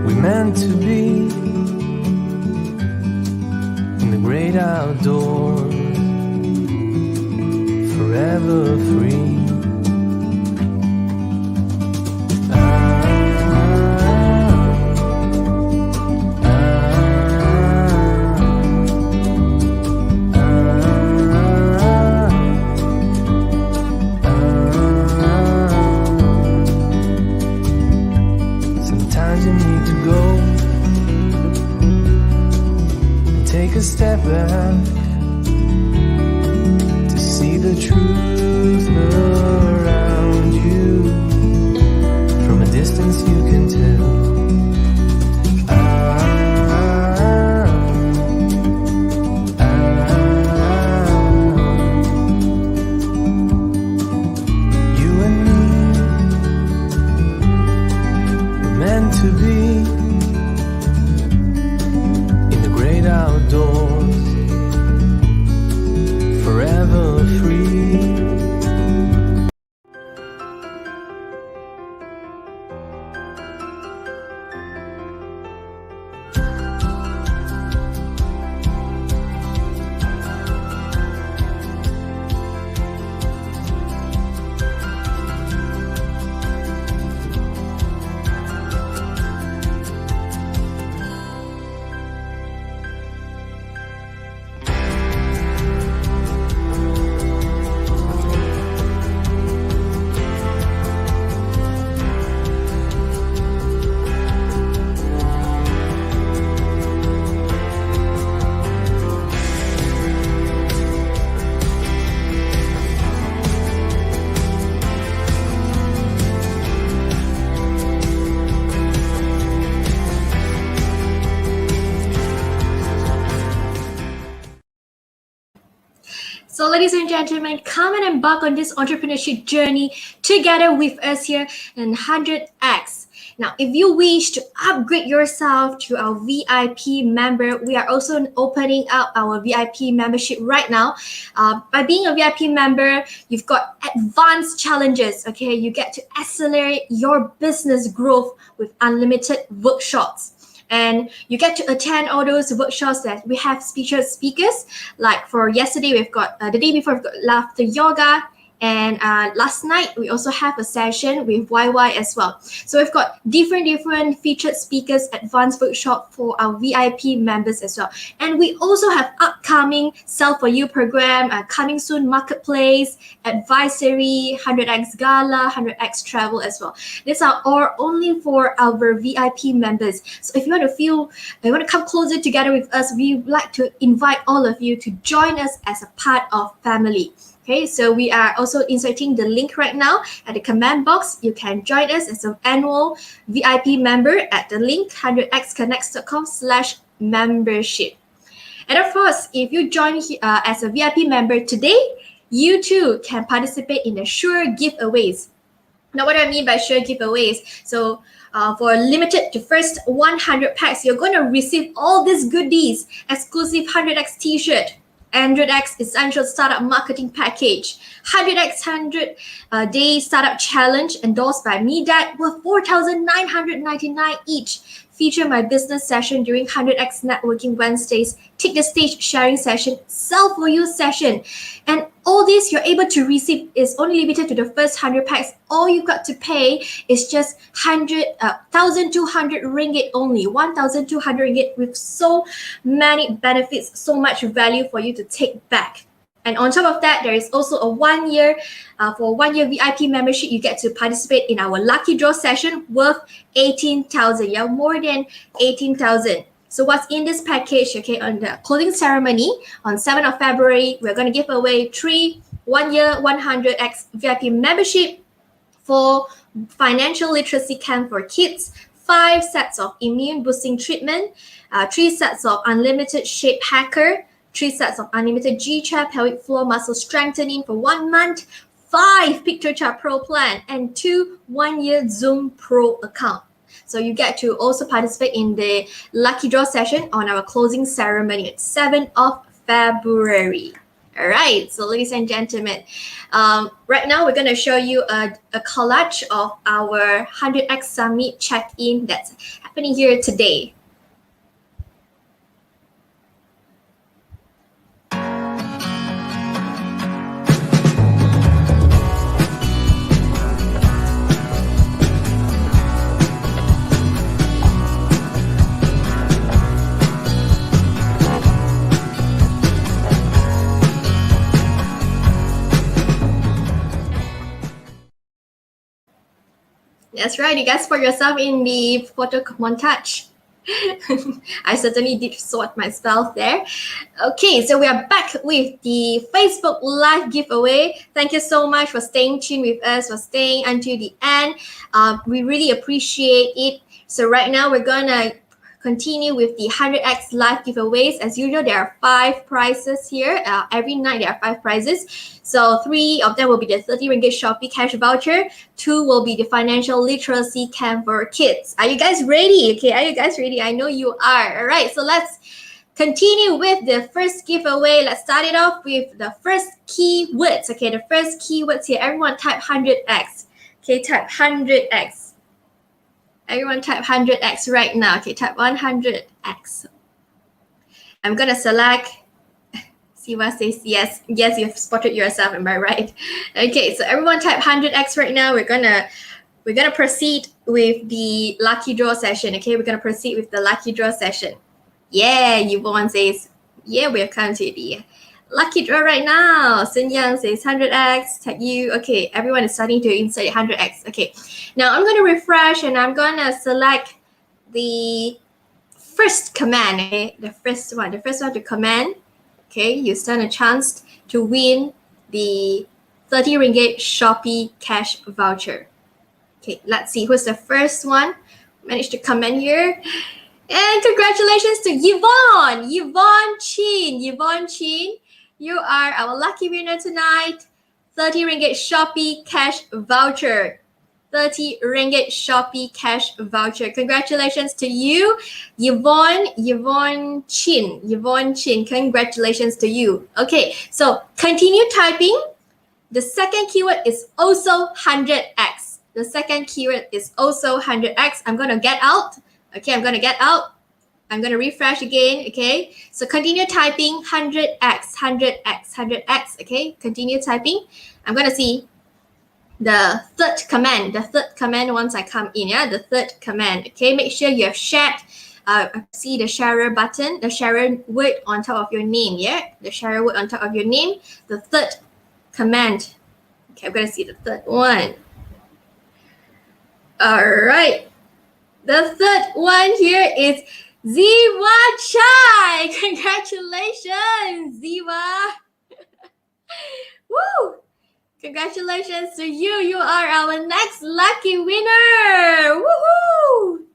We meant to be in the great outdoors, forever free. Take a step back to see the truth around you. From a distance you can tell. You and me were meant to be outdoors, forever free. So ladies and gentlemen, come and embark on this entrepreneurship journey together with us here in 100x. Now, if you wish to upgrade yourself to our VIP member, we are also opening up our VIP membership right now. By being a VIP member, you've got advanced challenges, okay? You get to accelerate your business growth with unlimited workshops. And you get to attend all those workshops that we have featured speakers. Like for yesterday, we've got the day before, we've got laughter yoga. And last night, we also have a session with YY as well. So we've got different featured speakers, advanced workshop for our VIP members as well. And we also have upcoming Sell For You program, coming soon marketplace, advisory, 100x gala, 100x travel as well. These are all only for our VIP members. So if you want to come closer together with us, we would like to invite all of you to join us as a part of family. Okay, so we are also inserting the link right now at the comment box. You can join us as an annual VIP member at the link 100xconnects.com/membership. And of course, if you join as a VIP member today, you too can participate in the sure giveaways. Now, what do I mean by share giveaways? So for limited to first 100 packs, you're going to receive all these goodies: exclusive 100x t-shirt, 100x essential startup marketing package, 100x 100 day startup challenge endorsed by me, that worth 4,999 each. Feature my business session during 100x networking Wednesdays, take the stage sharing session, sell for you session. And all this you're able to receive is only limited to the first 100 packs. All you've got to pay is just 1,200 ringgit only, 1,200 ringgit, with so many benefits, so much value for you to take back. And on top of that, there is also a 1 year, for 1 year VIP membership, you get to participate in our lucky draw session worth 18,000. Yeah, more than 18,000. So what's in this package? Okay, on the closing ceremony on 7th of February, we're going to give away 3 1 year 100x VIP membership for financial literacy camp for kids, 5 sets of immune boosting treatment, 3 sets of unlimited shape hacker, 3 sets of unlimited G-Chair pelvic floor muscle strengthening for 1 month, 5 Picture Chart Pro plan, and 2 1-year Zoom Pro account. So you get to also participate in the lucky draw session on our closing ceremony at 7th of February. All right, so ladies and gentlemen, right now we're going to show you a collage of our 100x Summit check-in that's happening here today. That's right, you guys put yourself in the photo montage. I certainly did sort myself there. Okay, so we are back with the Facebook Live giveaway. Thank you so much for staying tuned with us, for staying until the end. We really appreciate it. So right now we're gonna continue with the 100x live giveaways. As usual, there are 5 prizes here. Every night there are 5 prizes. So 3 of them will be the 30 ringgit Shopee cash voucher. 2 will be the financial literacy camp for kids. Are you guys ready? Okay, are you guys ready? I know you are. All right, so let's continue with the first giveaway. Let's start it off with the first keywords. Okay, the first keywords here. Everyone type 100x. Okay, type 100x. Everyone type 100x right now. Okay, type 100x. I'm gonna select. Siwa says yes. Yes, you've spotted yourself. Am I right? Okay, so everyone type 100x right now. We're gonna proceed with the lucky draw session. Okay, we're gonna proceed with the lucky draw session. Yeah, Yvonne says yeah. We're coming to the lucky draw right now. Sun Yang says 100x. Tag you. Okay, everyone is starting to insert 100x. Okay, now I'm gonna refresh and I'm gonna select the first command. Okay, the first one to command. Okay, you stand a chance to win the 30 ringgit Shopee cash voucher. Okay, let's see who's the first one. Managed to comment here. And congratulations to Yvonne Chin. You are our lucky winner tonight. 30 ringgit Shopee cash voucher. 30 ringgit Shopee cash voucher. Congratulations to you, Yvonne Chin. Congratulations to you. Okay, so continue typing. The second keyword is also 100x. The second keyword is also 100x. I'm going to get out. Okay, I'm going to get out. I'm going to refresh again. Okay, so continue typing 100x. Okay, continue typing. I'm going to see the third command once I come in. Yeah, the third command. Okay, make sure you have shared. See the share button, the share word on top of your name. Yeah, the share word on top of your name. The third command. Okay, I'm gonna see the third one. All right, the third one here is Ziwa Chai. Congratulations, Ziwa. Woo! Congratulations to you. You are our next lucky winner. Woohoo!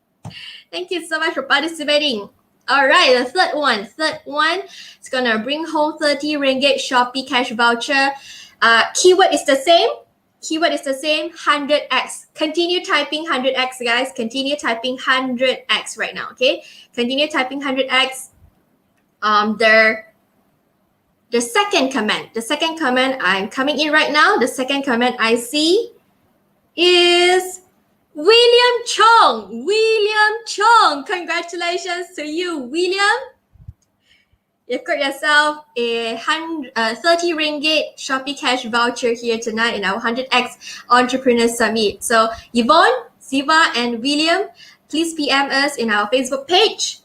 Thank you so much for participating. All right, the third one is gonna bring home 30 ringgit Shopee cash voucher. Keyword is the same. Keyword is the same, 100x. Continue typing 100x, guys. Continue typing 100x right now, okay? Continue typing 100x. The second comment I'm coming in right now, the second comment I see is William Chong. William Chong. Congratulations to you, William. You've got yourself a 30 ringgit Shopee Cash voucher here tonight in our 100x Entrepreneur Summit. So Yvonne, Siva, and William, please PM us in our Facebook page.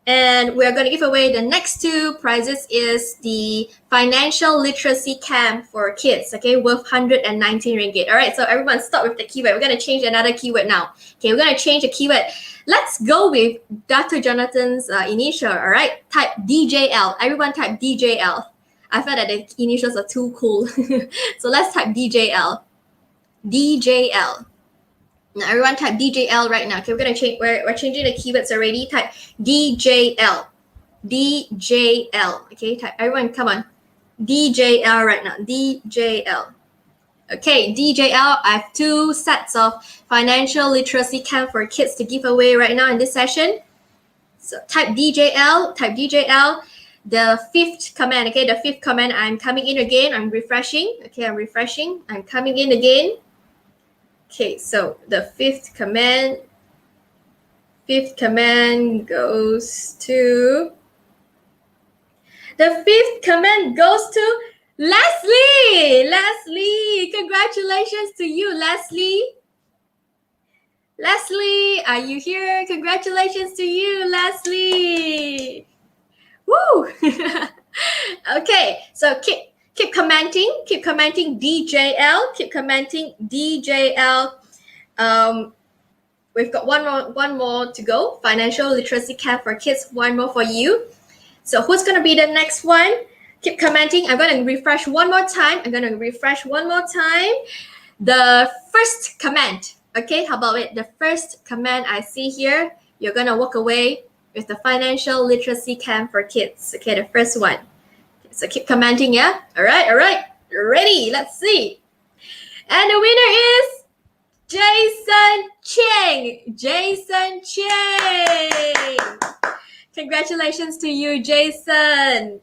And we're going to give away the next two prizes is the financial literacy camp for kids, okay, worth 119 ringgit. All right, so everyone stop with the keyword. We're going to change another keyword now. Okay, we're going to change the keyword. Let's go with Dato Jonathan's initial, all right? Type DJL. Everyone type DJL. I felt that the initials are too cool. So let's type DJL. DJL. Now everyone type DJL right now. Okay, we're gonna change. We're changing the keywords already. Type DJL. DJL. Okay, type. Everyone, come on. DJL right now. DJL. Okay, DJL. I have 2 sets of financial literacy camp for kids to give away right now in this session. So type DJL. Type DJL. The 5th command. Okay, the 5th command. I'm coming in again. I'm refreshing. Okay, I'm refreshing. I'm coming in again. Okay, so the 5th command goes to Leslie. Leslie, congratulations to you, Leslie. Leslie, are you here? Congratulations to you, Leslie. Woo! Okay, so keep commenting DJL, keep commenting DJL. We've got one more to go. Financial literacy camp for kids, one more for you. So who's going to be the next one? Keep commenting. I'm going to refresh one more time. The first comment. Okay, how about it? The first comment I see here, you're going to walk away with the financial literacy camp for kids. Okay, the first one. So keep commenting, yeah? All right. Ready? Let's see. And the winner is Jason Cheng. Congratulations to you, Jason.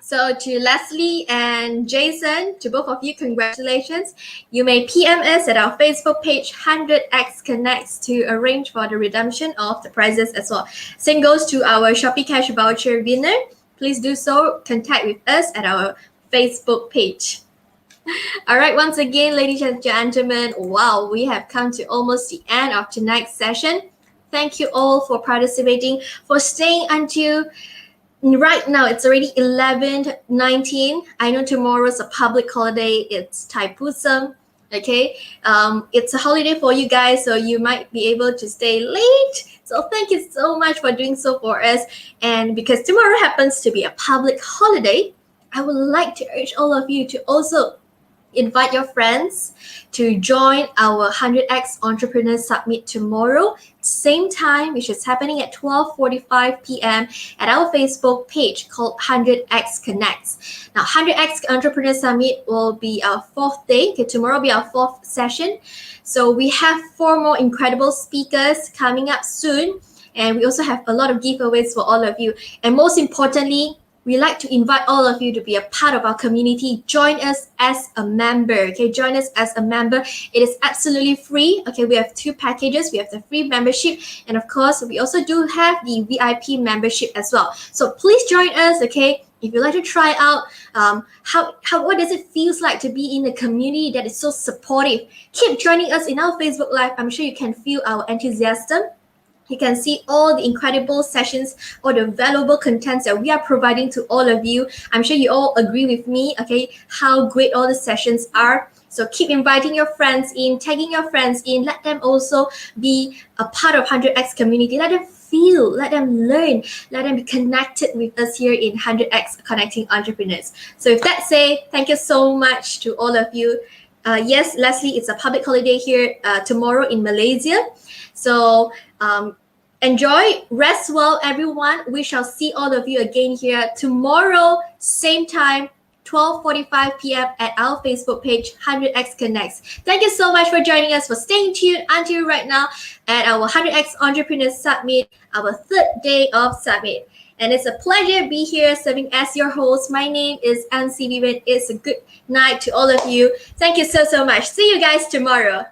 So to Leslie and Jason, to both of you, congratulations. You may PM us at our Facebook page, 100x Connects, to arrange for the redemption of the prizes as well. Same goes to our Shopee Cash voucher winner. Please do so. Contact with us at our Facebook page. All right, once again, ladies and gentlemen, wow, we have come to almost the end of tonight's session. Thank you all for participating, for staying until right now. It's already 11:19. I know tomorrow's a public holiday. It's Thai Pusam. Okay, it's a holiday for you guys, so you might be able to stay late. So thank you so much for doing so for us. And because tomorrow happens to be a public holiday, I would like to urge all of you to also invite your friends to join our 100x Entrepreneur Summit tomorrow, same time, which is happening at 12:45 p.m. at our Facebook page called 100x Connects. Now, 100x Entrepreneur Summit will be our 4th day. Okay, tomorrow will be our 4th session. So we have 4 more incredible speakers coming up soon. And we also have a lot of giveaways for all of you. And most importantly, we like to invite all of you to be a part of our community. Join us as a member. Okay, join us as a member. It is absolutely free. Okay, we have 2 packages. We have the free membership, and of course, we also do have the VIP membership as well. So please join us. Okay, if you'd like to try out what does it feels like to be in a community that is so supportive, keep joining us in our Facebook Live. I'm sure you can feel our enthusiasm. You can see all the incredible sessions, all the valuable contents that we are providing to all of you. I'm sure you all agree with me, okay, how great all the sessions are. So keep inviting your friends in, tagging your friends in. Let them also be a part of 100x community. Let them feel, let them learn, let them be connected with us here in 100x Connecting Entrepreneurs. So with that said, thank you so much to all of you. Yes, Leslie, it's a public holiday here tomorrow in Malaysia. So enjoy, rest well, everyone. We shall see all of you again here tomorrow, same time, 12:45 p.m. at our Facebook page, 100x Connects. Thank you so much for joining us, for staying tuned until right now at our 100x Entrepreneurs Summit, our third day of Summit. And it's a pleasure to be here serving as your host. My name is MC Vivian. It's a good night to all of you. Thank you so much. See you guys tomorrow.